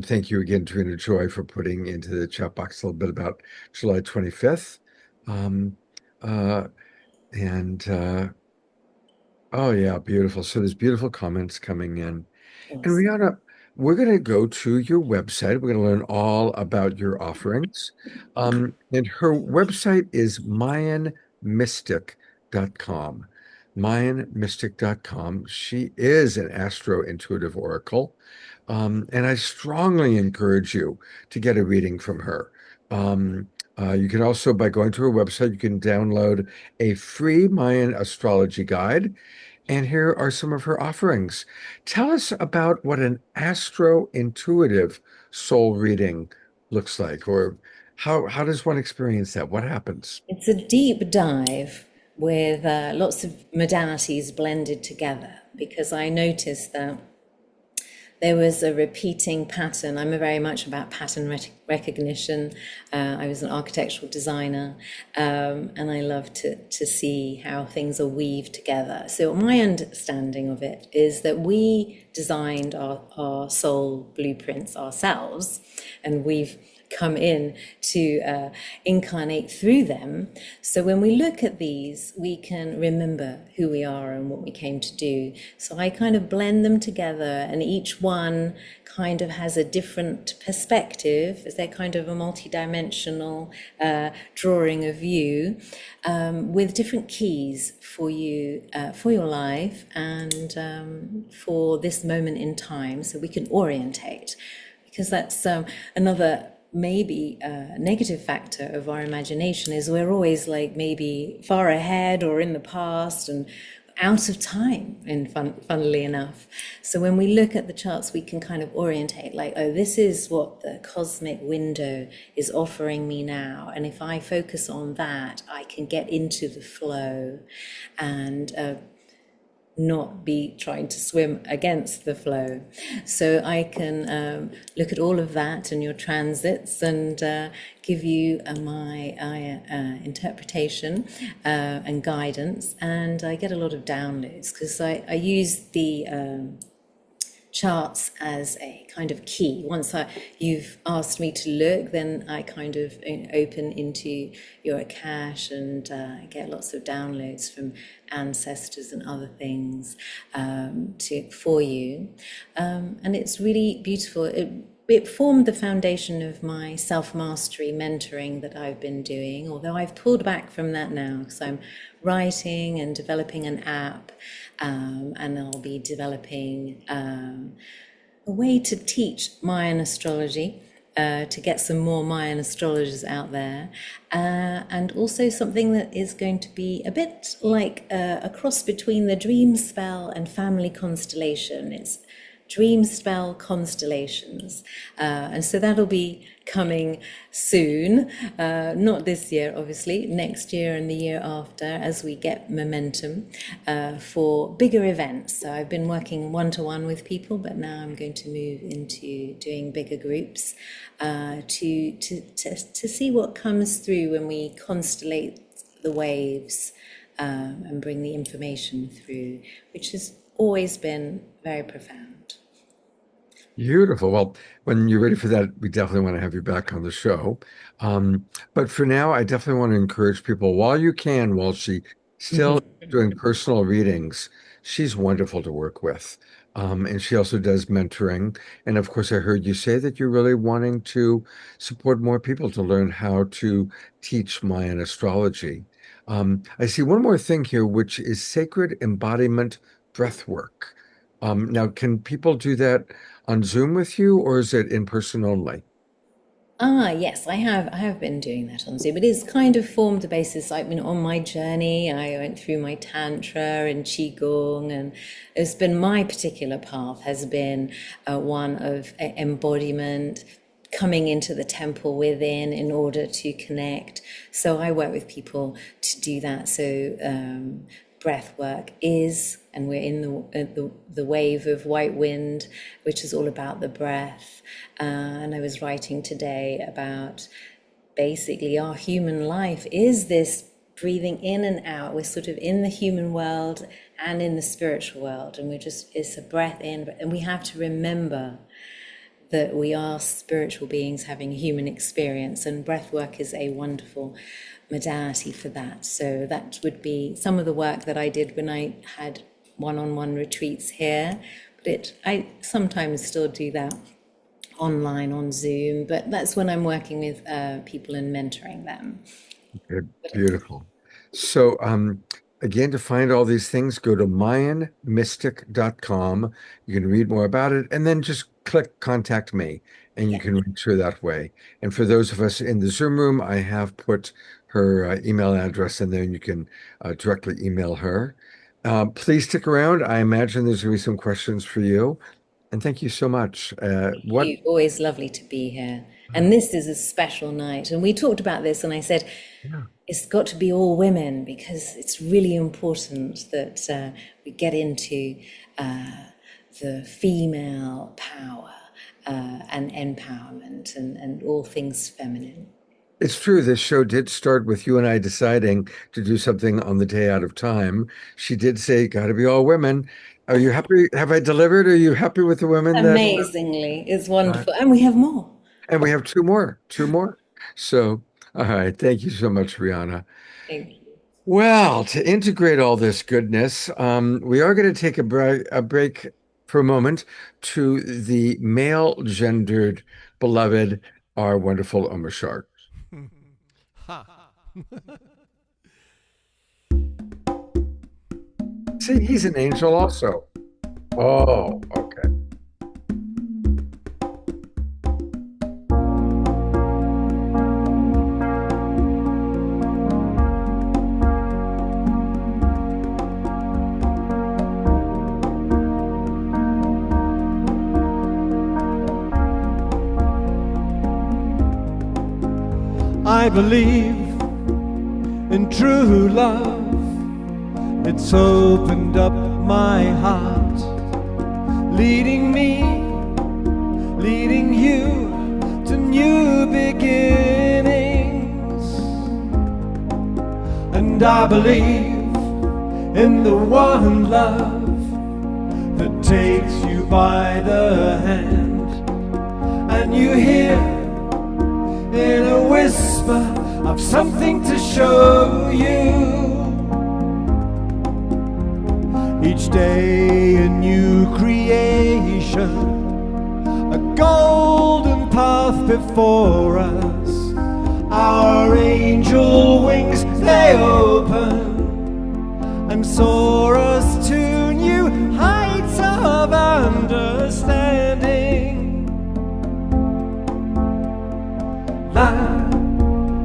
thank you again, Trina Joy, for putting into the chat box a little bit about July 25th. Um, uh, and oh yeah, beautiful. So there's beautiful comments coming in. And Awesome. Rihanna, we're going to go to your website. We're going to learn all about your offerings. And her website is MayanMystic.com. MayanMystic.com. She is an astro intuitive oracle. And I strongly encourage you to get a reading from her. You can also, by going to her website, you can download a free Mayan astrology guide. And here are some of her offerings. Tell us about what an astro-intuitive soul reading looks like, or how does one experience that? What happens? It's a deep dive with lots of modalities blended together, because I noticed that there was a repeating pattern. I'm very much about pattern recognition. I was an architectural designer, and I love to see how things are weaved together. So my understanding of it is that we designed our soul blueprints ourselves, and we've come in to incarnate through them. So when we look at these, we can remember who we are and what we came to do. So I kind of blend them together, and each one kind of has a different perspective, as they're kind of a multi-dimensional drawing of you, with different keys for you, for your life, and for this moment in time, so we can orientate. Because that's another maybe a negative factor of our imagination, is we're always like maybe far ahead or in the past and out of time, funnily enough. So when we look at the charts, we can kind of orientate like, oh, this is what the cosmic window is offering me now. And if I focus on that, I can get into the flow and not be trying to swim against the flow. So I can look at all of that and your transits and give you my interpretation and guidance. And I get a lot of downloads because I use the charts as a kind of key. Once you've asked me to look, then I kind of open into your Akash and get lots of downloads from ancestors and other things for you. And it's really beautiful. It formed the foundation of my self-mastery mentoring that I've been doing, although I've pulled back from that now because I'm writing and developing an app, and I'll be developing a way to teach Mayan astrology, to get some more Mayan astrologers out there, and also something that is going to be a bit like a cross between the dream spell and family constellation. It's dream spell constellations, and so that'll be coming soon, not this year obviously, next year and the year after, as we get momentum for bigger events. So I've been working one-to-one with people, but now I'm going to move into doing bigger groups to see what comes through when we constellate the waves and bring the information through, which has always been very profound. Beautiful. Well, when you're ready for that, we definitely want to have you back on the show. But for now, I definitely want to encourage people while you can, while she's still doing personal readings, she's wonderful to work with. And she also does mentoring. And of course, I heard you say that you're really wanting to support more people to learn how to teach Mayan astrology. I see one more thing here, which is sacred embodiment breath work. Now, can people do that on Zoom with you, or is it in person only? Yes, I have been doing that on Zoom. It is kind of formed the basis. I mean, on my journey, I went through my tantra and qigong, and it's been my particular path has been one of embodiment, coming into the temple within in order to connect. So I work with people to do that. So breath work is, and we're in the wave of white wind, which is all about the breath. And I was writing today about basically our human life is this breathing in and out. We're sort of in the human world and in the spiritual world, and it's a breath in, and we have to remember that we are spiritual beings having a human experience, and breath work is a wonderful modality for that. So that would be some of the work that I did when I had one-on-one retreats here. But I sometimes still do that online on Zoom, but that's when I'm working with people and mentoring them. Okay, beautiful. So, again, to find all these things, go to mayanmystic.com. You can read more about it, and then just click Contact Me, and you can reach her that way. And for those of us in the Zoom room, I have put her email address in there, and you can directly email her. Please stick around. I imagine there's going to be some questions for you. And thank you so much. Always lovely to be here. And this is a special night. And we talked about this, and I said, it's got to be all women, because it's really important that we get into the female power and empowerment and all things feminine. It's true. This show did start with you and I deciding to do something on the day out of time. She did say, got to be all women. Are you happy? Have I delivered? Are you happy with the women? Amazingly. It's wonderful. And we have more. And we have two more. So, all right. Thank you so much, Rihanna. Thank you. Well, to integrate all this goodness, we are going to take a break for a moment to the male-gendered beloved, our wonderful Omar Shark. See, he's an angel also. Oh, okay. I believe in true love. It's opened up my heart, leading me, leading you to new beginnings. And I believe in the one love that takes you by the hand, and you hear in a whisper of something to show you. Each day a new creation, a golden path before us. Our angel wings, they open and soar us to new heights of understanding.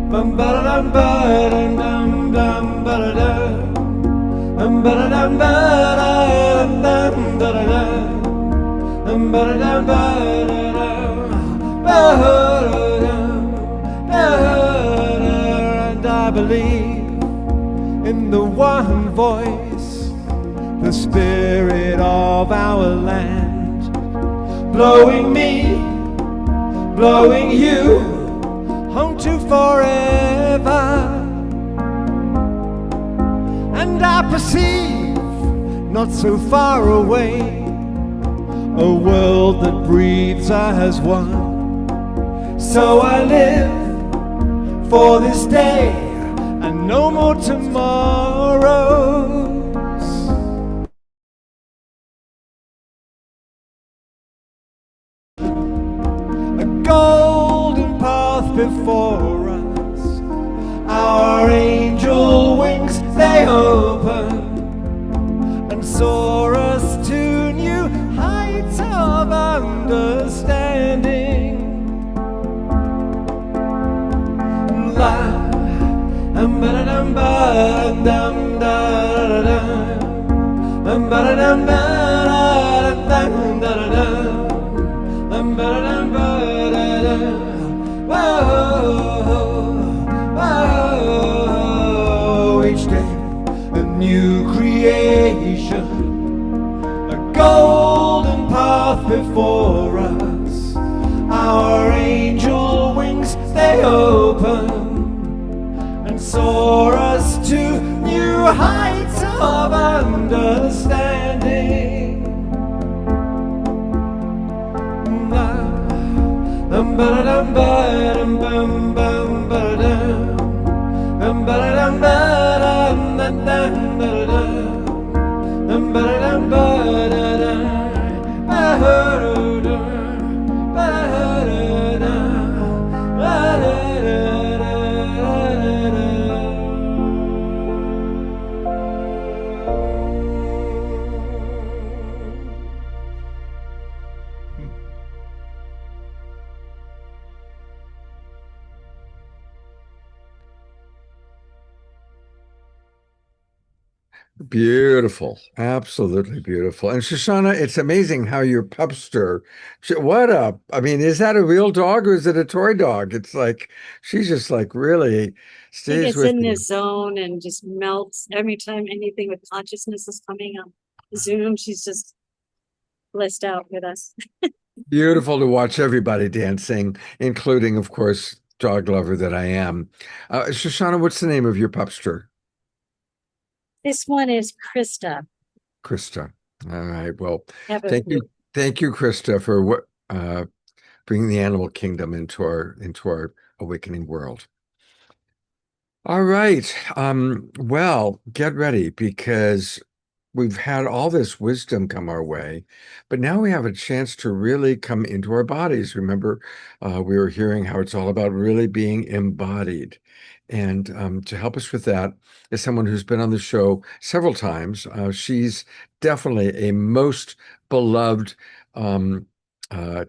Bum ba dum ba dum dum ba dum ba dum ba dum ba dum ba and I believe in the one voice, the spirit of our land, blowing me, blowing you home to forever. And I perceive, not so far away, a world that breathes as one. So I live for this day and no more tomorrows. A golden path before us, our angel wings they open and soar us to new heights of understanding. La, ba-da-dum, ba-dum, da-da-dum, ba-da-dum, ba-da-dum, da-da-dum, ba-da-dum, ba-da-dum. Whoa, whoa, each day a new creation, a golden path before us. Our angel wings, they open and soar us to new heights of understanding. Ba-da-dum, ba-dum, bum, bum, ba-da-dum, ba-da-dum, ba-dum, ba-dum, ba-da-dum, ba-da-dum, ba-da-dum, ba-da-dum, Beautiful, absolutely beautiful. And Shoshana, it's amazing how your pupster, I mean, is that a real dog or is it a toy dog? It's like she's just like really He stays gets with in you. this zone and just melts every time anything with consciousness is coming up. Zoom, she's just blissed out with us. Beautiful to watch everybody dancing, including, of course, dog lover that I am. Shoshana, what's the name of your pupster? This one is Krista. Krista. All right. Well, Have a thank you, Krista, for bringing the animal kingdom into our awakening world. All right. Well, get ready because we've had all this wisdom come our way, but now we have a chance to really come into our bodies. Remember, we were hearing how it's all about really being embodied. And to help us with that is someone who's been on the show several times. She's definitely a most beloved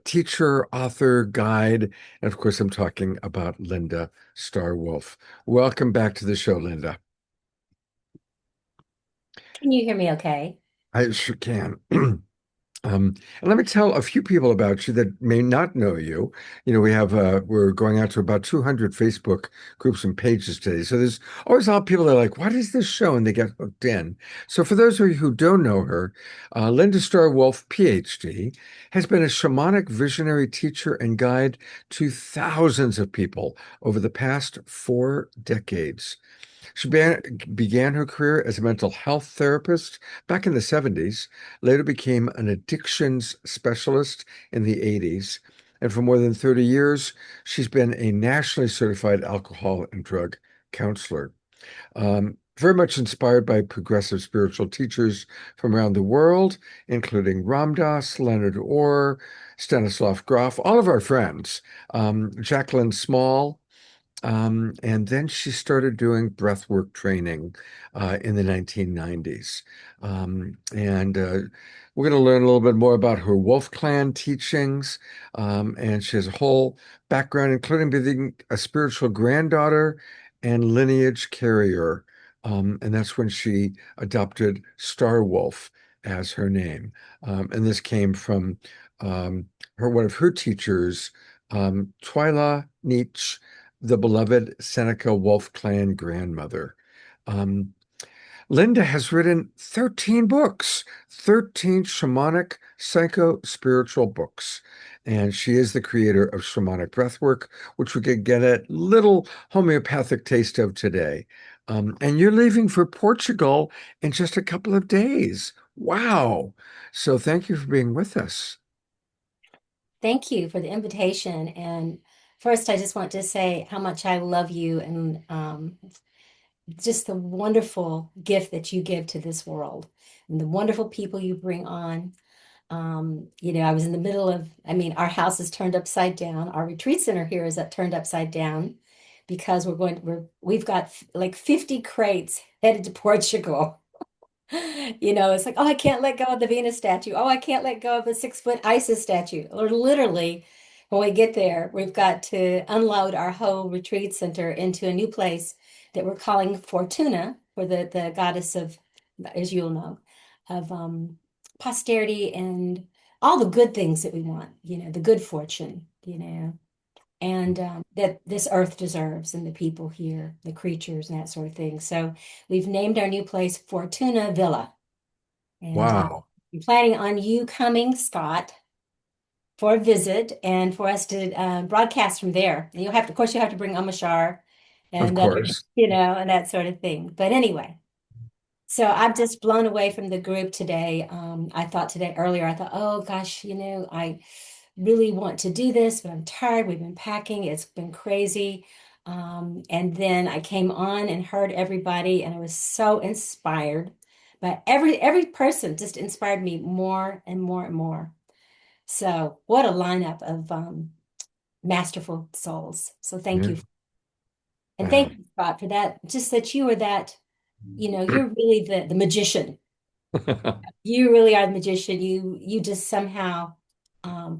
teacher, author, guide. And of course, I'm talking about Linda Starr-Wolf. Welcome back to the show, Linda. Can you hear me okay? I sure can. And let me tell a few people about you that may not know you. You know, we're going out to about 200 Facebook groups and pages today. So there's always a lot of people that are like, what is this show? And they get hooked in. So for those of you who don't know her, Linda Starr-Wolf, PhD, has been a shamanic visionary teacher and guide to thousands of people over the past 4 decades. She began her career as a mental health therapist back in the 70s, later became an addictions specialist in the 80s, and for more than 30 years, she's been a nationally certified alcohol and drug counselor. Very much inspired by progressive spiritual teachers from around the world, including Ram Dass, Leonard Orr, Stanislav Grof, all of our friends, Jacqueline Small, and then she started doing breathwork training in the 1990s. And we're going to learn a little bit more about her Wolf Clan teachings. And she has a whole background, including being a spiritual granddaughter and lineage carrier. And that's when she adopted Star Wolf as her name. And this came from one of her teachers, Twyla Nietzsche, the beloved Seneca Wolf Clan grandmother. Linda has written 13 books, 13 shamanic psycho-spiritual books. And she is the creator of shamanic breathwork, which we could get a little homeopathic taste of today. And you're leaving for Portugal in just a couple of days. Wow. So thank you for being with us. Thank you for the invitation. And first, I just want to say how much I love you and just the wonderful gift that you give to this world and the wonderful people you bring on. I was in the middle of, our house is turned upside down. Our retreat center here is turned upside down. because we've got like 50 crates headed to Portugal. It's like, oh, I can't let go of the Venus statue. Oh, I can't let go of the 6-foot Isis statue. Or literally, when we get there, we've got to unload our whole retreat center into a new place that we're calling Fortuna, for the goddess of, as you'll know, of posterity and all the good things that we want, the good fortune, and that this earth deserves, and the people here, the creatures, and that sort of thing. So we've named our new place Fortuna Villa. And Wow. I'm planning on you coming, Scott, for a visit and for us to broadcast from there. And of course, you'll have to bring Amashar Of and, course. and that sort of thing. But anyway, so I'm just blown away from the group today. I thought earlier, oh gosh, I really want to do this, but I'm tired. We've been packing. It's been crazy. And then I came on and heard everybody, and I was so inspired. But every person just inspired me more and more and more. So what a lineup of masterful souls. So thank Yeah. you. And Yeah. thank you, Scott, for that. Just that you are that, you're really the magician. You really are the magician. You just somehow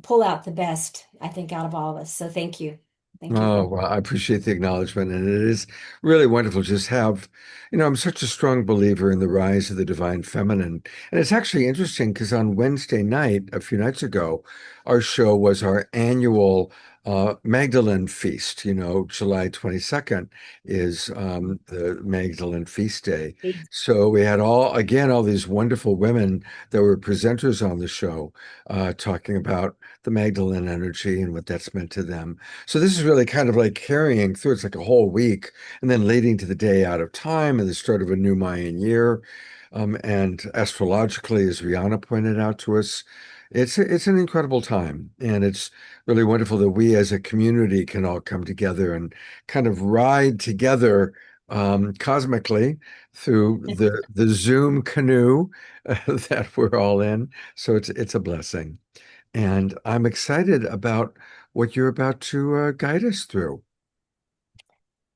pull out the best, I think, out of all of us. So thank you. Thank you. Oh, well, I appreciate the acknowledgement. And it is really wonderful to just have, I'm such a strong believer in the rise of the divine feminine. And it's actually interesting because on Wednesday night, a few nights ago, our show was our annual Magdalene Feast. July 22nd is the Magdalene Feast Day. So we had all these wonderful women that were presenters on the show talking about the Magdalene energy and what that's meant to them. So this is really kind of like carrying through. It's like a whole week, and then leading to the day out of time and the start of a new Mayan year. And astrologically, as Rihanna pointed out to us, it's an incredible time, and it's really wonderful that we as a community can all come together and kind of ride together cosmically through the Zoom canoe that we're all in. So it's a blessing. And I'm excited about what you're about to guide us through.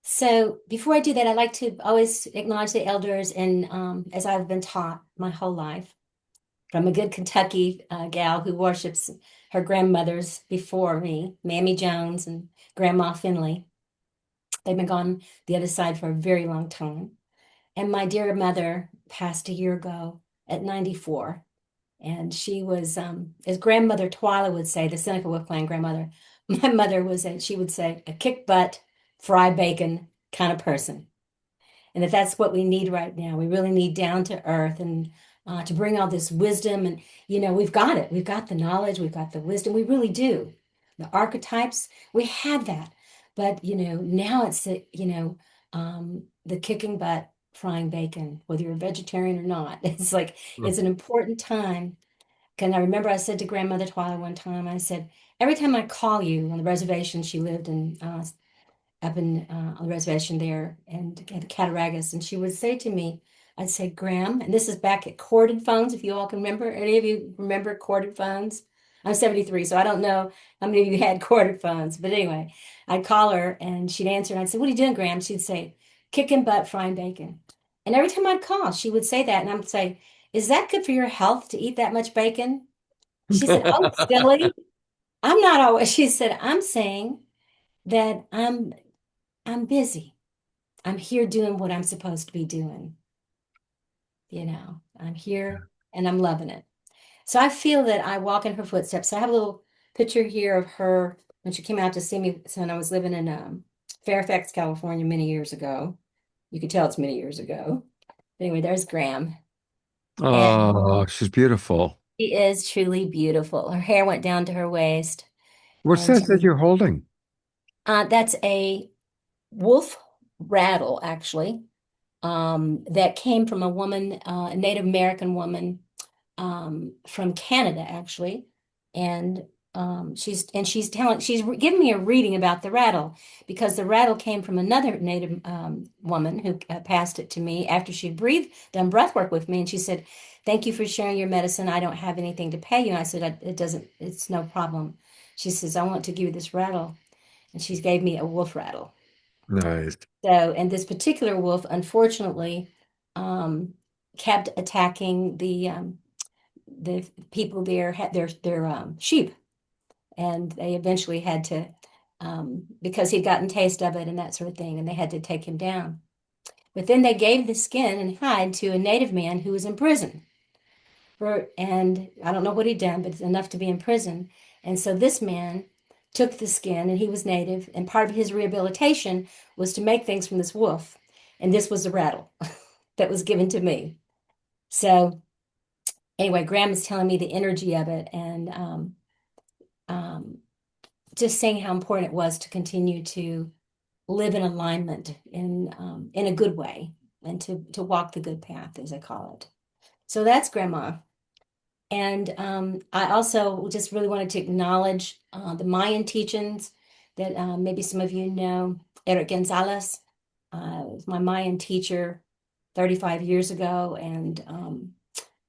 So before I do that, I like to always acknowledge the elders, and as I've been taught my whole life from a good Kentucky gal who worships her grandmothers before me, Mammy Jones and Grandma Finley. They've been gone the other side for a very long time. And my dear mother passed a year ago at 94. And she was, as grandmother Twyla would say, the Seneca Wolf Clan grandmother, my mother she would say, a kick butt, fry bacon kind of person. And that's what we need right now. We really need down to earth and to bring all this wisdom. And, we've got it. We've got the knowledge. We've got the wisdom. We really do. The archetypes, we have that. But, now it's the kicking butt, frying bacon, whether you're a vegetarian or not. It's like, it's an important time. And I remember I said to Grandmother Twyla one time, I said, every time I call you on the reservation, she lived in up in on the reservation there and at Cattaraugus, and she would say to me, I'd say, Graham, and this is back at corded phones, if you all can remember. Any of you remember corded phones? I'm 73, so I don't know how many of you had corded phones. But anyway, I'd call her and she'd answer, and I'd say, what are you doing, Graham? She'd say, kicking butt, frying bacon. And every time I'd call, she would say that, and I'd say, is that good for your health to eat that much bacon? She said, oh, silly. I'm not always, she said, I'm saying that I'm busy. I'm here doing what I'm supposed to be doing. I'm here and I'm loving it. So I feel that I walk in her footsteps. So I have a little picture here of her when she came out to see me when I was living in Fairfax, California, many years ago. You could tell it's many years ago. Anyway, there's Graham. And Oh, she's beautiful. she is truly beautiful. Her hair went down to her waist. What's And that that you're holding? that's a wolf rattle, actually, that came from a woman, a Native American woman from Canada, actually. And she's giving me a reading about the rattle because the rattle came from another Native woman who passed it to me after she'd done breath work with me, and she said, "Thank you for sharing your medicine. I don't have anything to pay you." And I said, It's no problem." She says, "I want to give you this rattle," and she gave me a wolf rattle. Nice. So, and this particular wolf, unfortunately, um, kept attacking the people there had their sheep, and they eventually had to because he'd gotten taste of it and that sort of thing, and they had to take him down. But then they gave the skin and hide to a native man who was in prison. And I don't know what he'd done, but it's enough to be in prison. And so this man took the skin, and he was native, and part of his rehabilitation was to make things from this wolf. And this was a rattle that was given to me. So anyway, Graham was telling me the energy of it, and um, just saying how important it was to continue to live in alignment in a good way, and to walk the good path, as I call it. So that's Grandma. And I also just really wanted to acknowledge the Mayan teachings that maybe some of you know. Eric Gonzalez was my Mayan teacher 35 years ago, and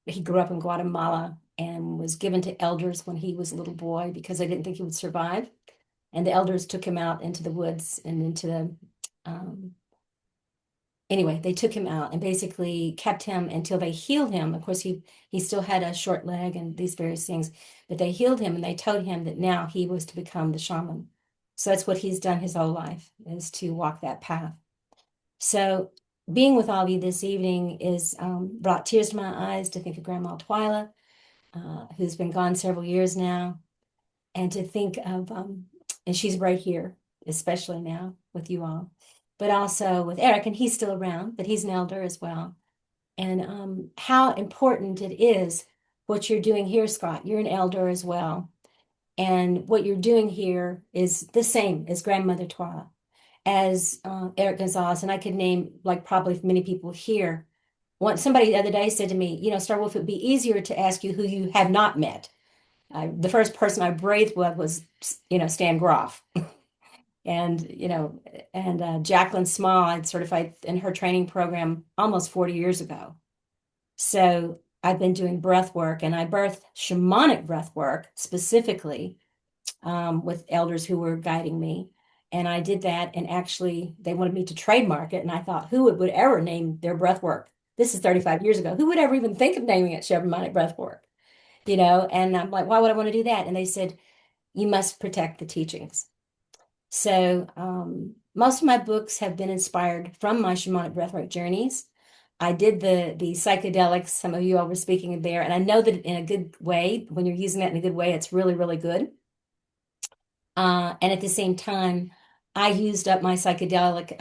he grew up in Guatemala and was given to elders when he was a little boy because they didn't think he would survive. And the elders took him out into the woods and into the anyway, they took him out and basically kept him until they healed him. Of course, he still had a short leg and these various things, but they healed him and they told him that now he was to become the shaman. So that's what he's done his whole life, is to walk that path. So being with all of you this evening is brought tears to my eyes to think of Grandma Twyla, who's been gone several years now, and to think of, and she's right here, especially now with you all, but also with Eric, and he's still around, but he's an elder as well. And how important it is what you're doing here, Scott. You're an elder as well. And what you're doing here is the same as Grandmother Twyla, as Eric Gonzalez, and I could name like probably many people here. Somebody the other day said to me, Star Wolf, it'd be easier to ask you who you have not met. The first person I breathed with was, Stan Groff. And Jacqueline Small, I'd certified in her training program almost 40 years ago. So I've been doing breath work, and I birthed shamanic breath work specifically with elders who were guiding me. And I did that, and actually they wanted me to trademark it. And I thought, who would ever name their breath work? This is 35 years ago. Who would ever even think of naming it shamanic breath work? And I'm like, why would I want to do that? And they said, you must protect the teachings. So most of my books have been inspired from my shamanic breathwork journeys. I did the psychedelics. Some of you all were speaking there, and I know that in a good way, when you're using that in a good way, it's really, really good. And at the same time, I used up my psychedelic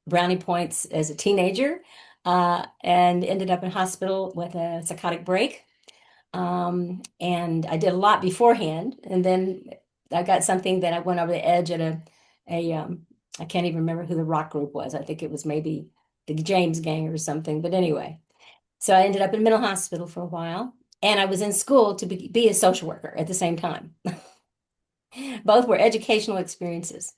brownie points as a teenager and ended up in hospital with a psychotic break. And I did a lot beforehand, and then I got something that I went over the edge at I can't even remember who the rock group was. I think it was maybe the James Gang or something. But anyway, so I ended up in mental hospital for a while, and I was in school to be a social worker at the same time. Both were educational experiences.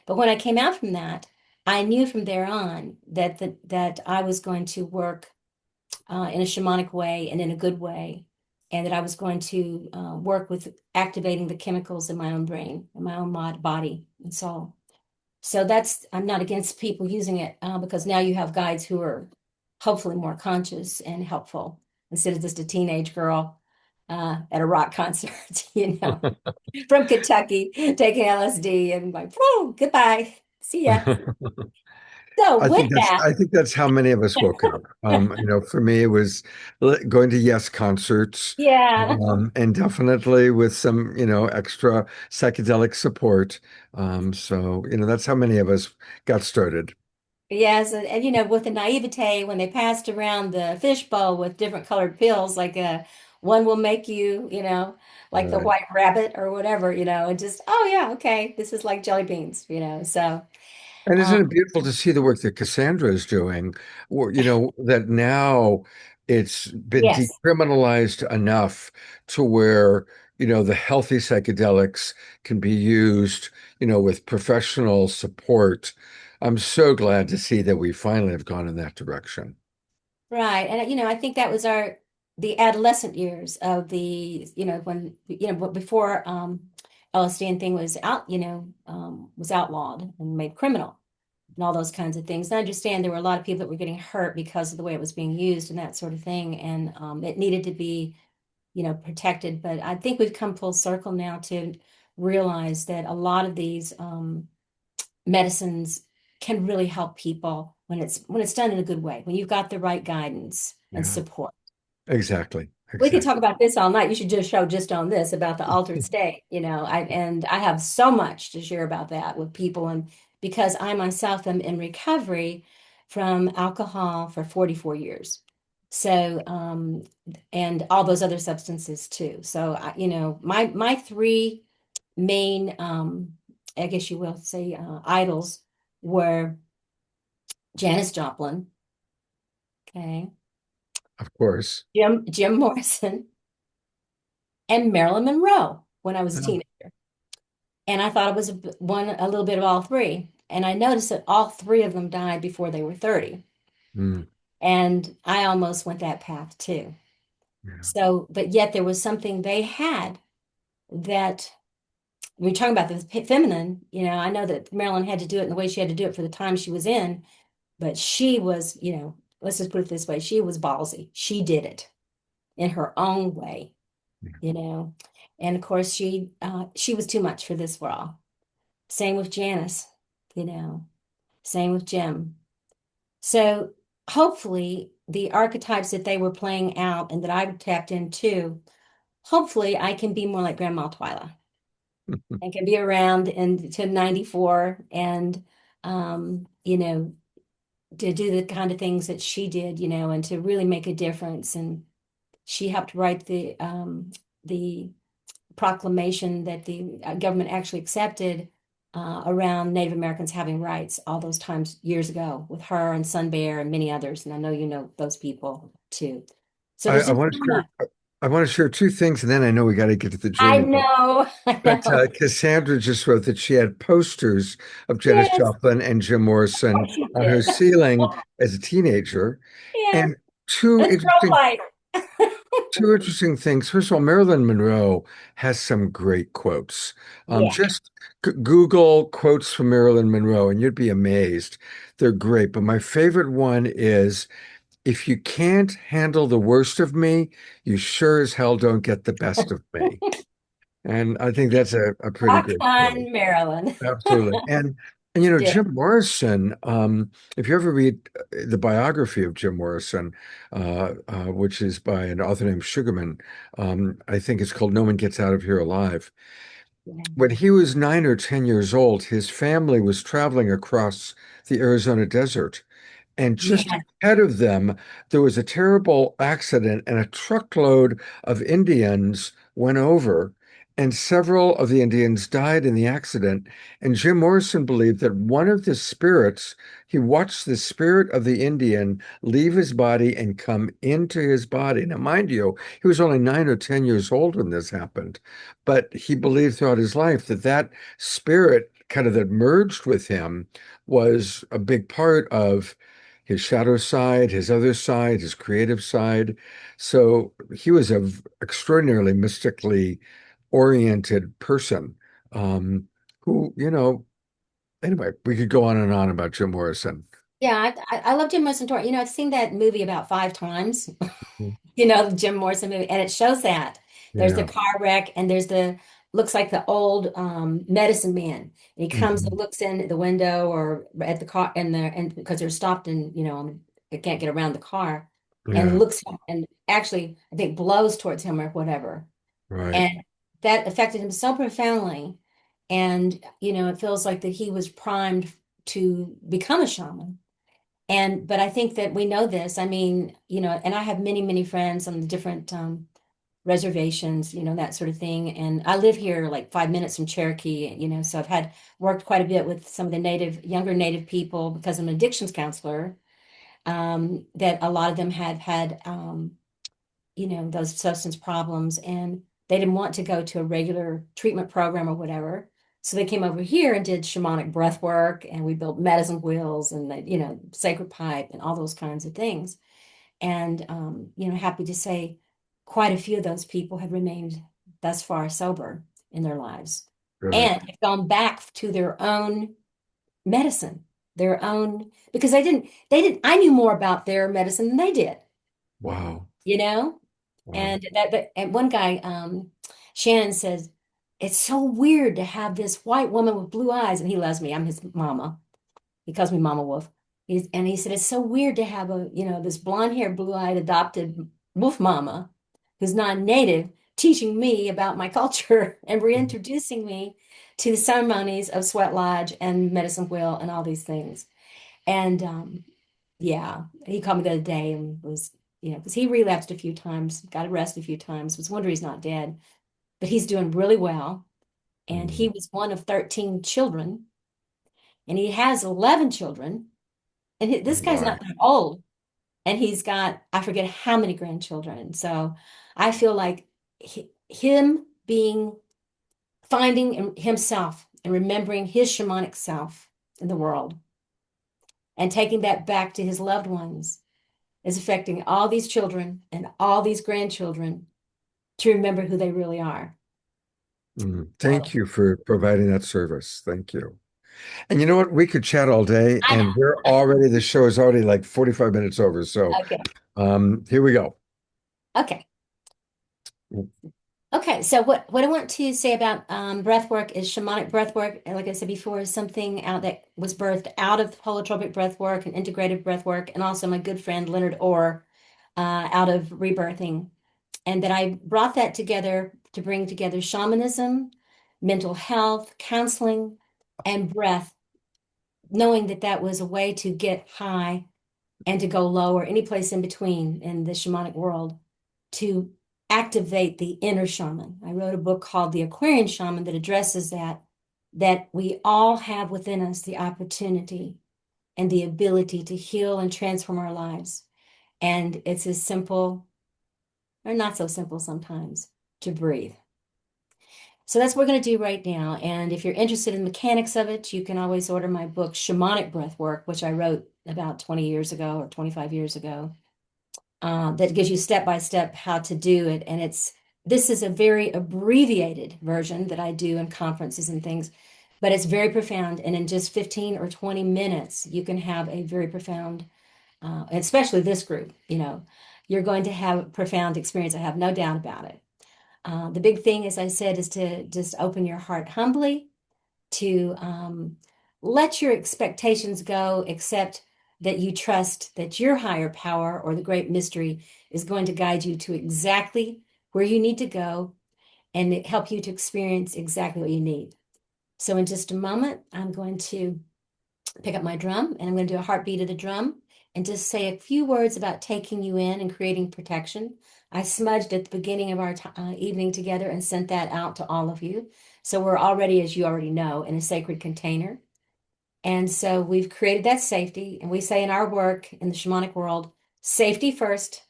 But when I came out from that, I knew from there on that I was going to work in a shamanic way and in a good way, and that I was going to work with activating the chemicals in my own brain, in my own body and soul. So I'm not against people using it because now you have guides who are hopefully more conscious and helpful instead of just a teenage girl at a rock concert, from Kentucky, taking LSD and like, whoa, goodbye, see ya. So with that, I think that's how many of us woke up. For me, it was going to Yes concerts, yeah. and definitely with some, extra psychedelic support. So, that's how many of us got started. Yes, and with the naivete, when they passed around the fishbowl with different colored pills, like one will make you, like the Right. white rabbit or whatever, and just, oh yeah, okay, this is like jelly beans, so And um, isn't it beautiful to see the work that Cassandra is doing? Or, that now it's been yes, decriminalized enough to where, the healthy psychedelics can be used, with professional support. I'm so glad to see that we finally have gone in that direction. right, and I think that was the adolescent years of the, when before LSD and thing was out, was outlawed and made criminal. and all those kinds of things. And I understand there were a lot of people that were getting hurt because of the way it was being used and that sort of thing. And it needed to be, protected. But I think we've come full circle now to realize that a lot of these medicines can really help people when it's done in a good way, when you've got the right guidance and Yeah, support. exactly. We could Exactly. talk about this all night. You should just show just on this about the altered state, and I have so much to share about that with people. And because I myself am in recovery from alcohol for 44 years. So, and all those other substances too. So, my three main, I guess you will say, idols were Janis Joplin, okay, Of course. Jim Morrison, and Marilyn Monroe when I was a Oh. teenager. And I thought it was a little bit of all three. And I noticed that all three of them died before they were 30. Mm, And I almost went that path too. yeah. So, but yet there was something they had that when you're talking about the feminine, I know that Marilyn had to do it in the way she had to do it for the time she was in, but she was, let's just put it this way, she was ballsy. She did it in her own way, Yeah. And of course she was too much for this world. Same with Janice, same with Jim. So hopefully the archetypes that they were playing out and that I tapped into, hopefully I can be more like Grandma Twyla and can be around to 94 and to do the kind of things that she did, and to really make a difference. And she helped write the proclamation that the government actually accepted around Native Americans having rights all those times years ago with her and Sun Bear and many others. And I know you know those people too. So I, there's I just want to share I want to share two things, and then I know we got to get to the I dreaming. know, I But know. Cassandra just wrote that she had posters of Janis Yes, Joplin and Jim what Morrison she on her did. ceiling as a teenager. Yeah, And two that's girl interesting life. two interesting things. First of all, Marilyn Monroe has some great quotes. Yeah. Just Google quotes from Marilyn Monroe, and you'd be amazed. They're great. But my favorite one is, if you can't handle the worst of me, you sure as hell don't get the best of me. And I think that's a pretty Rock great quote. on, Maryland. Absolutely. And Yeah. Jim Morrison, if you ever read the biography of Jim Morrison, which is by an author named Sugarman, I think it's called No One Gets Out of Here Alive. Yeah. When he was 9 or 10 years old, his family was traveling across the Arizona desert. And just Yeah. ahead of them, there was a terrible accident, and a truckload of Indians went over, and several of the Indians died in the accident. And Jim Morrison believed that one of the spirits, he watched the spirit of the Indian leave his body and come into his body. Now, mind you, he was only 9 or 10 years old when this happened, but he believed throughout his life that that spirit kind of that merged with him was a big part of his shadow side, his other side, his creative side. So he was an extraordinarily mystically oriented person, who, anyway, we could go on and on about Jim Morrison. Yeah, I love Jim Morrison Tour. I've seen that movie about 5 times. The Jim Morrison movie, and it shows that there's the Yeah. car wreck, and there's the looks like the old medicine man. And he comes and Mhm. looks in the window or at the car, and because they're stopped, and they can't get around the car, and Yeah, looks and actually I think blows towards him or whatever, right. and that affected him so profoundly, and it feels like that he was primed to become a shaman. But I think that we know this. I mean, and I have many, many friends on the different reservations, that sort of thing. And I live here like 5 minutes from Cherokee, so I've had worked quite a bit with some of the younger native people because I'm an addictions counselor, that a lot of them have had, those substance problems, and they didn't want to go to a regular treatment program or whatever. So they came over here and did shamanic breath work, and we built medicine wheels and sacred pipe and all those kinds of things. And happy to say quite a few of those people have remained thus far sober in their lives Good. and have gone back to their own medicine. their own, because I knew more about their medicine than they did, Wow. you know? Wow. And one guy, Shannon says, it's so weird to have this white woman with blue eyes, and he loves me. I'm his mama. He calls me Mama Wolf. And he said, it's so weird to have this blonde haired, blue eyed adopted wolf mama who's non-native teaching me about my culture and reintroducing me to the ceremonies of Sweat Lodge and Medicine Wheel and all these things. And yeah, he called me the other day and was, because he relapsed a few times, got arrested a few times, was wondering he's not dead, but he's doing really well. And he was one of 13 children, and he has 11 children. And this guy's Wow. not that old, and he's got, I forget how many grandchildren. So I feel like him finding himself and remembering his shamanic self in the world and taking that back to his loved ones is affecting all these children and all these grandchildren to remember who they really are. So, Thank you for providing that service. Thank you. And you know what? We could chat all day, I and the show is already like 45 minutes over. So okay. here we go. Okay. Okay, so what I want to say about breath work is shamanic breath work, and like I said before, is something out that was birthed out of holotropic breath work and integrated breath work, and also my good friend Leonard Orr out of rebirthing, and that I brought that together to bring together shamanism, mental health, counseling, and breath, knowing that that was a way to get high and to go low or any place in between in the shamanic world to activate the inner shaman. I wrote a book called The Aquarian Shaman that addresses that we all have within us the opportunity and the ability to heal and transform our lives. And it's as simple, or not so simple sometimes, to breathe. So that's what we're going to do right now. And if you're interested in the mechanics of it, you can always order my book, Shamanic Breath Work, which I wrote about 20 years ago or 25 years ago. That gives you step by step how to do it. And this is a very abbreviated version that I do in conferences and things, but it's very profound. And in just 15 or 20 minutes, you can have a very profound, especially this group, you're going to have a profound experience. I have no doubt about it. The big thing, as I said, is to just open your heart humbly, to let your expectations go, accept that you trust that your higher power or the great mystery is going to guide you to exactly where you need to go and help you to experience exactly what you need. So in just a moment, I'm going to pick up my drum and I'm going to do a heartbeat of the drum and just say a few words about taking you in and creating protection. I smudged at the beginning of our evening together and sent that out to all of you. So we're already, as you already know, in a sacred container. And so we've created that safety. And we say in our work in the shamanic world, safety first,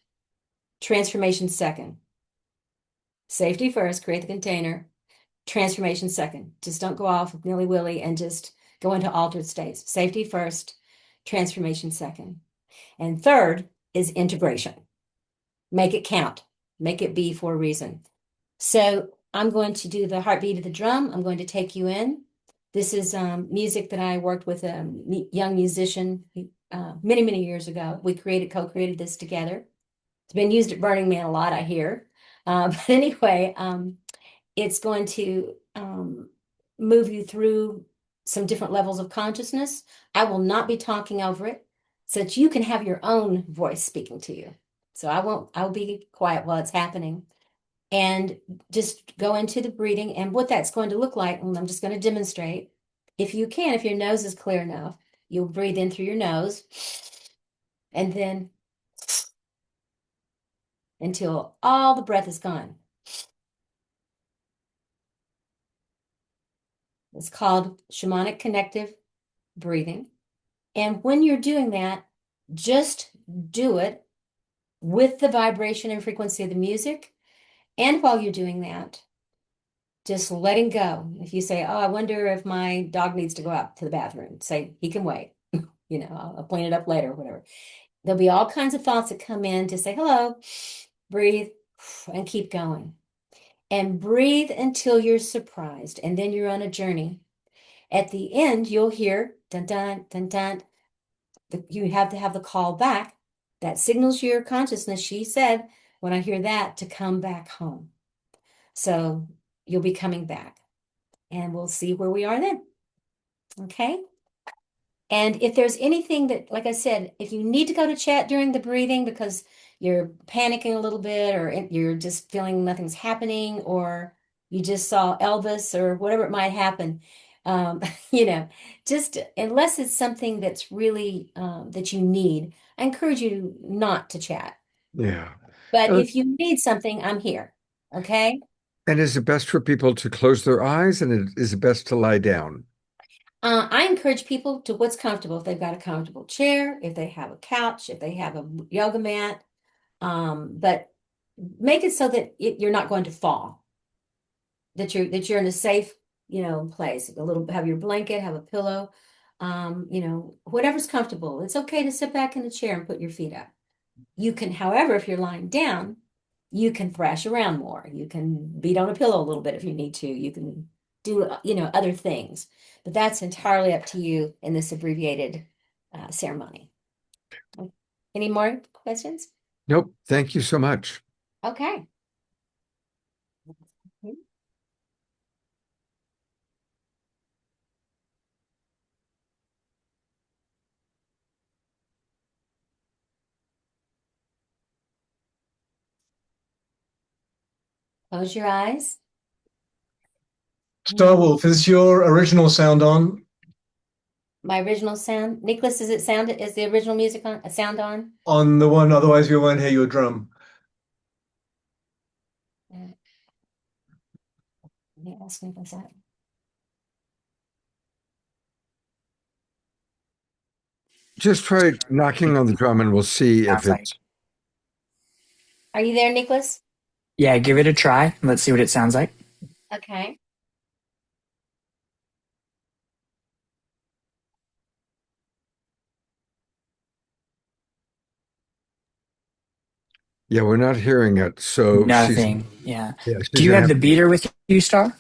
transformation second. Safety first, create the container, transformation second. Just don't go off nilly-willy and just go into altered states. Safety first, transformation second. And third is integration. Make it count. Make it be for a reason. So I'm going to do the heartbeat of the drum. I'm going to take you in. This is music that I worked with a young musician many, many years ago. We co-created this together. It's been used at Burning Man a lot, I hear. But anyway, it's going to move you through some different levels of consciousness. I will not be talking over it so that you can have your own voice speaking to you. So I'll be quiet while it's happening. And just go into the breathing and what that's going to look like. And I'm just going to demonstrate. If you can, if your nose is clear enough, you'll breathe in through your nose and then until all the breath is gone. It's called shamanic connective breathing. And when you're doing that, just do it with the vibration and frequency of the music. And while you're doing that, just letting go. If you say, oh, I wonder if my dog needs to go out to the bathroom, say he can wait. I'll clean it up later, whatever. There'll be all kinds of thoughts that come in to say hello, breathe, and keep going. And breathe until you're surprised. And then you're on a journey. At the end, you'll hear dun, dun, dun, dun. You have to have the call back. That signals your consciousness, she said, when I hear that, to come back home. So you'll be coming back, and we'll see where we are then. Okay? And if there's anything that, like I said, if you need to go to chat during the breathing because you're panicking a little bit, or you're just feeling nothing's happening, or you just saw Elvis or whatever it might happen, you know, just unless it's something that's really that you need, I encourage you not to chat. Yeah. But if you need something, I'm here. Okay? And is it best for people to close their eyes, and is it best to lie down? I encourage people to what's comfortable. If they've got a comfortable chair, if they have a couch, if they have a yoga mat, but make it so that you're not going to fall. That you're in a safe, place. Have your blanket, have a pillow, whatever's comfortable. It's okay to sit back in a chair and put your feet up. You can, however, if you're lying down, you can thrash around more. You can beat on a pillow a little bit if you need to. You can do, other things. But that's entirely up to you in this abbreviated ceremony. Any more questions? Nope. Thank you so much. Okay. Close your eyes. Star Wolf, is your original sound on? My original sound. Nicholas, is the original music on? A sound on? On the one, otherwise we won't hear your drum. Let me ask Nicholas that. Just try knocking on the drum and we'll see if it's. Are you there, Nicholas? Yeah, give it a try. Let's see what it sounds like. Okay. Yeah, we're not hearing it. So Nothing. Yeah. she's Do you gonna have the beater with you, Star?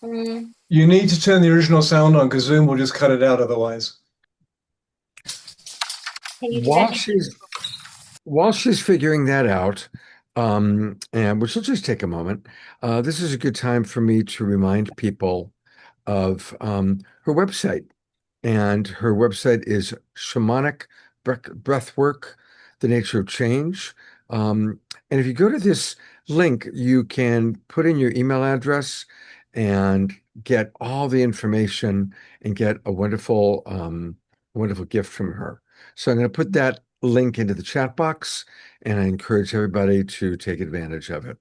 Mm, You need to turn the original sound on because Zoom will just cut it out otherwise. can you do that? While she's figuring that out, and which will just take a moment, this is a good time for me to remind people of her website. And her website is Shamanic Breathwork, The Nature of Change. And if you go to this link, you can put in your email address and get all the information and get a wonderful, wonderful gift from her. So I'm going to put that link into the chat box, and I encourage everybody to take advantage of it.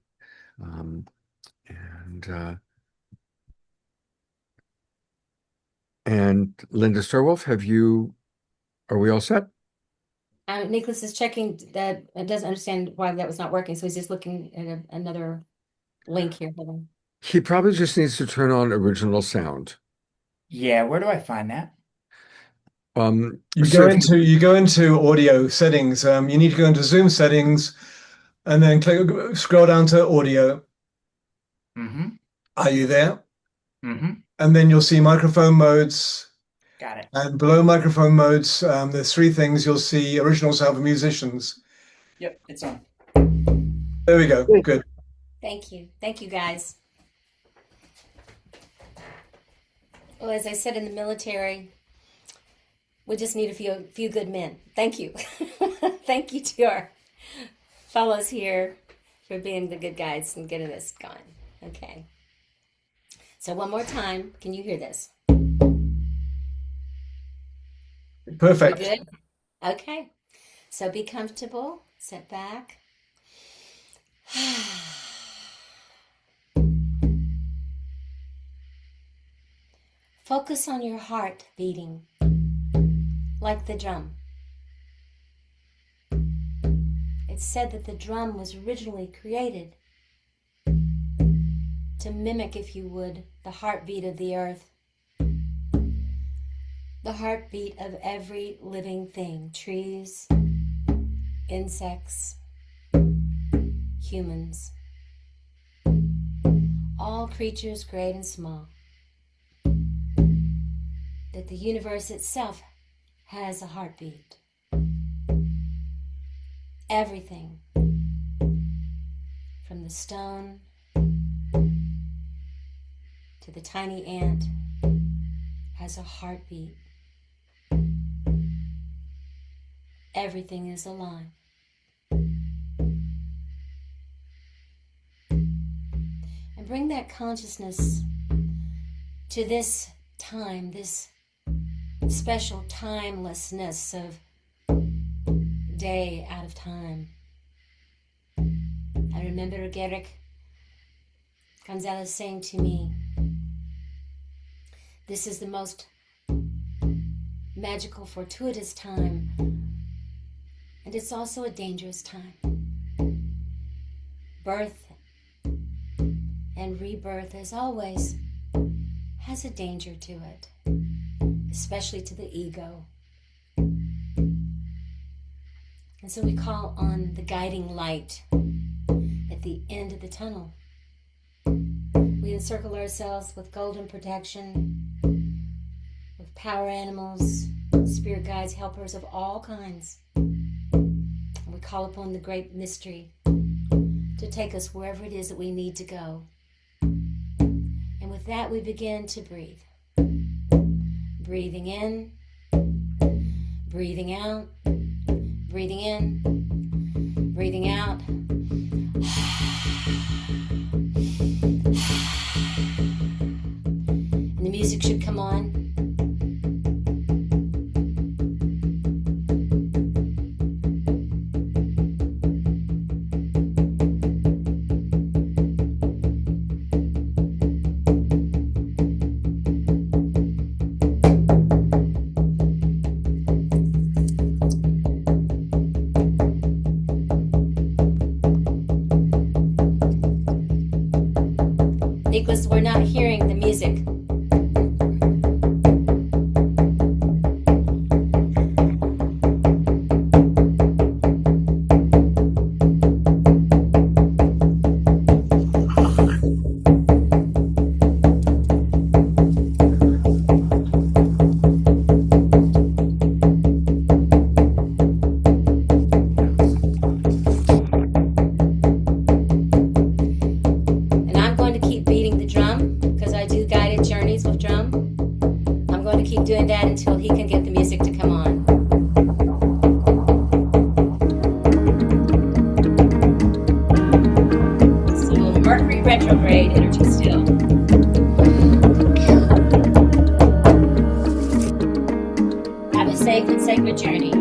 And Linda Starwolf, are we all set? Nicholas is checking that and doesn't understand why that was not working, so he's just looking at another link here. Hold on. He probably just needs to turn on original sound. Yeah, where do I find that? You go into audio settings. You need to go into Zoom settings and then scroll down to audio. Mm-hmm. Are you there? Mm-hmm. And then you'll see microphone modes. Got it. And below microphone modes, there's three things. You'll see original sound for musicians. Yep, it's on. There we go. Good. Thank you. Thank you, guys. Well, as I said in the military, we just need a few good men. Thank you. Thank you to our fellows here for being the good guys and getting this going. Okay. So one more time, can you hear this? Perfect. We're good? Okay. So be comfortable, sit back. Focus on your heart beating like the drum. It's said that the drum was originally created to mimic, if you would, the heartbeat of the earth, the heartbeat of every living thing, trees, insects, humans, all creatures great and small. that the universe itself has a heartbeat. Everything, from the stone to the tiny ant, has a heartbeat. Everything is alive. And bring that consciousness to this time, this special timelessness of day out of time. I remember Gerrit Gonzalez saying to me, this is the most magical, fortuitous time, and it's also a dangerous time. Birth and rebirth, as always, has a danger to it, especially to the ego. And so we call on the guiding light at the end of the tunnel. We encircle ourselves with golden protection, with power animals, spirit guides, helpers of all kinds. And we call upon the great mystery to take us wherever it is that we need to go. And with that, we begin to breathe. Breathing in, breathing out, breathing in, breathing out. And the music should come on. Nicholas, we're not hearing the music. Until he can get the music to come on. So Mercury retrograde energy still. Have a safe and sacred journey.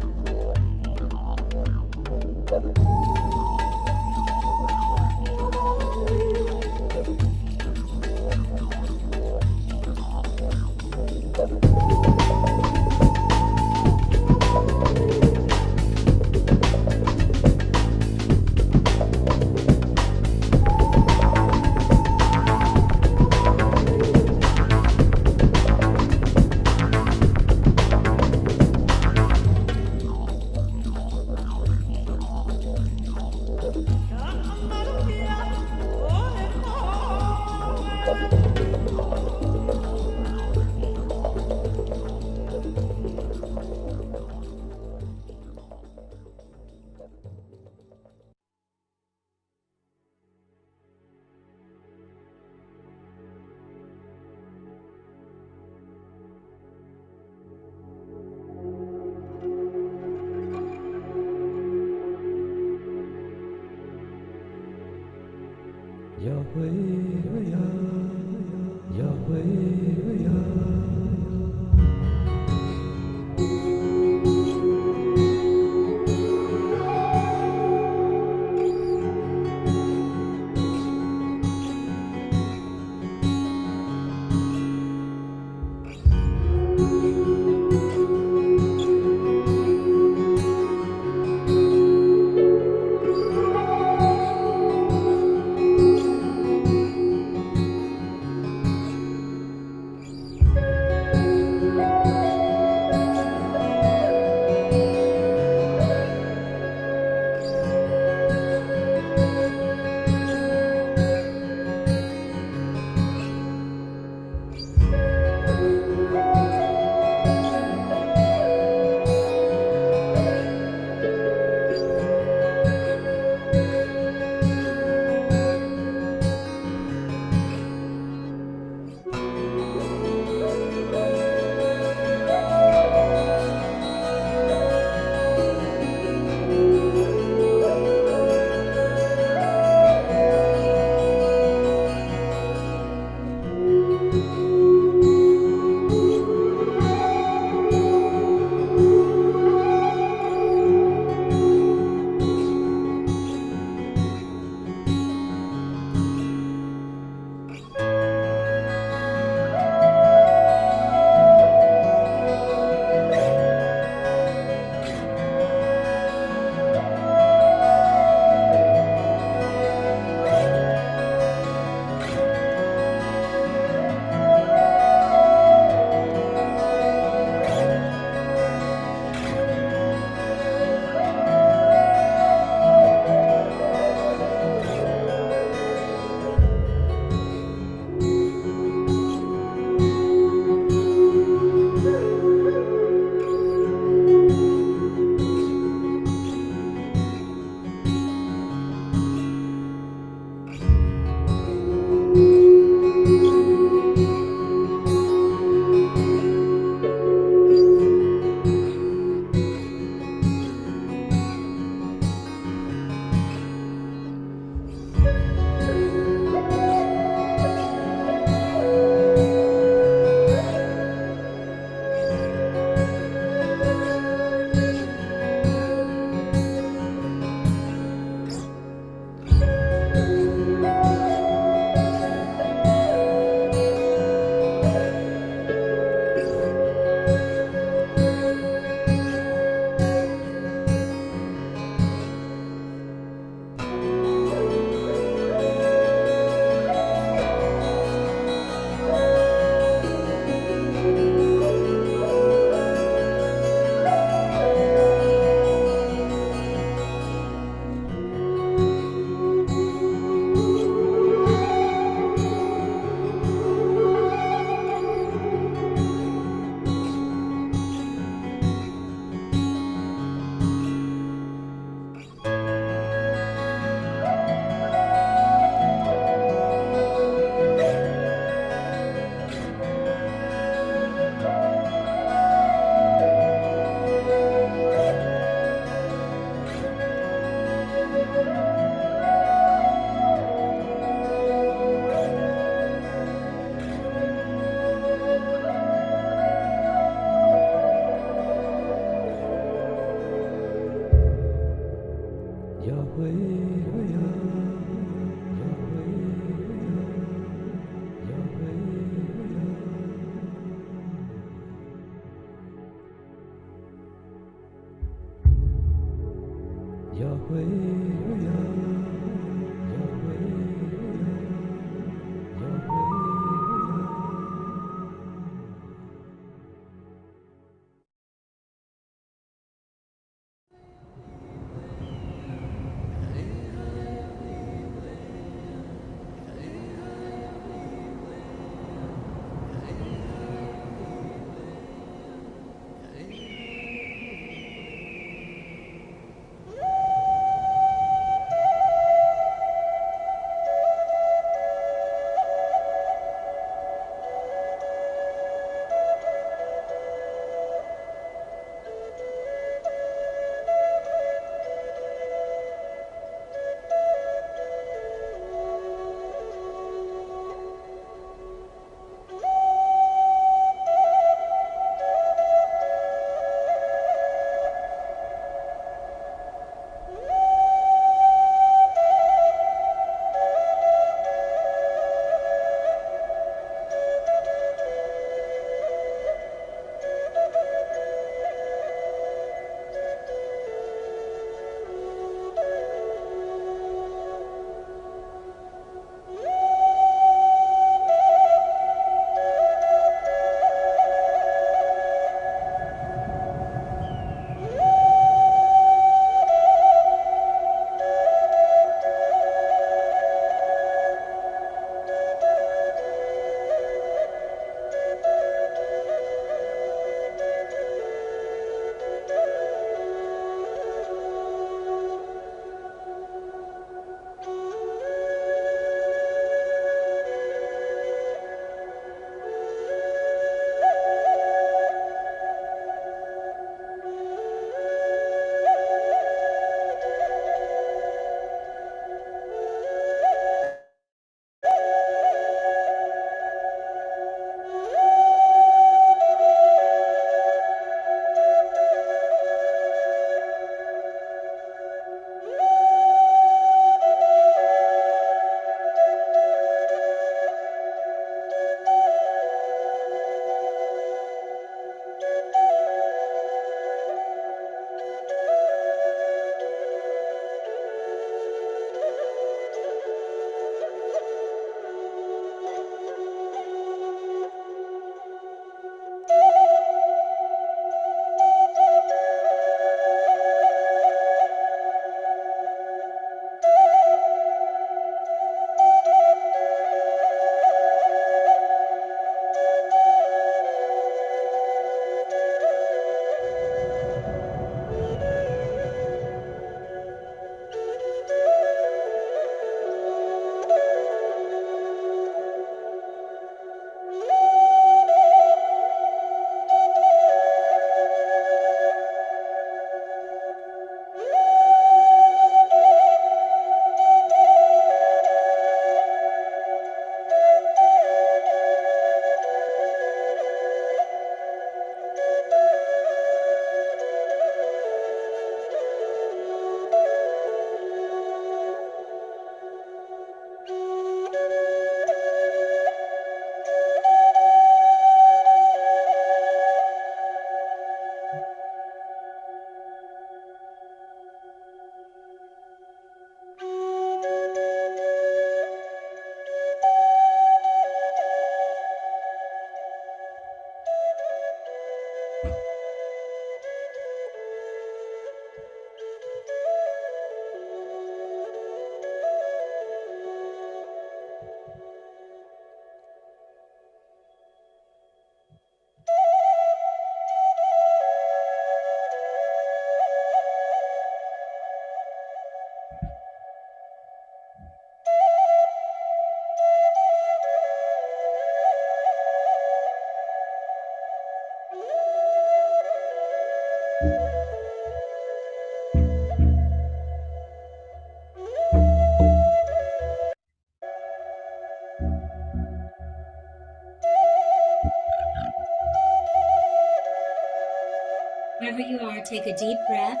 Wherever you are, take a deep breath.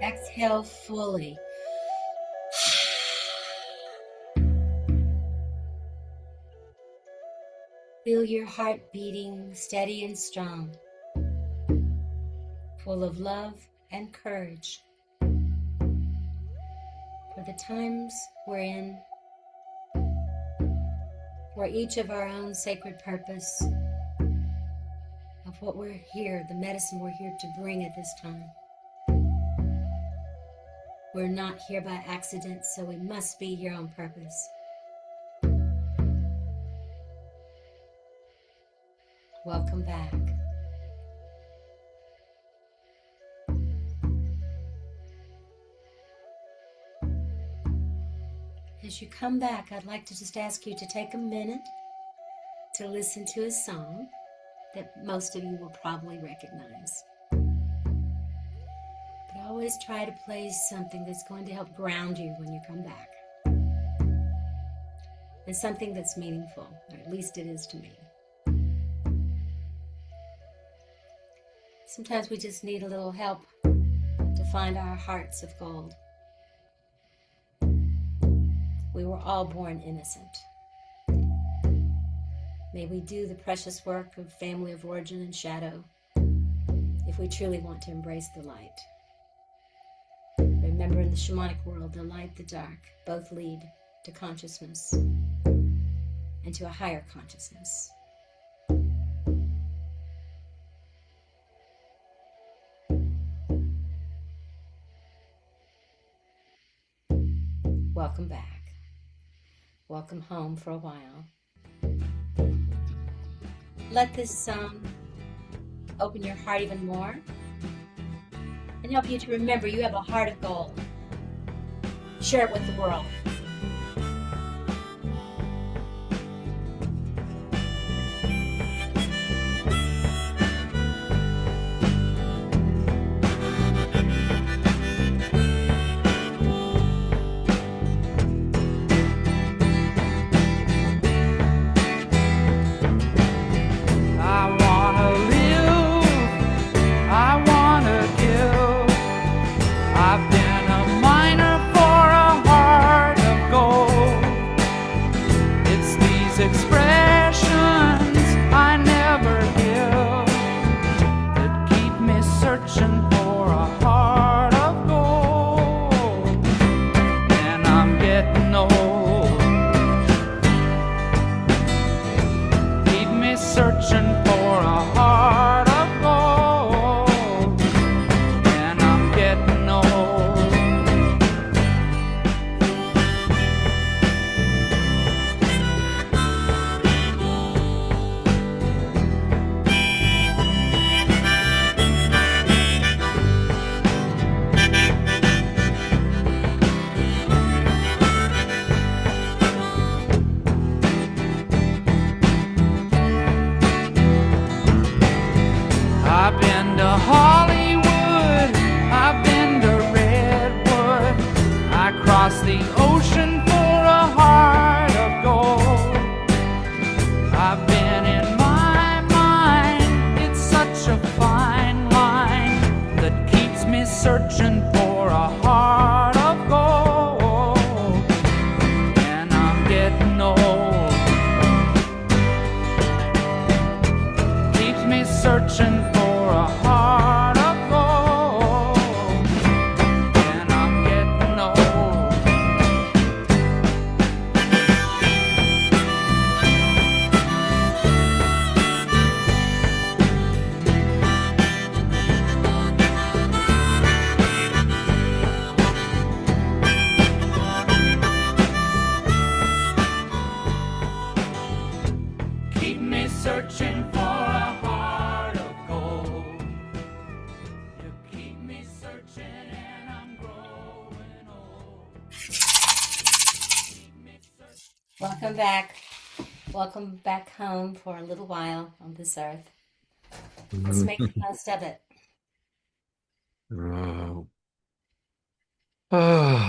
Exhale fully. Feel your heart beating steady and strong, full of love and courage for the times we're in, for each of our own sacred purpose, of what we're here, the medicine we're here to bring at this time. We're not here by accident, so we must be here on purpose. Welcome back. As you come back, I'd like to just ask you to take a minute to listen to a song that most of you will probably recognize. But always try to play something that's going to help ground you when you come back. And something that's meaningful, or at least it is to me. Sometimes we just need a little help to find our hearts of gold. We were all born innocent. May we do the precious work of family of origin and shadow if we truly want to embrace the light. Remember, in the shamanic world, the light, the dark, both lead to consciousness and to a higher consciousness. Welcome back. Welcome home for a while. Let this song open your heart even more and help you to remember you have a heart of gold. Share it with the world. Welcome back. Welcome back home for a little while on this earth. Let's make the most of it.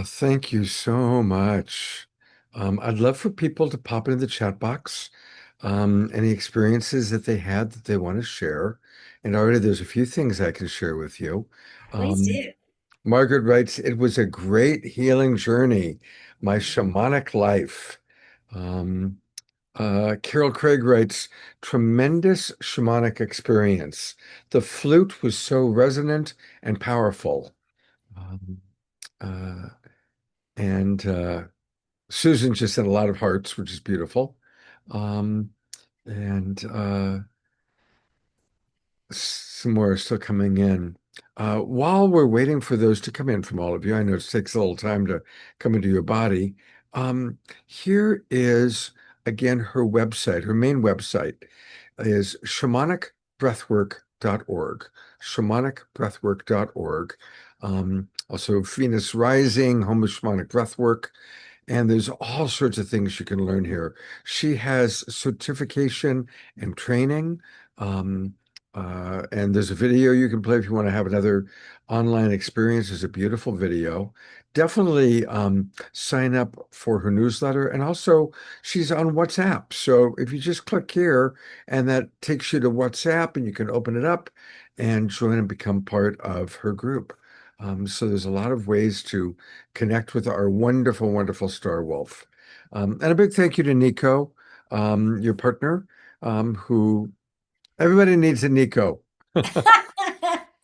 Thank you so much. I'd love for people to pop into the chat box any experiences that they had that they want to share. And already there's a few things I can share with you. Please Um, do. Margaret writes, it was a great healing journey, my shamanic life. Um, Carol Craig writes, tremendous shamanic experience. The flute was so resonant and powerful. Um, uh, and Susan just sent a lot of hearts, which is beautiful. Um, and some more are still coming in. While we're waiting for those to come in from all of you, I know it takes a little time to come into your body. Here is again her website. Her main website is shamanicbreathwork.org. Shamanicbreathwork.org. Also, Venus Rising, Home of Shamanic Breathwork. And there's all sorts of things you can learn here. She has certification and training. Um, and there's a video you can play if you want to have another online experience. It's a beautiful video. Definitely sign up for her newsletter. And also, she's on WhatsApp. So if you just click here, and that takes you to WhatsApp, and you can open it up and join and become part of her group. So there's a lot of ways to connect with our wonderful, wonderful Star Wolf. And a big thank you to Nico, your partner, who everybody needs a Nico.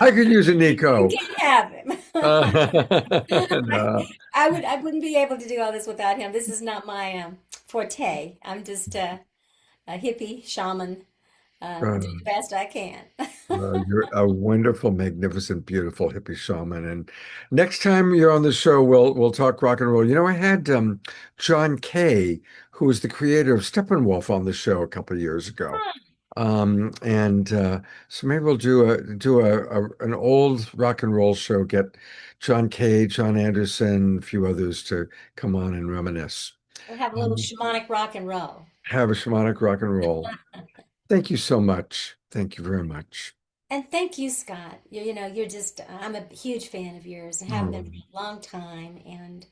I could use a You Nico. can have him. No. I wouldn't be able to do all this without him. This is not my forte. I'm just a hippie shaman, do the best I can. You're a wonderful, magnificent, beautiful hippie shaman. And next time you're on the show, we'll talk rock and roll. You know, I had John Kay, who was the creator of Steppenwolf, on the show a couple of years ago. And so maybe we'll do an old rock and roll show, get John Kay, John Anderson, a few others to come on and reminisce. We'll have a little shamanic rock and roll. Have a shamanic rock and roll. Thank you so much. Thank you very much. And thank you, Scott. You're just, I'm a huge fan of yours and have been for a long time. And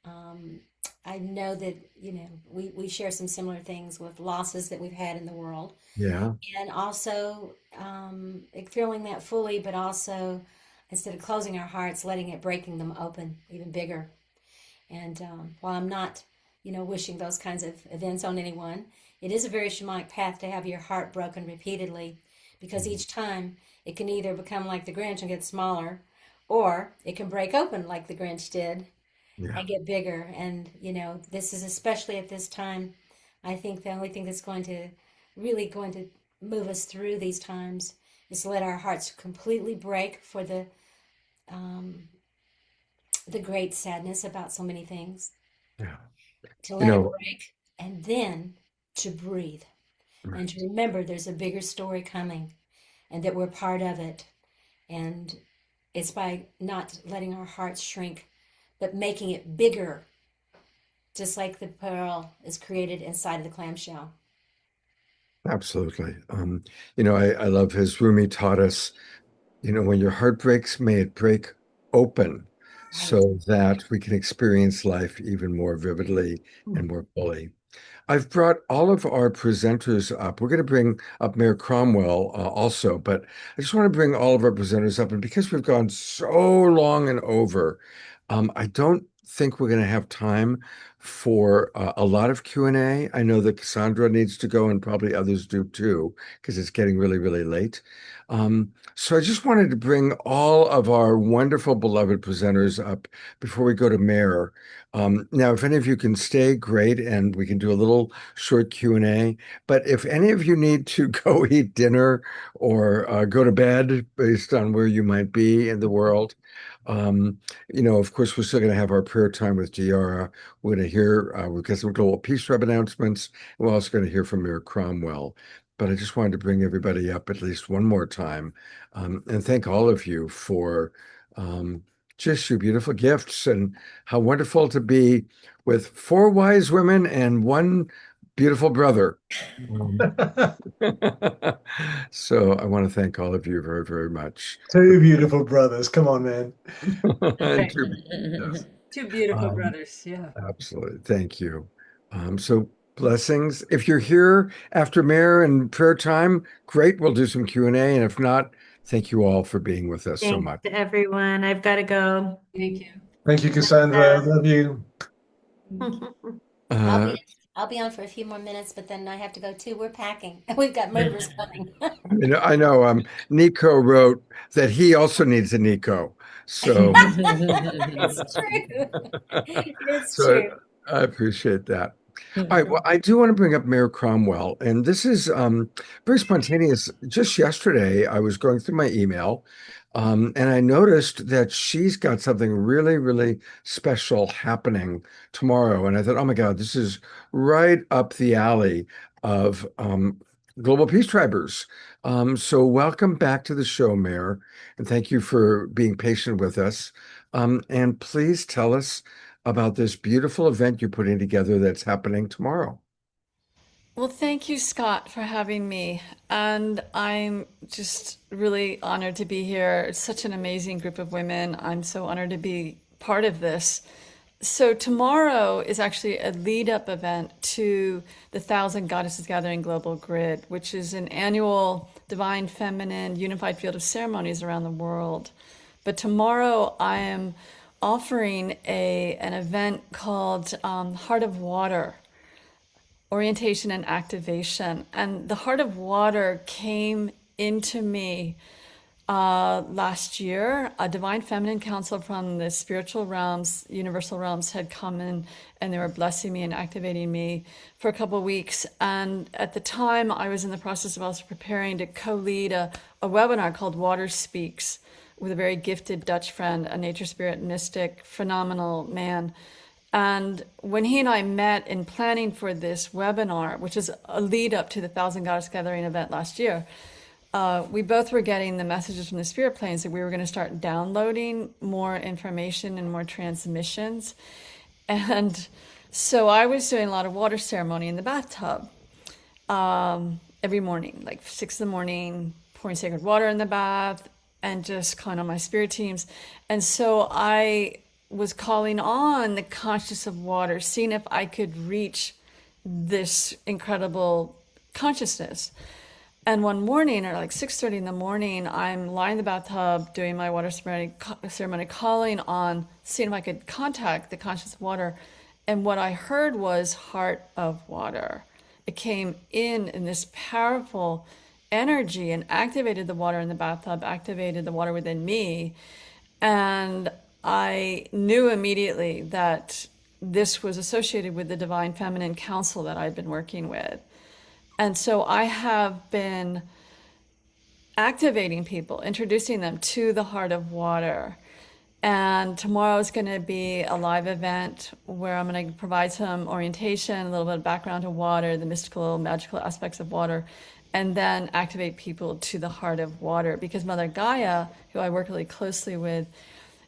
um, I know that, we share some similar things with losses that we've had in the world. Yeah. And also feeling that fully, but also instead of closing our hearts, letting it, breaking them open even bigger. And while I'm not, wishing those kinds of events on anyone, it is a very shamanic path to have your heart broken repeatedly, because each time it can either become like the Grinch and get smaller, or it can break open like the Grinch did Yeah. and get bigger. And, this is especially at this time, I think the only thing that's really going to move us through these times is to let our hearts completely break for the great sadness about so many things, Yeah. to You let it know, break, and then to breathe and to remember there's a bigger story coming and that we're part of it. And it's by not letting our hearts shrink, but making it bigger, just like the pearl is created inside of the clamshell. absolutely. I love his Rumi taught us, when your heart breaks, may it break open Right. so that we can experience life even more vividly and more fully. I've brought all of our presenters up. We're going to bring up Mayor Cromwell also, but I just want to bring all of our presenters up. And because we've gone so long and over, I don't think we're going to have time for a lot of Q&A. I know that Cassandra needs to go and probably others do too, because it's getting really, really late. So I just wanted to bring all of our wonderful, beloved presenters up before we go to Mayor. Now, if any of you can stay, great, and we can do a little short Q&A. But if any of you need to go eat dinner or go to bed based on where you might be in the world, of course, we're still going to have our prayer time with Giara. We're going to hear, we've got some global peace web announcements. We're also going to hear from Mayor Cromwell. But I just wanted to bring everybody up at least one more time, and thank all of you for just your beautiful gifts, and how wonderful to be with four wise women and one beautiful brother. So I want to thank all of you very, very much. Two beautiful brothers. Come on, man. And yes. Two beautiful Um, brothers. Yeah. Absolutely. Thank you. So Blessings. If you're here after Mayor and prayer time, great. We'll do some Q&A. And if not, thank you all for being with us so Thanks much. to everyone. I've got to go. Thank you. Thank you, Cassandra. Love you. Uh, I'll be on for a few more minutes, but then I have to go too. We're packing. We've got movers coming. I know Nico wrote that he also needs a Nico. So, It's true. It's so true. I appreciate that. All right. Well, I do want to bring up Mayor Cromwell, and this is very spontaneous. Just yesterday, I was going through my email, and I noticed that she's got something really, really special happening tomorrow. And I thought, oh my God, this is right up the alley of Global Peace Tribers. So welcome back to the show, Mayor, and thank you for being patient with us. And please tell us about this beautiful event you're putting together that's happening tomorrow. Well, thank you, Scott, for having me. And I'm just really honored to be here. It's such an amazing group of women. I'm so honored to be part of this. So, tomorrow is actually a lead up event to the Thousand Goddesses Gathering Global Grid, which is an annual divine feminine unified field of ceremonies around the world. But tomorrow I am offering an event called Heart of Water, Orientation and Activation. And the Heart of Water came into me last year. A divine feminine council from the spiritual realms, universal realms, had come in and they were blessing me and activating me for a couple of weeks. And at the time, I was in the process of also preparing to co-lead a webinar called Water Speaks, with a very gifted Dutch friend, a nature spirit mystic, phenomenal man. And when he and I met in planning for this webinar, which is a lead up to the Thousand Goddess Gathering event last year, we both were getting the messages from the spirit planes that we were going to start downloading more information and more transmissions. And so I was doing a lot of water ceremony in the bathtub every morning, like 6 in the morning, pouring sacred water in the bath, and just calling on my spirit teams. And so I was calling on the consciousness of water, seeing if I could reach this incredible consciousness. And one morning, or like 6:30 in the morning, I'm lying in the bathtub doing my water ceremony, calling on, seeing if I could contact the consciousness of water. And what I heard was Heart of Water. It came in this powerful energy and activated the water in the bathtub, activated the water within me. And I knew immediately that this was associated with the Divine Feminine Council that I'd been working with. And so I have been activating people, introducing them to the Heart of Water. And tomorrow is going to be a live event where I'm going to provide some orientation, a little bit of background to water, the mystical, magical aspects of water, and then activate people to the Heart of Water. Because Mother Gaia, who I work really closely with,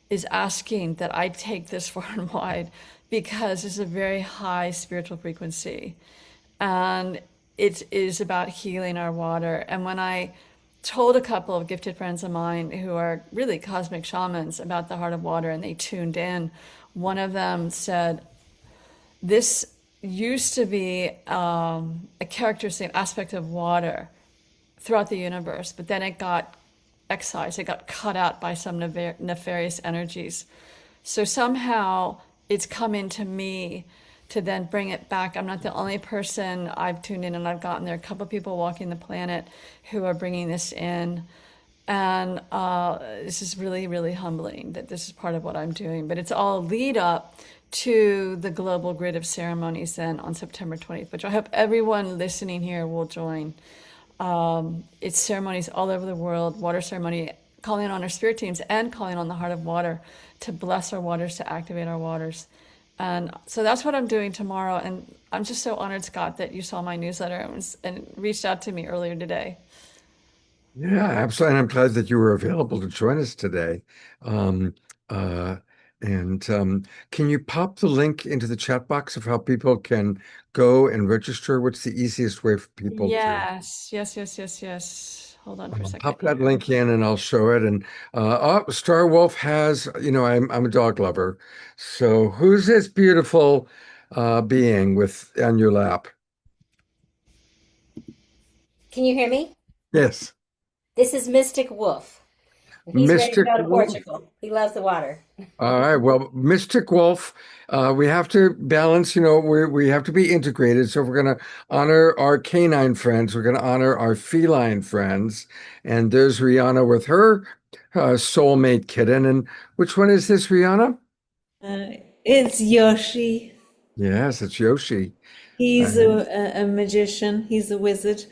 is asking that I take this far and wide because it's a very high spiritual frequency. And it is about healing our water. And when I told a couple of gifted friends of mine who are really cosmic shamans about the Heart of Water and they tuned in, one of them said, this used to be a characteristic aspect of water throughout the universe, but then it got excised, it got cut out by some nefarious energies. So somehow it's come into me to then bring it back. I'm not the only person. I've tuned in and I've gotten there. A couple of people walking the planet who are bringing this in. And this is really, really humbling that this is part of what I'm doing. But it's all lead up to the global grid of ceremonies then on September 20th, which I hope everyone listening here will join. It's ceremonies all over the world, water ceremony, calling on our spirit teams and calling on the Heart of Water to bless our waters, to activate our waters. And so that's what I'm doing tomorrow. And I'm just so honored, Scott, that you saw my newsletter and reached out to me earlier today. Yeah, absolutely. And I'm glad that you were available to join us today. Um, can you pop the link into the chat box of how people can go and register? What's the easiest way for people to? Yes. Hold on for a second. Pop that link in and I'll show it. And Star Wolf has, I'm a dog lover. So who's this beautiful being on your lap? Can you hear me? Yes. This is Mystic Wolf. He's ready to Mystic go to Wolf. Portugal. He loves the water. All right. Well, Mystic Wolf, we have to balance, we have to be integrated. So if we're going to honor our canine friends, we're going to honor our feline friends. And there's Rihanna with her soulmate kitten. And which one is this, Rihanna? It's Yoshi. Yes, it's Yoshi. He's a magician. He's a wizard.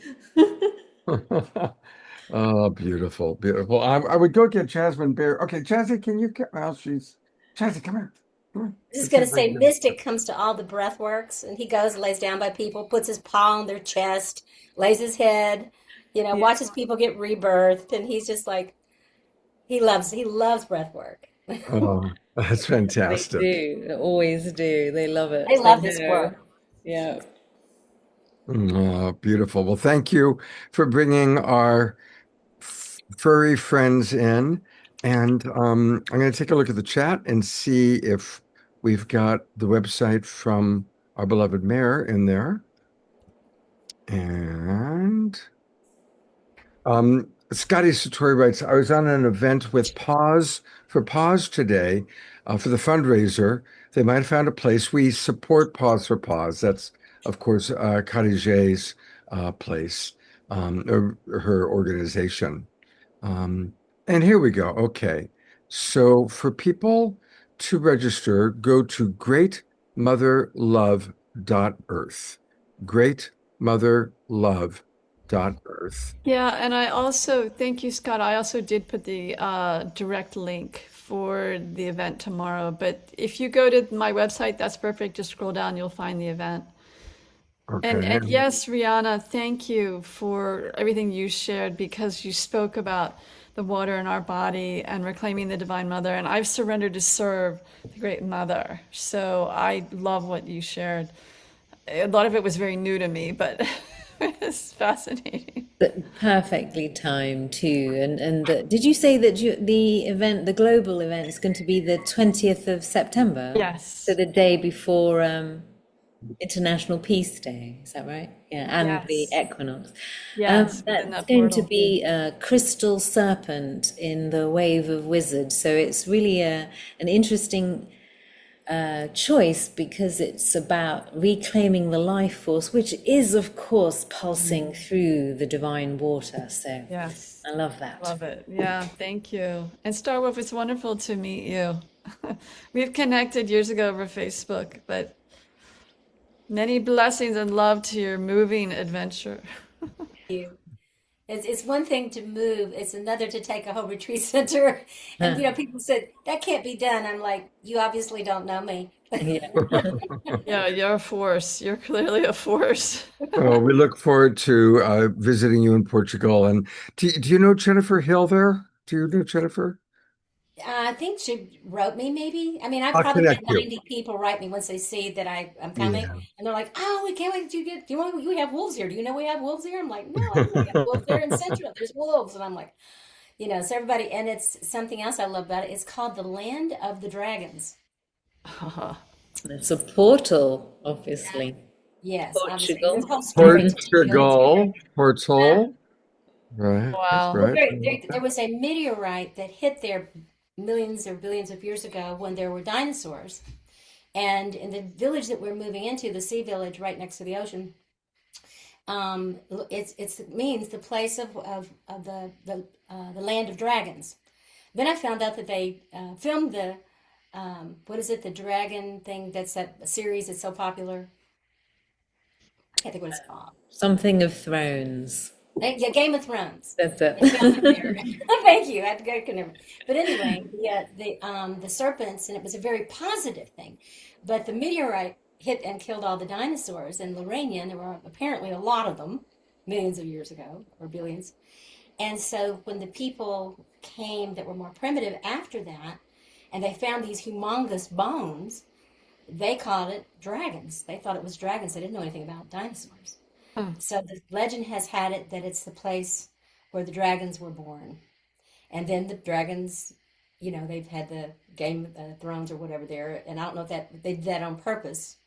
Oh, beautiful, beautiful. I would go get Jasmine Bear. Okay, Jazzy, can you get, well, Jazzy, come here. Come here. I was just Let's going get to right say, now. Mystic comes to all the breath works, and he goes and lays down by people, puts his paw on their chest, lays his head, Yeah. watches people get rebirthed, and he's just like, he loves breath work. Oh, that's They fantastic. do. They always do. They love it. They They love this know. work. Yeah. Oh, beautiful. Well, thank you for bringing our furry friends in. And I'm going to take a look at the chat and see if we've got the website from our beloved mayor in there. And Scotty Satori writes, I was on an event with Pause today for the fundraiser. They might have found a place. We support Pause for Pause. That's, of course, Khadije's place, or her organization. And here we go. Okay. So for people to register, go to greatmotherlove.earth. Greatmotherlove.earth. Yeah, and I also, thank you, Scott. I also did put the direct link for the event tomorrow. But if you go to my website, that's perfect. Just scroll down, you'll find the event. And Okay. yes, Rihanna, thank you for everything you shared because you spoke about the water in our body and reclaiming the Divine Mother. And I've surrendered to serve the Great Mother. So I love what you shared. A lot of it was very new to me, but it's fascinating. But perfectly timed too. And did you say that the event, the global event, is going to be the 20th of September? Yes. So the day before International Peace Day, is that right? Yeah, and the Yes. equinox. Yes, within That's that going to portal. be a crystal serpent in the wave of wizard. So it's really an interesting choice because it's about reclaiming the life force, which is, of course, pulsing through the divine water. So Yes. I love that. Love it. Yeah, thank you. And Star Wolf, it's wonderful to meet you. We've connected years ago over Facebook, but many blessings and love to your moving adventure. You. It's one thing to move, it's another to take a whole retreat center. And people said, that can't be done. I'm like, you obviously don't know me. Yeah. Yeah, you're a force. You're clearly a force. Oh, we look forward to visiting you in Portugal. And do you know Jennifer Hill there? Do you know Jennifer? I think she wrote me, maybe. I mean, I I'll probably connect get you. 90 people write me once they see that I'm coming, Yeah. and they're like, "Oh, we can't wait to get. Do you want? We have wolves here. Do you know we have wolves here?" I'm like, "No, I don't know. We have wolves there in Central. There's wolves," and I'm like, so everybody, and it's something else I love about it. It's called the Land of the Dragons. It's a portal, obviously. Yes, obviously, Portugal. there's whole stories to Portugal, Portal. Right, Wow. Well, right. there was a meteorite that hit there millions or billions of years ago when there were dinosaurs. And in the village that we're moving into, the sea village right next to the ocean, it means the place of the land of dragons. Then I found out that they filmed the what is it, the dragon thing, that's that series that's so popular. I can't think what it's called. Something of Thrones. Yeah, Game of Thrones. That's it. Thank you. I had to go remember. But anyway, yeah, the serpents, and it was a very positive thing. But the meteorite hit and killed all the dinosaurs in Lorraine. There were apparently a lot of them, millions of years ago, or billions. And so when the people came that were more primitive after that, and they found these humongous bones, they called it dragons. They thought it was dragons. They didn't know anything about dinosaurs. So the legend has had it that it's the place where the dragons were born. And then the dragons, they've had the Game of Thrones or whatever there. And I don't know if that they did that on purpose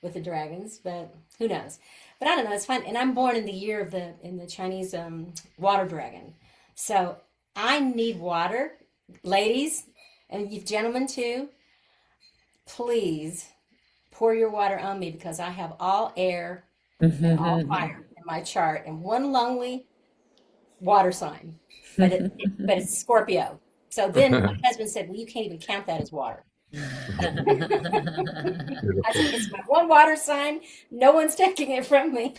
with the dragons, but who knows? But I don't know. It's fun, and I'm born in the year of the Chinese water dragon, so I need water, ladies, and you gentlemen too. Please pour your water on me because I have all air and all fire in my chart and one lonely water sign, but but it's Scorpio. So then my husband said, "Well, you can't even count that as water." I said, "It's my one water sign. No one's taking it from me."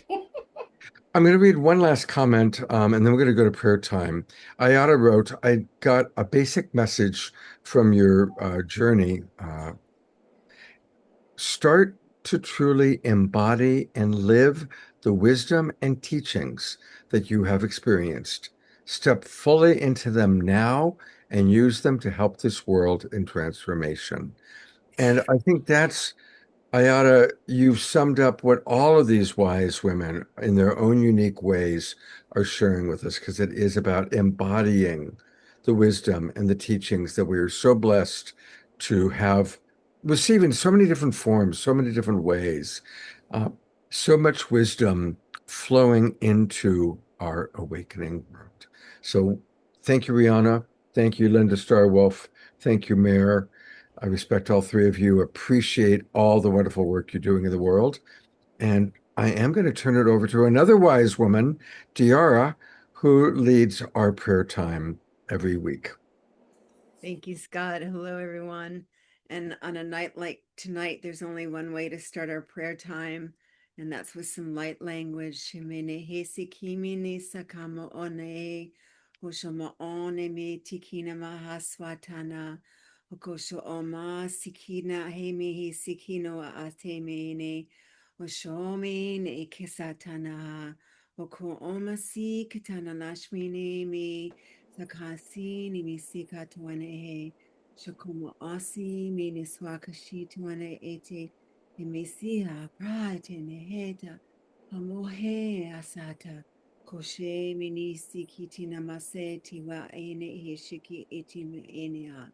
I'm going to read one last comment, and then we're going to go to prayer time. Ayada wrote, I got a basic message from your journey. Start to truly embody and live the wisdom and teachings that you have experienced. Step fully into them now and use them to help this world in transformation. And I think that's Ayada, you've summed up what all of these wise women, in their own unique ways, are sharing with us, because it is about embodying the wisdom and the teachings that we are so blessed to have received in so many different forms, so many different ways, uh, so much wisdom flowing into our awakening world. So thank you, Rihanna. Thank you, Linda Starwolf. Thank you, Mayor. I respect all three of you, appreciate all the wonderful work you're doing in the world. And I am going to turn it over to another wise woman, Diara, who leads our prayer time every week. Thank you, Scott. Hello, everyone. And on a night like tonight, there's only one way to start our prayer time, and that's with some light language. Shemene hesi kimini sakamo one, hoshama one me tikina mahaswatana, hokosho oma sikina hemi sikino atemene, hoshomi ne kisatana, hoko oma si katana lashmini me. Sakasi ni misika tuane shakuma asi mini swakashi tuane ete nimisia prate neheta hamohe asata koshe mini sikiti namase tiwa ene hishiki eti enea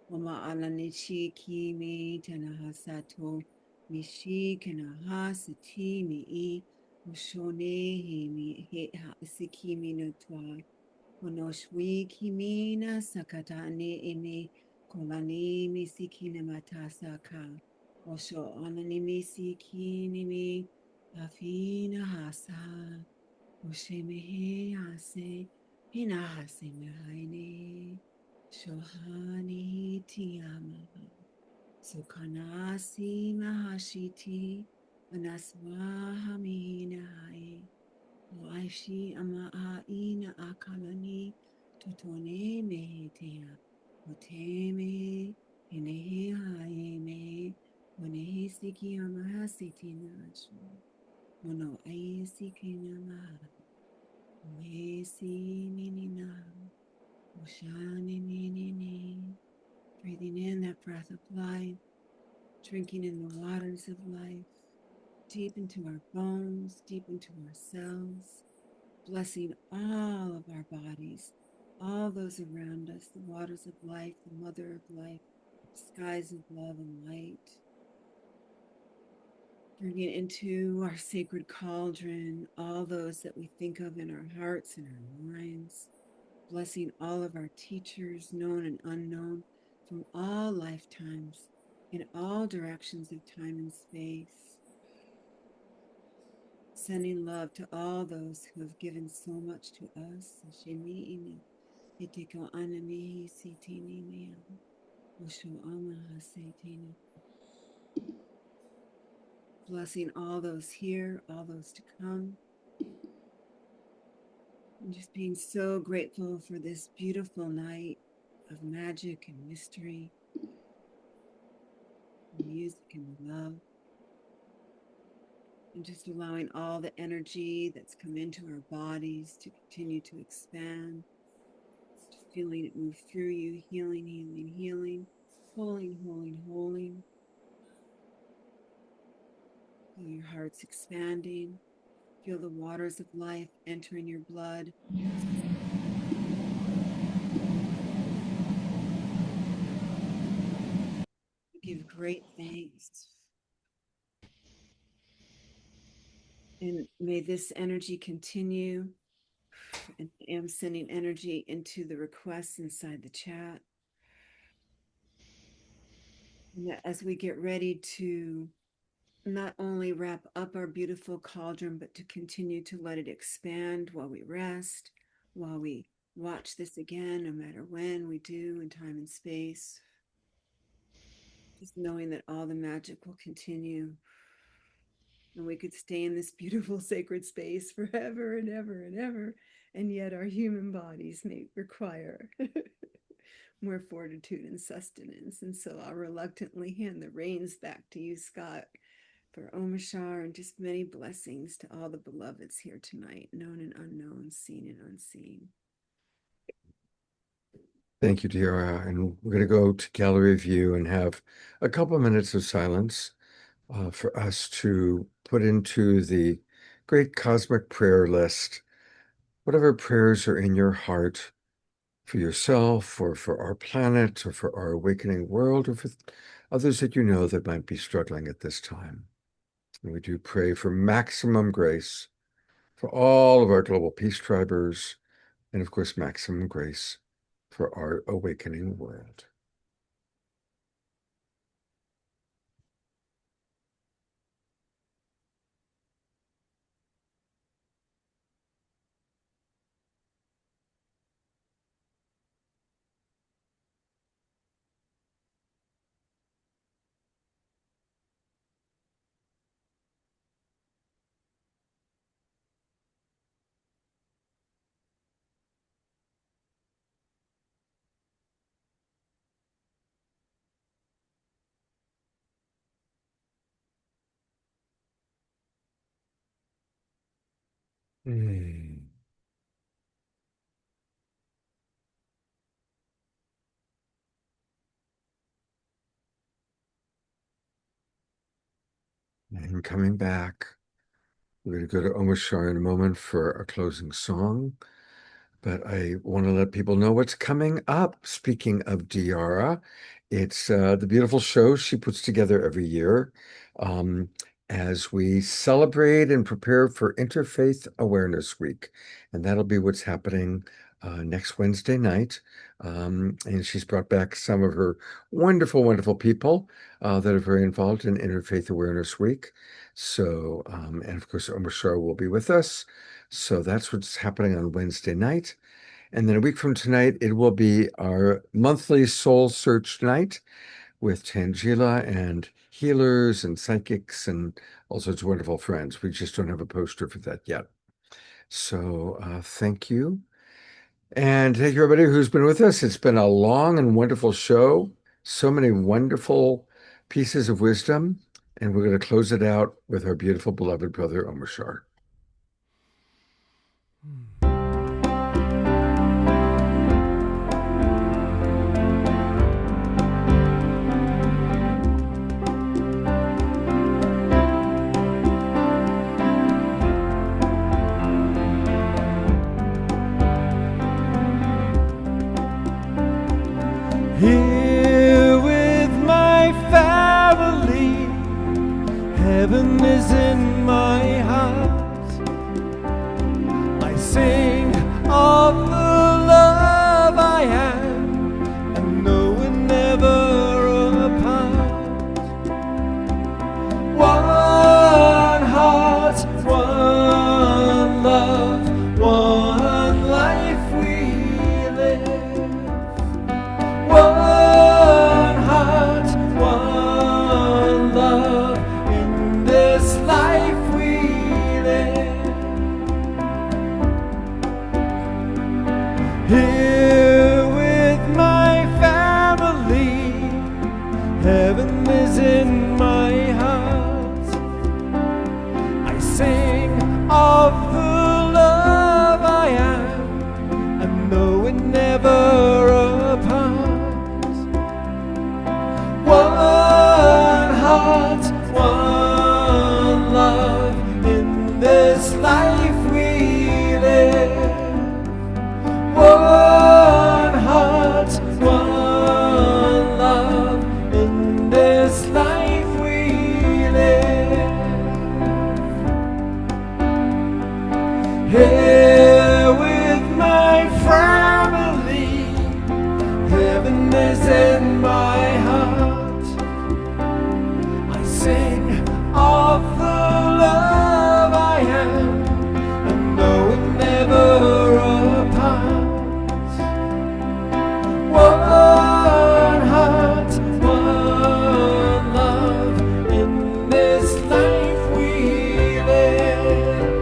mama alanichi kimi tanahasato mishi kanahasati mi I ushone mi he ha sikimi no twa Monoshwi kimina sakatane ime kolani misikine matasaka. Osho onani misikini afina hasa. Oshemehe hase hina hase mehaine. Shohani tiyama. Sukanasi mahashiti. Anaswahamina hai. Waishi ama aina akalani totone mehetea oteme enehe haeme onehe siki ama hasiti nacho mono aisi kinama oesi minina oshani minini. Breathing in that breath of life, drinking in the waters of life, deep into our bones, deep into our cells, blessing all of our bodies, all those around us, the waters of life, the mother of life, skies of love and light. Bringing into our sacred cauldron all those that we think of in our hearts and our minds, blessing all of our teachers, known and unknown, from all lifetimes, in all directions of time and space. Sending love to all those who have given so much to us. Blessing all those here, all those to come. And just being so grateful for this beautiful night of magic and mystery, and music and love. And just allowing all the energy that's come into our bodies to continue to expand. Just feeling it move through you, healing, healing, healing, holding, holding, holding. Feel your heart's expanding. Feel the waters of life entering your blood. Give great thanks And may this energy continue. And I am sending energy into the requests inside the chat. And as we get ready to not only wrap up our beautiful cauldron, but to continue to let it expand while we rest, while we watch this again, no matter when we do in time and space. Just knowing that all the magic will continue. And we could stay in this beautiful sacred space forever and ever and ever. And yet our human bodies may require more fortitude and sustenance. And so I'll reluctantly hand the reins back to you, Scott, for Omashar, and just many blessings to all the beloveds here tonight, known and unknown, seen and unseen. Thank you, Tiara. And we're going to go to gallery view and have a couple of minutes of silence for us to put into the great cosmic prayer list whatever prayers are in your heart for yourself or for our planet or for our awakening world or for others that you know that might be struggling at this time. And we do pray for maximum grace for all of our global peace tribers and, of course, maximum grace for our awakening world. And coming back, we're going to go to Omashar in a moment for a closing song. But I want to let people know what's coming up. Speaking of Diara, it's the beautiful show she puts together every year as we celebrate and prepare for Interfaith Awareness Week. And that'll be what's happening next Wednesday night. And she's brought back some of her wonderful, wonderful people that are very involved in Interfaith Awareness Week. So, and of course, Omashar will be with us. So that's what's happening on Wednesday night. And then a week from tonight, it will be our monthly soul search night with Tangela and healers and psychics and all sorts of wonderful friends. We just don't have a poster for that yet. So thank you. And thank you, everybody who's been with us. It's been a long and wonderful show. So many wonderful pieces of wisdom. And we're going to close it out with our beautiful beloved brother, Omashar. Here with my family, heaven is in my heart. I sing of the love I am, and know we're never apart. One heart, one love, one life we live. One heart, one love, in this life we live. Heaven is in my heart. I sing of the love I am, and though we're never apart, one heart, one love, in this life we live.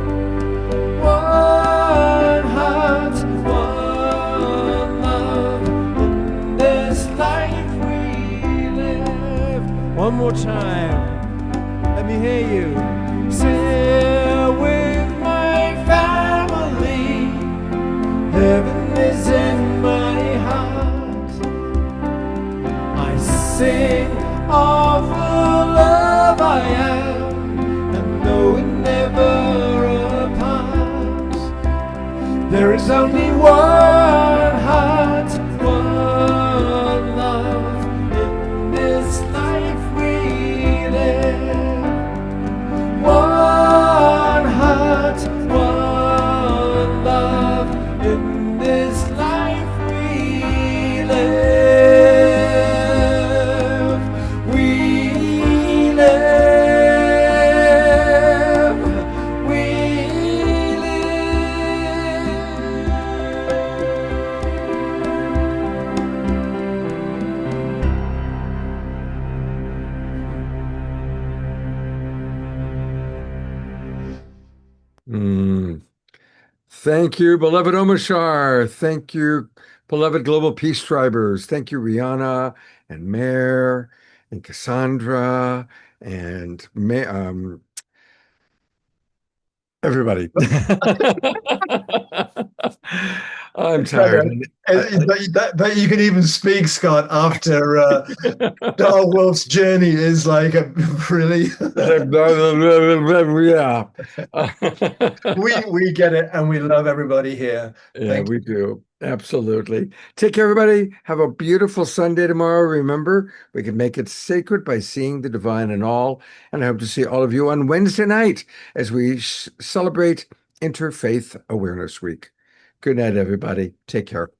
One heart, one love, in this life we live. One more time, let me hear you. Say with my family, heaven is in my heart. I sing of the love I am, and though we're never apart, there is only one heart, one love, in this life we live. One heart, one love, in this life we live. We live. We Thank you, beloved Omashar. Thank you, beloved Global Peace Tribers. Thank you, Rihanna and Mare and Cassandra and everybody. I'm tired. But you can even speak, Scott, after Dar Wolf's journey is like a really Yeah. we get it, and we love everybody here. Yeah, we do. Absolutely. Take care, everybody. Have a beautiful Sunday tomorrow. Remember, we can make it sacred by seeing the divine in all. And I hope to see all of you on Wednesday night as we celebrate Interfaith Awareness Week. Good night, everybody. Take care.